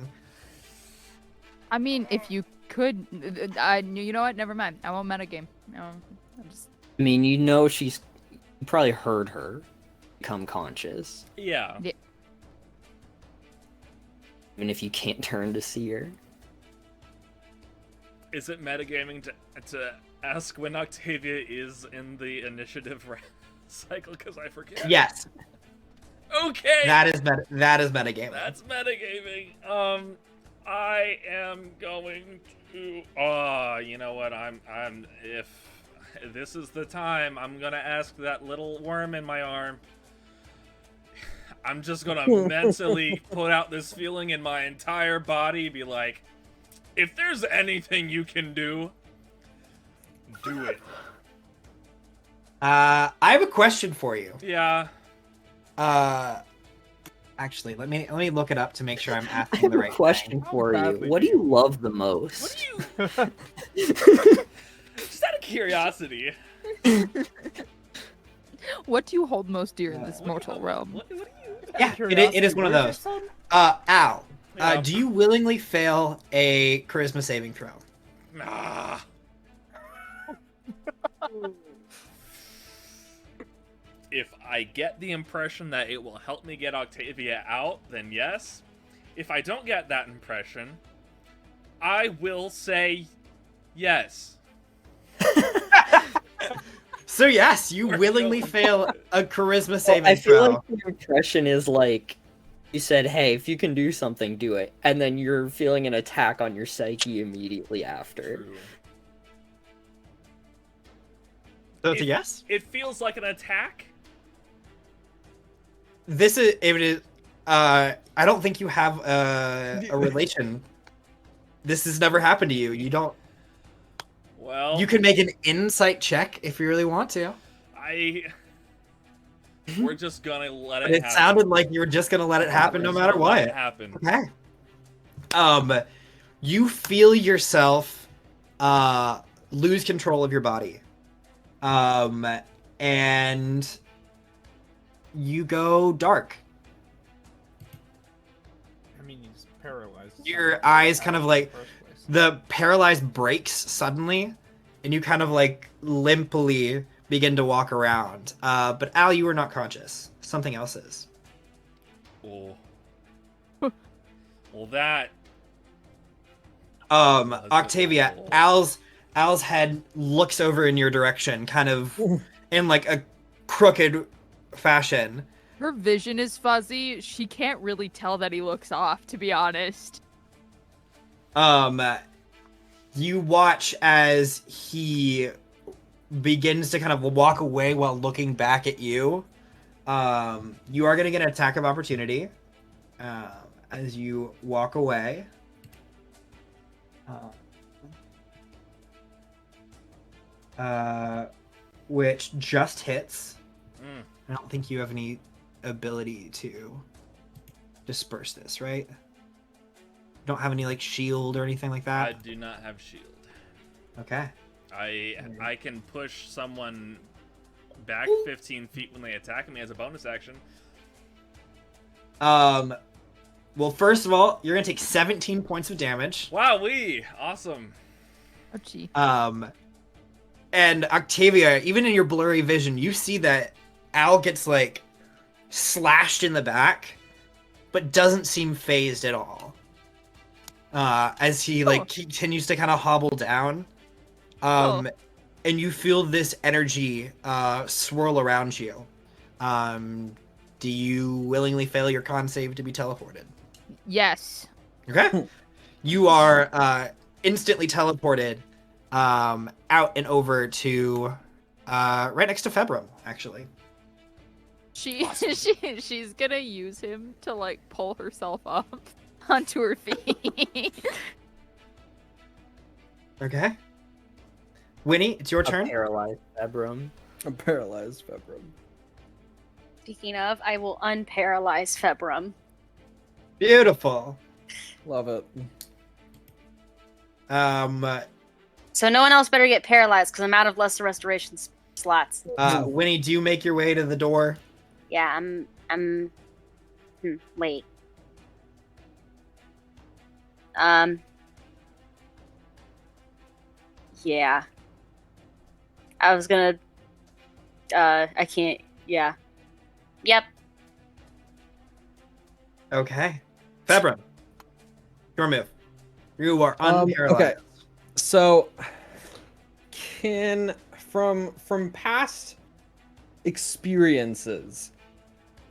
I mean, if you could, you know what? Never mind. I won't metagame. I'm just. I mean, you know she's you probably heard her become conscious. Yeah. Even if you can't turn to see her. Is it metagaming to ask when Octavia is in the initiative cycle? Because I forget. Yes, Okay. that is metagaming. That's metagaming. I am going to. You know what? I'm. If this is the time, I'm gonna ask that little worm in my arm. I'm just gonna mentally put out this feeling in my entire body, be like, if there's anything you can do, do it. I have a question for you. Yeah. Actually, let me look it up to make sure I'm I asking have the a right question How for you. badly What do do you love the most? What do you? Just out of curiosity. What do you hold most dear in this mortal realm? What do you? Yeah, it is one of those. Al, Yeah. do you willingly fail a charisma saving throw? Nah. If I get the impression that it will help me get Octavia out, then yes. If I don't get that impression, I will say yes. So yes, you We're willingly going fail a charisma saving I feel throw. like the impression is like you said, hey, if you can do something, do it. And then you're feeling an attack on your psyche immediately after. True. So it's a yes. It feels like an attack. This is it is. I don't think you have a relation. This has never happened to you. You don't. Well, You can make an insight check if you really want to. We're just gonna let But it it happen. sounded like you were just gonna let it happen no We're just matter gonna let what. it happen. Okay. You feel yourself lose control of your body. And you go dark. I mean, he's paralyzed. Your eyes kind of like the paralyzed breaks suddenly, and you kind of like limply begin to walk around. But Al, you are not conscious. Something else is. Oh. Well, that. Octavia, Oh. Al's head looks over in your direction, kind of in like a crooked fashion. Her vision is fuzzy. She can't really tell that he looks off, to be honest. You watch as he begins to kind of walk away while looking back at you. You are going to get an attack of opportunity as you walk away. Which just hits. I don't think you have any ability to disperse this, right? Don't have any like shield or anything like that. I do not have shield. Okay. I can push someone back 15 feet when they attack me as a bonus action. Well, first of all, you're gonna take 17 points of damage. Wowee! Awesome. Oh, gee. And Octavia, even in your blurry vision, you see that Al gets like slashed in the back, but doesn't seem phased at all. As he like continues to kind of hobble down. And you feel this energy swirl around you. Do you willingly fail your con save to be teleported? Yes. Okay. You are instantly teleported out and over to right next to Februm, actually. She's gonna use him to like pull herself up onto her feet. Okay. Winnie, it's your turn. A paralyzed Februm. A paralyzed Februm. Speaking of, I will unparalyze Februm. Beautiful. Love it. So no one else better get paralyzed because I'm out of lesser restoration slots. Winnie, do you make your way to the door? Yeah, wait. Yeah. I was gonna, I can't, yeah. Yep. Okay. Februm, your move. You are unparalyzed. Okay. So, from past experiences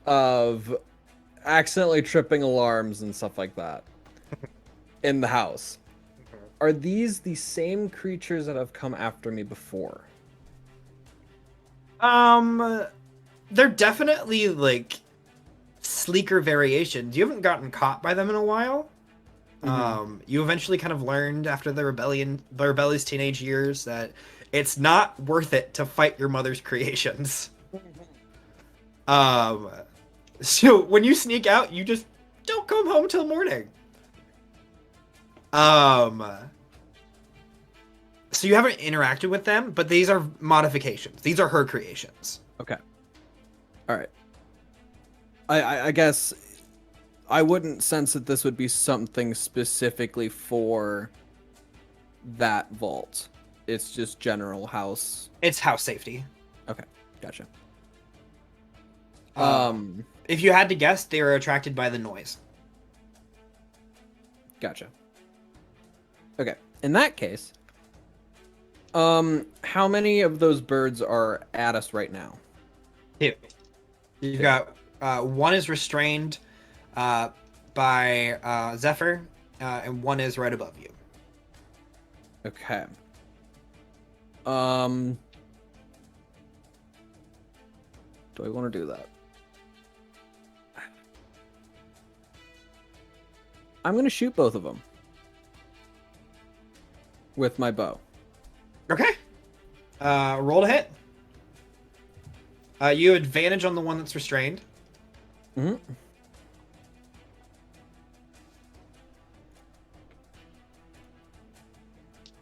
of accidentally tripping alarms and stuff like that in the house, are these the same creatures that have come after me before? They're definitely like sleeker variations. You haven't gotten caught by them in a while. You eventually kind of learned after the rebellious teenage years that it's not worth it to fight your mother's creations. So when you sneak out, you just don't come home till morning. So you haven't interacted with them, but these are modifications. These are her creations. Okay. All right. I guess I wouldn't sense that this would be something specifically for that vault. It's just general house. It's house safety. Okay, gotcha. If you had to guess, they were attracted by the noise. Gotcha. Okay, in that case, how many of those birds are at us right now? Two. You've got one is restrained by Zephyr, and one is right above you. Okay. Do I want to do that? I'm gonna shoot both of them with my bow. Okay. Roll to hit. You have advantage on the one that's restrained. Mm-hmm.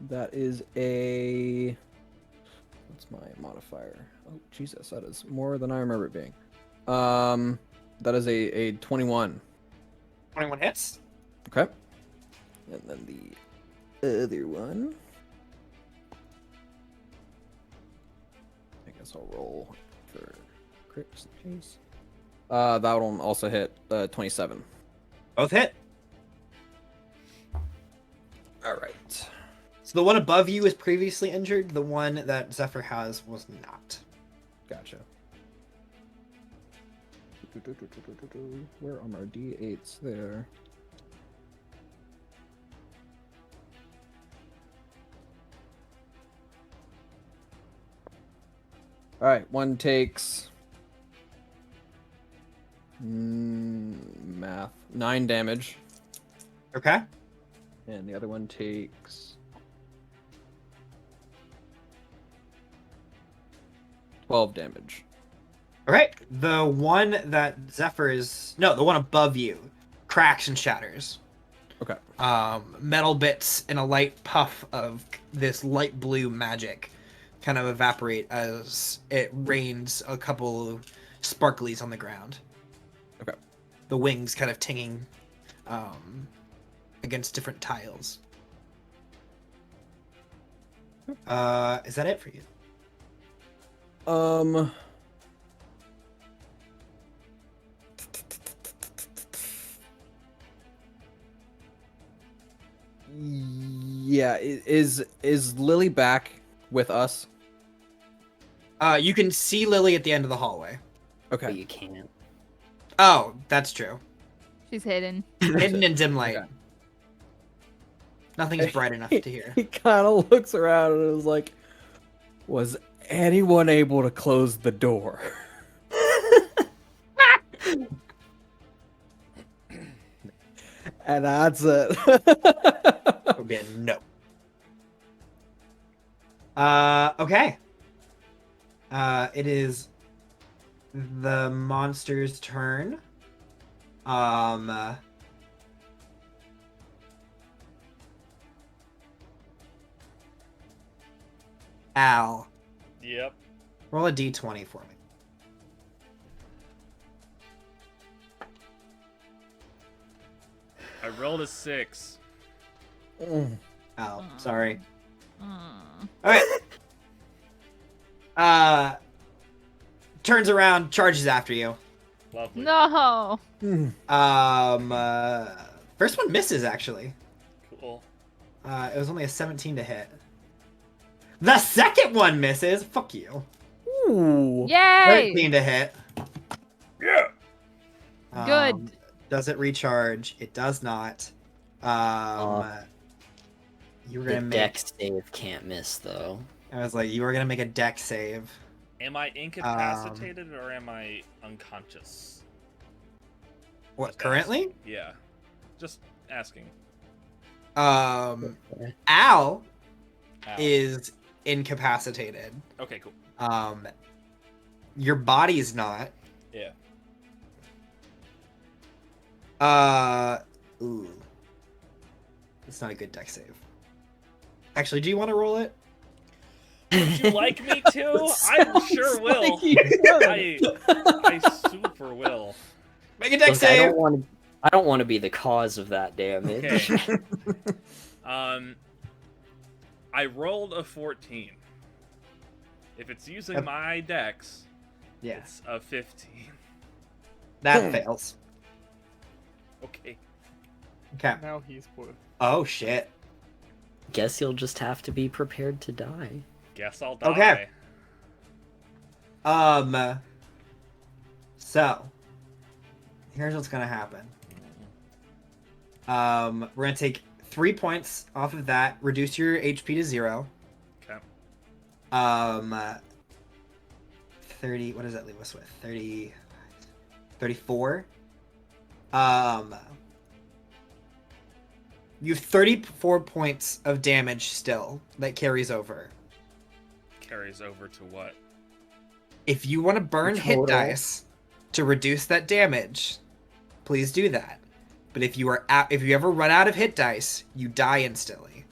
That is a... What's my modifier? Oh, Jesus, that is more than I remember it being. That is a 21. 21 hits. Okay. And then the other one... I guess I'll roll for crits. Jeez. That one also hit 27. Both hit. All right. So the one above you is previously injured. The one that Zephyr has was not. Gotcha. Where are my D8s there? All right, one takes math 9 damage, Okay. and the other one takes 12 damage. All right. The one that Zephyr is the one above you cracks and shatters. Okay. Metal bits and a light puff of this light blue magic kind of evaporate as it rains a couple of sparklies on the ground. Okay. The wings kind of tinging against different tiles. Is that it for you? Yeah, is Lily back with us? You can see Lily at the end of the hallway. But Okay. you can't. Oh, that's true. She's hidden. Hidden in dim light. Okay. Nothing's bright enough to hear. He kind of looks around and is like, "Was anyone able to close the door?" And that's it. Would be a no. Okay. It is the monster's turn. Al, Yep. roll a d20 for me. I rolled a 6. Oh, sorry. Mm. All right. Turns around, charges after you. Lovely. No. First one misses actually. Cool. It was only a 17 to hit. The second one misses. Fuck you. Ooh. Yay. 13 to hit. Yeah. Good. Does it recharge? It does not. You were The gonna make. deck save can't miss though. I was like, you were gonna make a deck save. Am I incapacitated or am I unconscious? What Just currently? ask. Yeah. Just asking. Al Ow. is incapacitated. Okay, cool. Your body's not. Yeah. Ooh. It's not a good deck save. Actually, do you want to roll it? Would you like me to? I sure will. I super will. Make a deck Look, save. I don't want to be the cause of that damage. Okay. I rolled a 14. If it's using Yep. my dex, Yeah, it's a 15. that fails. Okay. Okay. Now he's blue. Oh shit. Guess you'll just have to be prepared to die. Guess I'll die. Okay. So here's what's gonna happen. We're gonna take 3 points off of that, reduce your HP to 0. Okay. 30, what does that leave us with? 30, 34. You have 34 points of damage still that carries over. Carries over to what? If you want to burn hit Total. dice to reduce that damage, please do that. But if you ever run out of hit dice, you die instantly.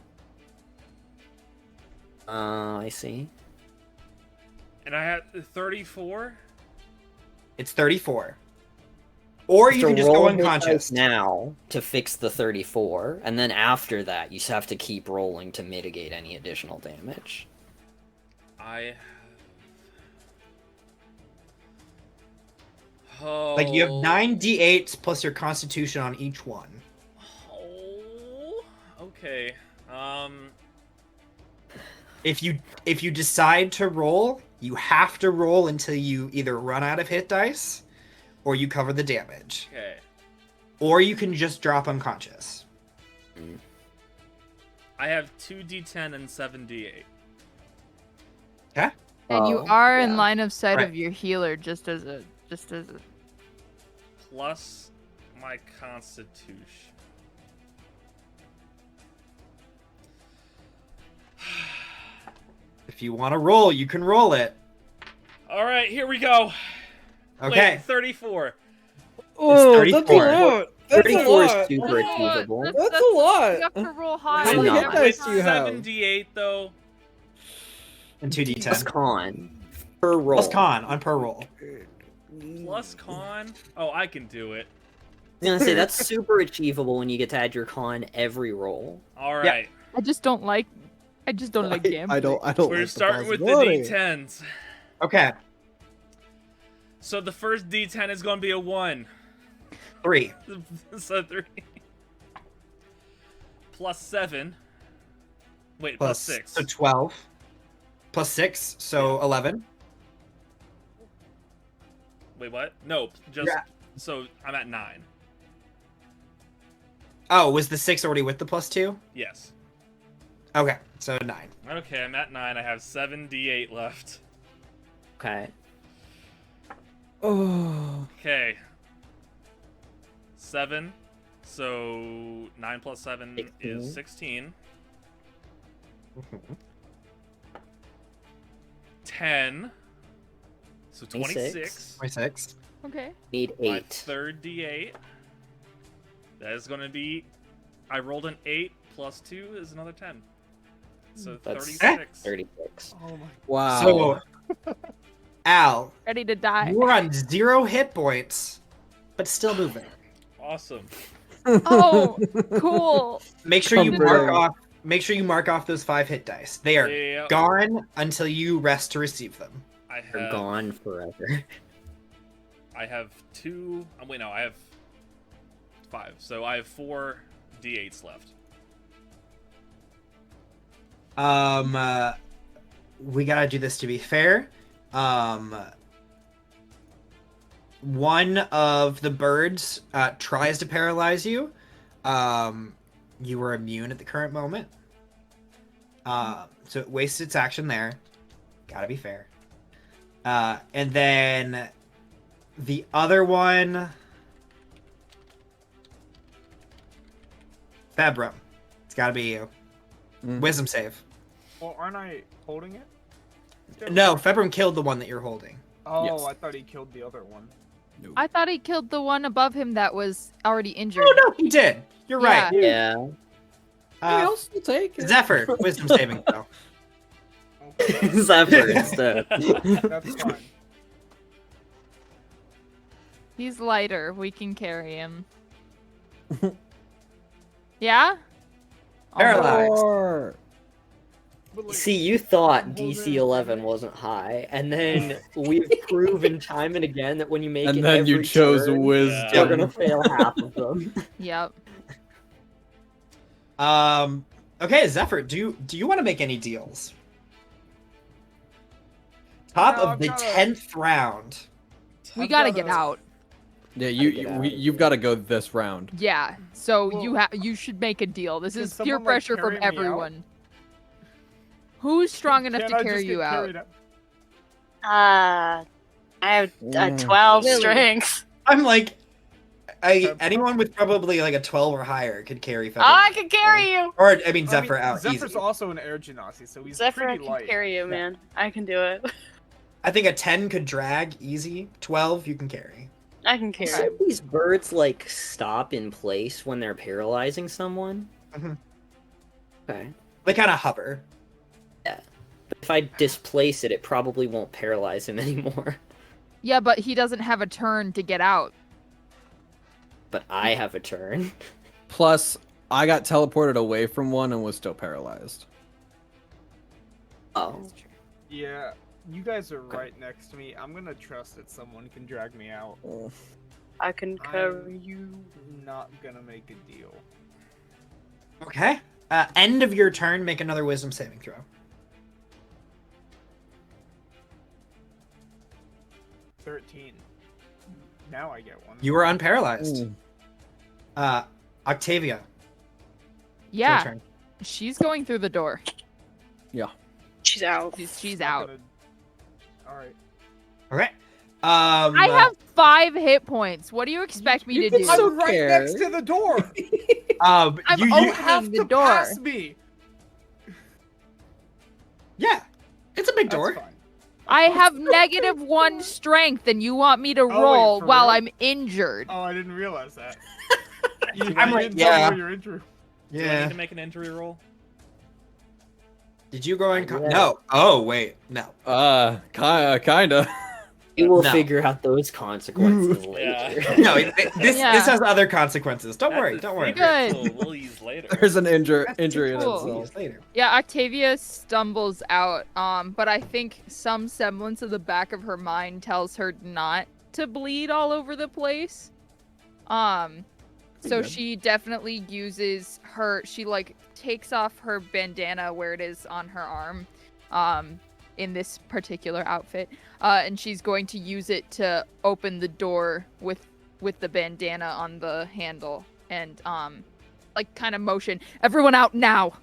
I see. And I had 34? It's 34. Or you To can just roll go hit dice unconscious. now to fix the 34, and then after that, you have to keep rolling to mitigate any additional damage. I... Oh. Like you have 9 d8s plus your constitution on each one. Oh. Okay. If you decide to roll, you have to roll until you either run out of hit dice or you cover the damage. Okay. Or you can just drop unconscious. I have 2d10 and 7d8. Okay. And you Oh, are in yeah. line of sight Right. of your healer, just as a. Plus my constitution. If you want to roll, you can roll it. All right, here we go. Okay. Wait, 34. Oh, 34. that's a lot. That's a 34 is lot. super achievable. That's a lot. You have to roll high. How many on hit that. dice do you have? 78 though. And 2d10. Plus con per roll. Plus con on per roll. Plus con. Oh, I can do it. I was gonna say that's super achievable when you get to add your con every roll. All right. I just don't like gambling. I don't. We're like starting with the possibility. D10s. Okay. So the first D10 is going to be a 1. 3. So 3. Plus 7. Wait, plus 6. So 12. Plus 6, so 11. Wait, what? No, just Yeah. so I'm at 9. Oh, was the 6 already with the plus 2? Yes. Okay, so 9. Okay, I'm at 9. I have 7 D8 left. Okay. Oh. Okay. 7. So 9 plus 7 is 16. 10. So 26. 26. Okay. Need My 8. third D8. That is going to be. I rolled an 8 plus 2 is another 10. So That's 36. 36. Oh my. Wow. So, Al, Ready to die. you are on 0 hit points, but still moving. Awesome. Oh, cool. Make sure you Comforting. mark off. Make sure you mark off those 5 hit dice. They are Yeah. gone until you rest to receive them. I They're have. gone forever. I have 2. Wait, no, I have 5. So I have 4 D8s left. We gotta do this to be fair. One of the birds tries to paralyze you. You were immune at the current moment. So it wastes its action there. Gotta be fair. And then the other one, Februm. It's gotta be you. Mm. Wisdom save. Well, aren't I holding it? No, Februm killed the one that you're holding. Oh, Yes. I thought he killed the other one. I thought he killed the one above him that was already injured. Oh no, he did. You're right. Yeah. I'll still take it. Zephyr, wisdom saving throw. Okay, Zephyr instead. that's fine. He's lighter. We can carry him. Yeah? Paralyzed. Or- But, like, See, you thought Hold DC it. 11 wasn't high, and then we've proven time and again that when you make And it then you every chose turn, wisdom. you're gonna fail half of them. Yep. Okay, Zephyr, do you want to make any deals? Top No, of I've the gotta- 10th round. We I've gotta gotta- get out. Yeah, Gotta get you out of you've got to go this round. Yeah. So Well, you should make a deal. This can is someone, peer like, pressure from carry me out? everyone. Who's strong enough Can't to I carry just you get out? carried I have Mm. 12 Lily. strength. I'm like, anyone with probably like a 12 or higher could carry Februm. I can carry you. Or, I mean, I Zephyr mean, out Zephyr's easy. also an air genasi, so he's Zephyr, I pretty can light. carry you, man. I can do it. I think a 10 could drag easy. 12 you can carry. I can carry Some you. of these birds like stop in place when they're paralyzing someone. Mhm. Okay. They kind of hover. But if I displace it, it probably won't paralyze him anymore. Yeah, but he doesn't have a turn to get out. But I have a turn. Plus, I got teleported away from one and was still paralyzed. Oh. Yeah, you guys are right next to me. I'm gonna trust that someone can drag me out. I can carry I'm you. not gonna make a deal. Okay. End of your turn, make another wisdom saving throw. 13. Now I get one. You are unparalyzed. Ooh. Octavia. It's your Yeah, turn. she's going through the door. She's out. She's Not out. gonna All right. Okay. I have 5 hit points. What do you expect me to do? so I'm right care. next to the door. I'm You opening have the to door. pass me. Yeah, it's a big That's door. fine. I have -1 strength, and you want me to wait, roll for while real? I'm injured. Oh, I didn't realize that. I'm like, didn't tell me yeah. what you're injured. Do I Yeah. need to make an injury roll? Did you go in? Yeah. No. Oh wait, no. Kinda. We will No. figure out those consequences Yeah. later. No, this Yeah. has other consequences. Don't That's worry. a Don't worry. secret Good. we'll use later. There's an injury in cool. itself. Later. Yeah, Octavia stumbles out, but I think some semblance of the back of her mind tells her not to bleed all over the place. So good. she definitely uses she like takes off her bandana where it is on her arm, in this particular outfit, and she's going to use it to open the door with the bandana on the handle and like kind of motion, everyone out now.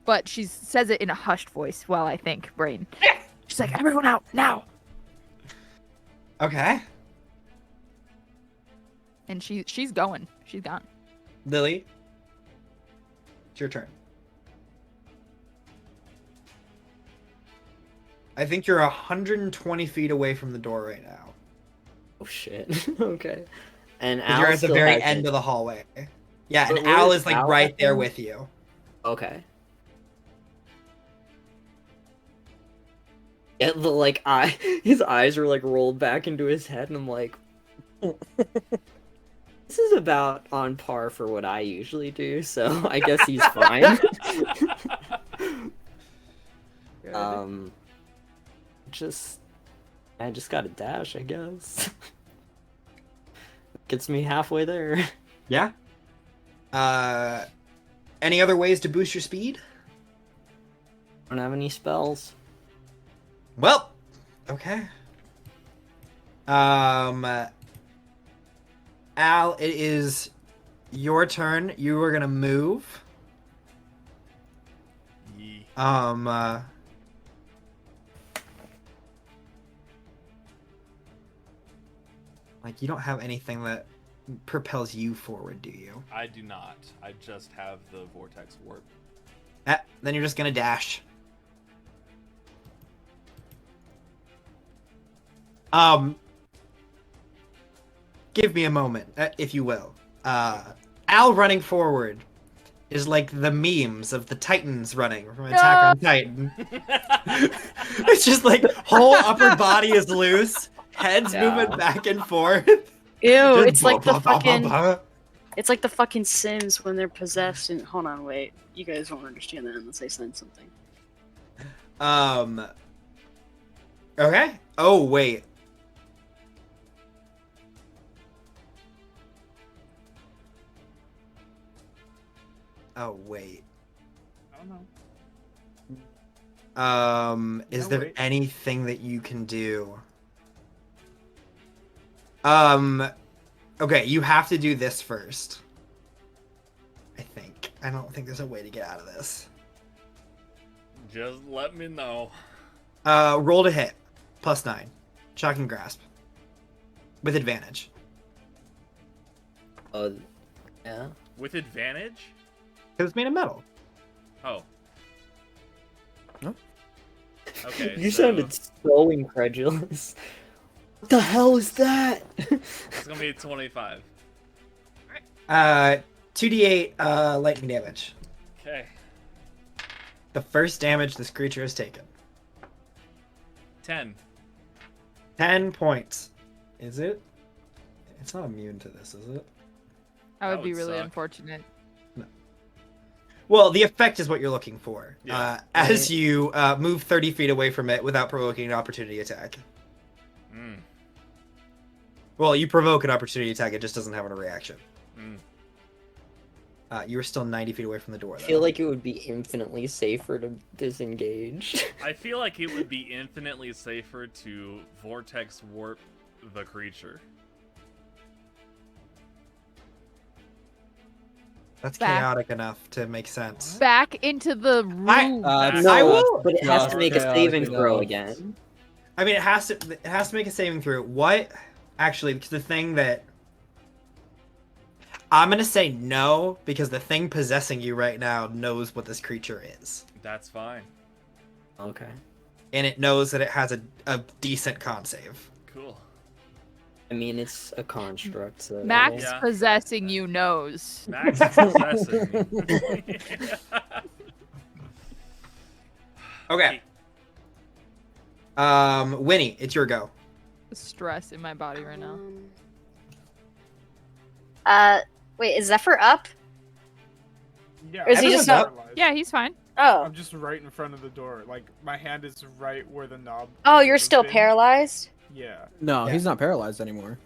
But she says it in a hushed voice while I think, brain. She's like, everyone out now. Okay. And she's going. She's gone. Lily, it's your turn. I think you're 120 feet away from the door right now. Oh shit. Okay. And 'Cause Al you're at the still very hasn't- end of the hallway. Yeah, But and where Al is is like Al right at there then? with you. Okay. Yeah, the like his eyes are like rolled back into his head, and I'm like, this is about on par for what I usually do, so I guess he's fine. I just got a dash, I guess. Gets me halfway there. Yeah. Any other ways to boost your speed? Don't have any spells. Well, okay. Al, it is your turn. You are gonna move. Yee. Like you don't have anything that propels you forward, do you? I do not. I just have the vortex warp. Then you're just gonna dash. Give me a moment, if you will. Al running forward is like the memes of the Titans running from Attack on Titan. It's just like whole upper body is loose, heads Yeah. moving back and forth. Ew, Just it's like the bah, bah, bah, fucking bah. it's like the fucking Sims when they're possessed and hold on, wait. You guys won't understand that unless I send something. Okay. Oh wait. Oh wait. I don't know. Is No, there wait. anything that you can do? Okay, you have to do this first. I think. I don't think there's a way to get out of this. Just let me know. Roll to hit. +9. Shocking grasp. With advantage. Yeah. With advantage? Because it's made of metal. Oh. No? Okay. You so sounded so incredulous. What the hell is that? It's gonna be 25. 2d8 lightning damage. Okay. The first damage this creature has taken. 10. 10 points. Is it? It's not immune to this, is it? That That would be would really suck. unfortunate. Well, the effect is what you're looking for. Yeah. As you move 30 feet away from it without provoking an opportunity attack. Mm. Well, you provoke an opportunity attack, it just doesn't have a reaction. Mm. You were still 90 feet away from the door, I though. feel like it would be infinitely safer to disengage. I feel like it would be infinitely safer to vortex warp the creature. That's Back. chaotic enough to make sense. Back into the room. I No, will- but it has to Yeah, make a chaotic saving enough. throw again. I mean, it has to make a saving throw. What? Actually, because the thing that I'm gonna say no, because the thing possessing you right now knows what this creature is, That's fine. Okay. and it knows that it has a decent con save. Cool. I mean, it's a construct, so... Max Yeah. possessing you knows. Max is possessing me. Okay. Winnie, it's your go. Stress in my body right now. Wait, is Zephyr up? Yeah. Or is he I'm just not- paralyzed. Yeah, he's fine. Oh. I'm just right in front of the door. Like my hand is right where the knob. Oh, would you're have still been. paralyzed? Yeah. No, Yeah. he's not paralyzed anymore.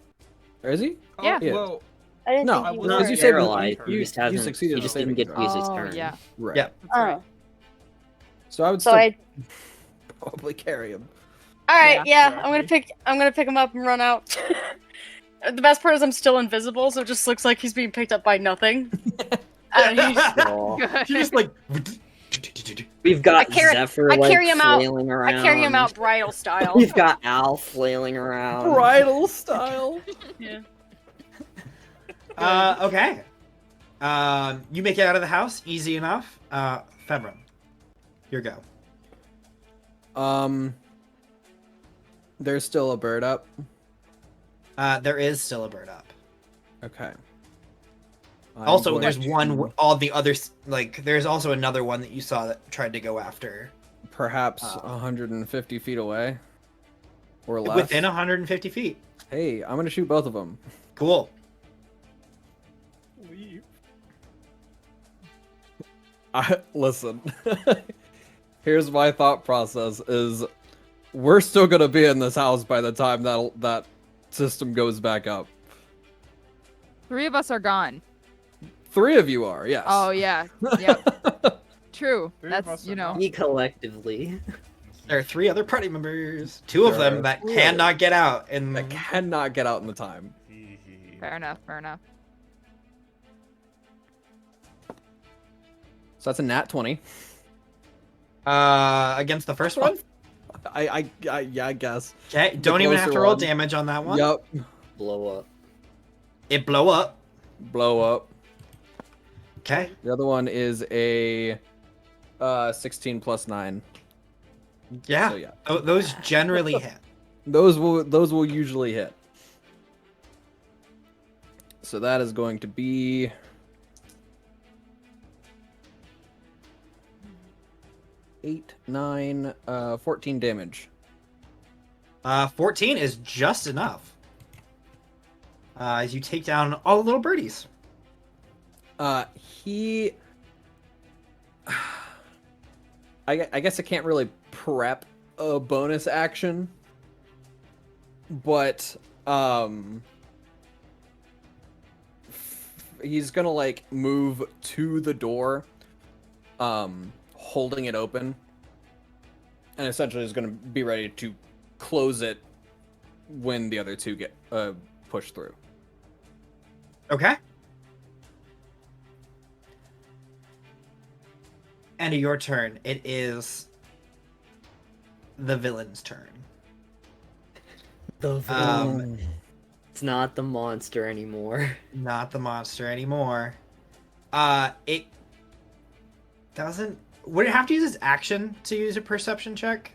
Or is he? Oh, Yeah. Well, I didn't No, think you was Not not as you were. said, paralyzed, you- he just you hasn't. succeeded He on just saving didn't get to use his Oh, turn. yeah. Right. Yeah. that's right. Oh. So I would So still I probably carry him. Alright, Yeah. yeah, I'm gonna pick him up and run out. The best part is I'm still invisible, so it just looks like he's being picked up by nothing. And he's- Aw. He just like. We've got I carry- Zephyr I like carry him out- flailing around. I carry him out bridal style. We've got Al flailing around. Bridal style. Yeah. Okay. You make it out of the house, easy enough. Februm, your go. There's still a bird up. There is still a bird up. Okay. I'm Also, going there's to one. All the others, like, there's also another one that you saw that tried to go after. perhaps 150 feet away, or less. Within 150 feet. Hey, I'm gonna shoot both of them. Cool. Leave. Listen. Here's my thought process: is we're still gonna be in this house by the time that system goes back up. 3 of us are gone. 3 of you are, yes. Oh yeah. Yep. True. 3 of That's us are know. gone. Me collectively. There are 3 other party members. 2 of There them are that 3 cannot get out. And That cannot get out in the time. Fair enough. Fair enough. So that's a nat 20. against the first one. Yeah, I guess. Okay. Don't even have closer to roll one. damage on that one. Yup. Blow up. It blow up. Blow up. Okay. The other one is a 16 plus 9. Yeah. So yeah, Those generally hit. those will usually hit. So that is going to be 8, 9, 14 damage. 14 is just enough. As you take down all the little birdies. He. I guess I can't really prep a bonus action, but he's gonna like move to the door, holding it open, and essentially is gonna be ready to close it when the other 2 get pushed through. Okay. End of your turn. It is the villain's turn. The Um, It's not the monster anymore. Not the monster anymore. It doesn't. Would it have to use its action to use a perception check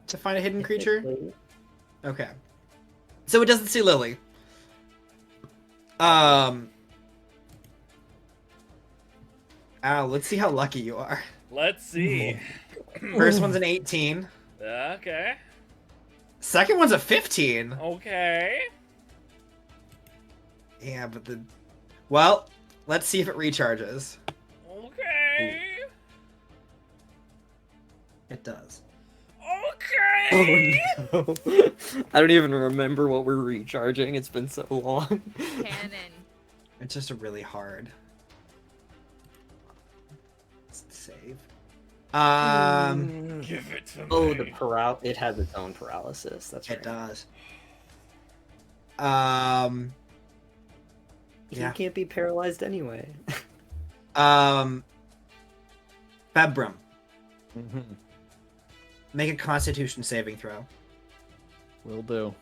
to find a hidden creature? Okay. So it doesn't see Lily. Let's see how lucky you are. Let's see. First one's an 18. Okay. Second one's a 15. Okay. Yeah, but the... Well, let's see if it recharges. Okay. It does. Okay. Oh no. I don't even remember what we're recharging. It's been so long. Cannon. It's just a really hard... save. Give it to me. Oh, it has its own paralysis. That's right. It does. He Yeah. can't be paralyzed anyway. Februm, Mm-hmm. make a Constitution saving throw. Will do.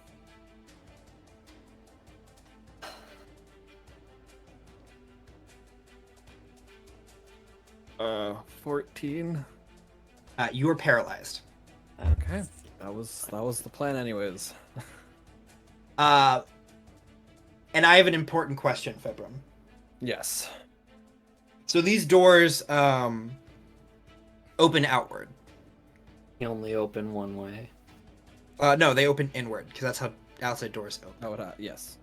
14. You are paralyzed. Okay. That was the plan anyways. And I have an important question, Februm. Yes. So these doors open outward. You only open one way. No, they open inward because that's how outside doors open. Yes.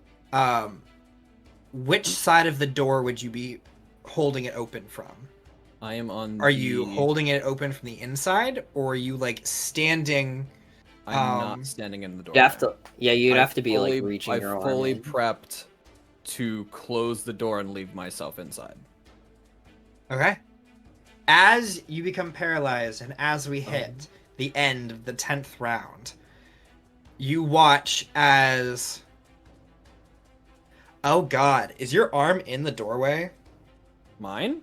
Which side of the door would you be holding it open from? I am on. Are you holding it open from the inside, or are you like standing? I'm not standing in the door. You have to. Yeah, you'd have to be like reaching your arm. I fully in. prepped to close the door and leave myself inside. Okay. As you become paralyzed, and as we hit the end of the 10th round, you watch as. Oh God! Is your arm in the doorway? Mine?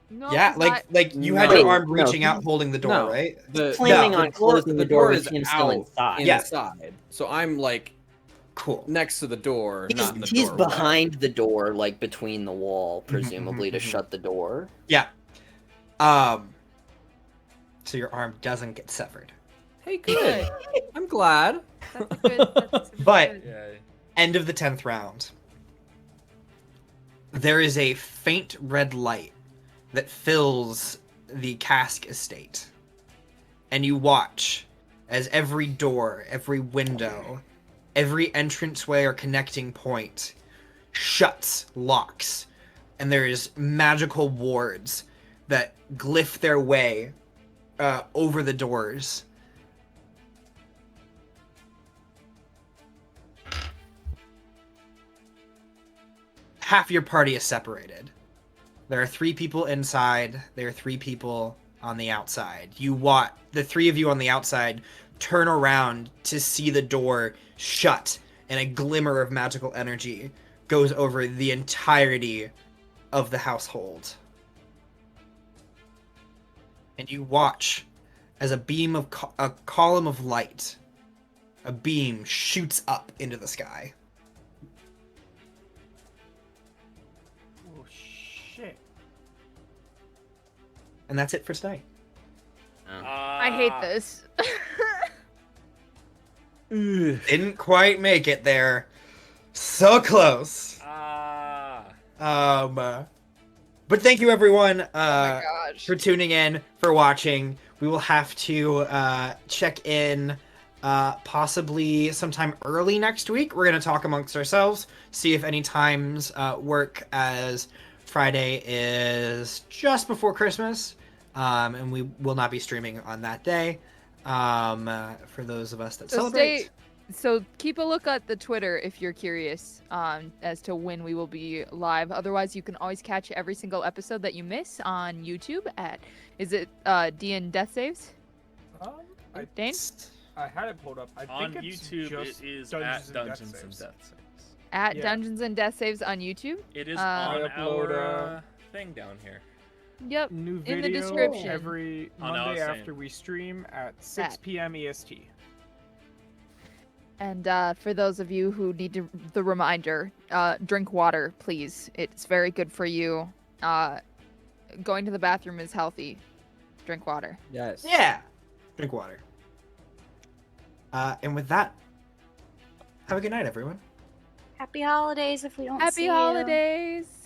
No, Yeah, like you had No. your arm No. reaching out, holding the door, No. right? Planning No, on closing the door with is him still out inside. Yeah. inside. So I'm like Cool. next to the door, not in the He's doorway. behind the door, like between the wall, presumably to mhm. shut the door. Yeah. So your arm doesn't get severed. Hey, good. I'm glad. That's good. That's But- good. Yeah. End of the 10th round. There is a faint red light that fills the Kask estate. And you watch as every door, every window, every entranceway or connecting point shuts, locks, and there's magical wards that glyph their way over the doors. Half your party is separated. There are 3 people inside. There are 3 people on the outside. You watch the 3 of you on the outside turn around to see the door shut, and a glimmer of magical energy goes over the entirety of the household. And you watch as a beam of a column of light, a beam shoots up into the sky. Oh shit. And that's it for tonight. I hate this. Didn't quite make it there. So close. But thank you everyone Oh my gosh. for tuning in, for watching. We will have to check in possibly sometime early next week. We're going to talk amongst ourselves, see if any times work, as Friday is just before Christmas, and we will not be streaming on that day for those of us that celebrate. So keep a look at the Twitter if you're curious as to when we will be live. Otherwise, you can always catch every single episode that you miss on YouTube at, is it DN Death Saves? Dane? I had it pulled up. I On think it's YouTube, just it is Dungeons at and Dungeons Death and Saves. Death Saves. At Yeah. Dungeons and Death Saves on YouTube? It is I on upload, our thing down here. Yep. New In the video description. every Oh, no, I was Monday saying- after we stream at 6 p.m. EST. And for those of you who need the reminder, drink water, please. It's very good for you. Going to the bathroom is healthy. Drink water. Yes. Yeah. Drink water. And with that, have a good night, everyone. Happy holidays if we don't see Happy you. holidays!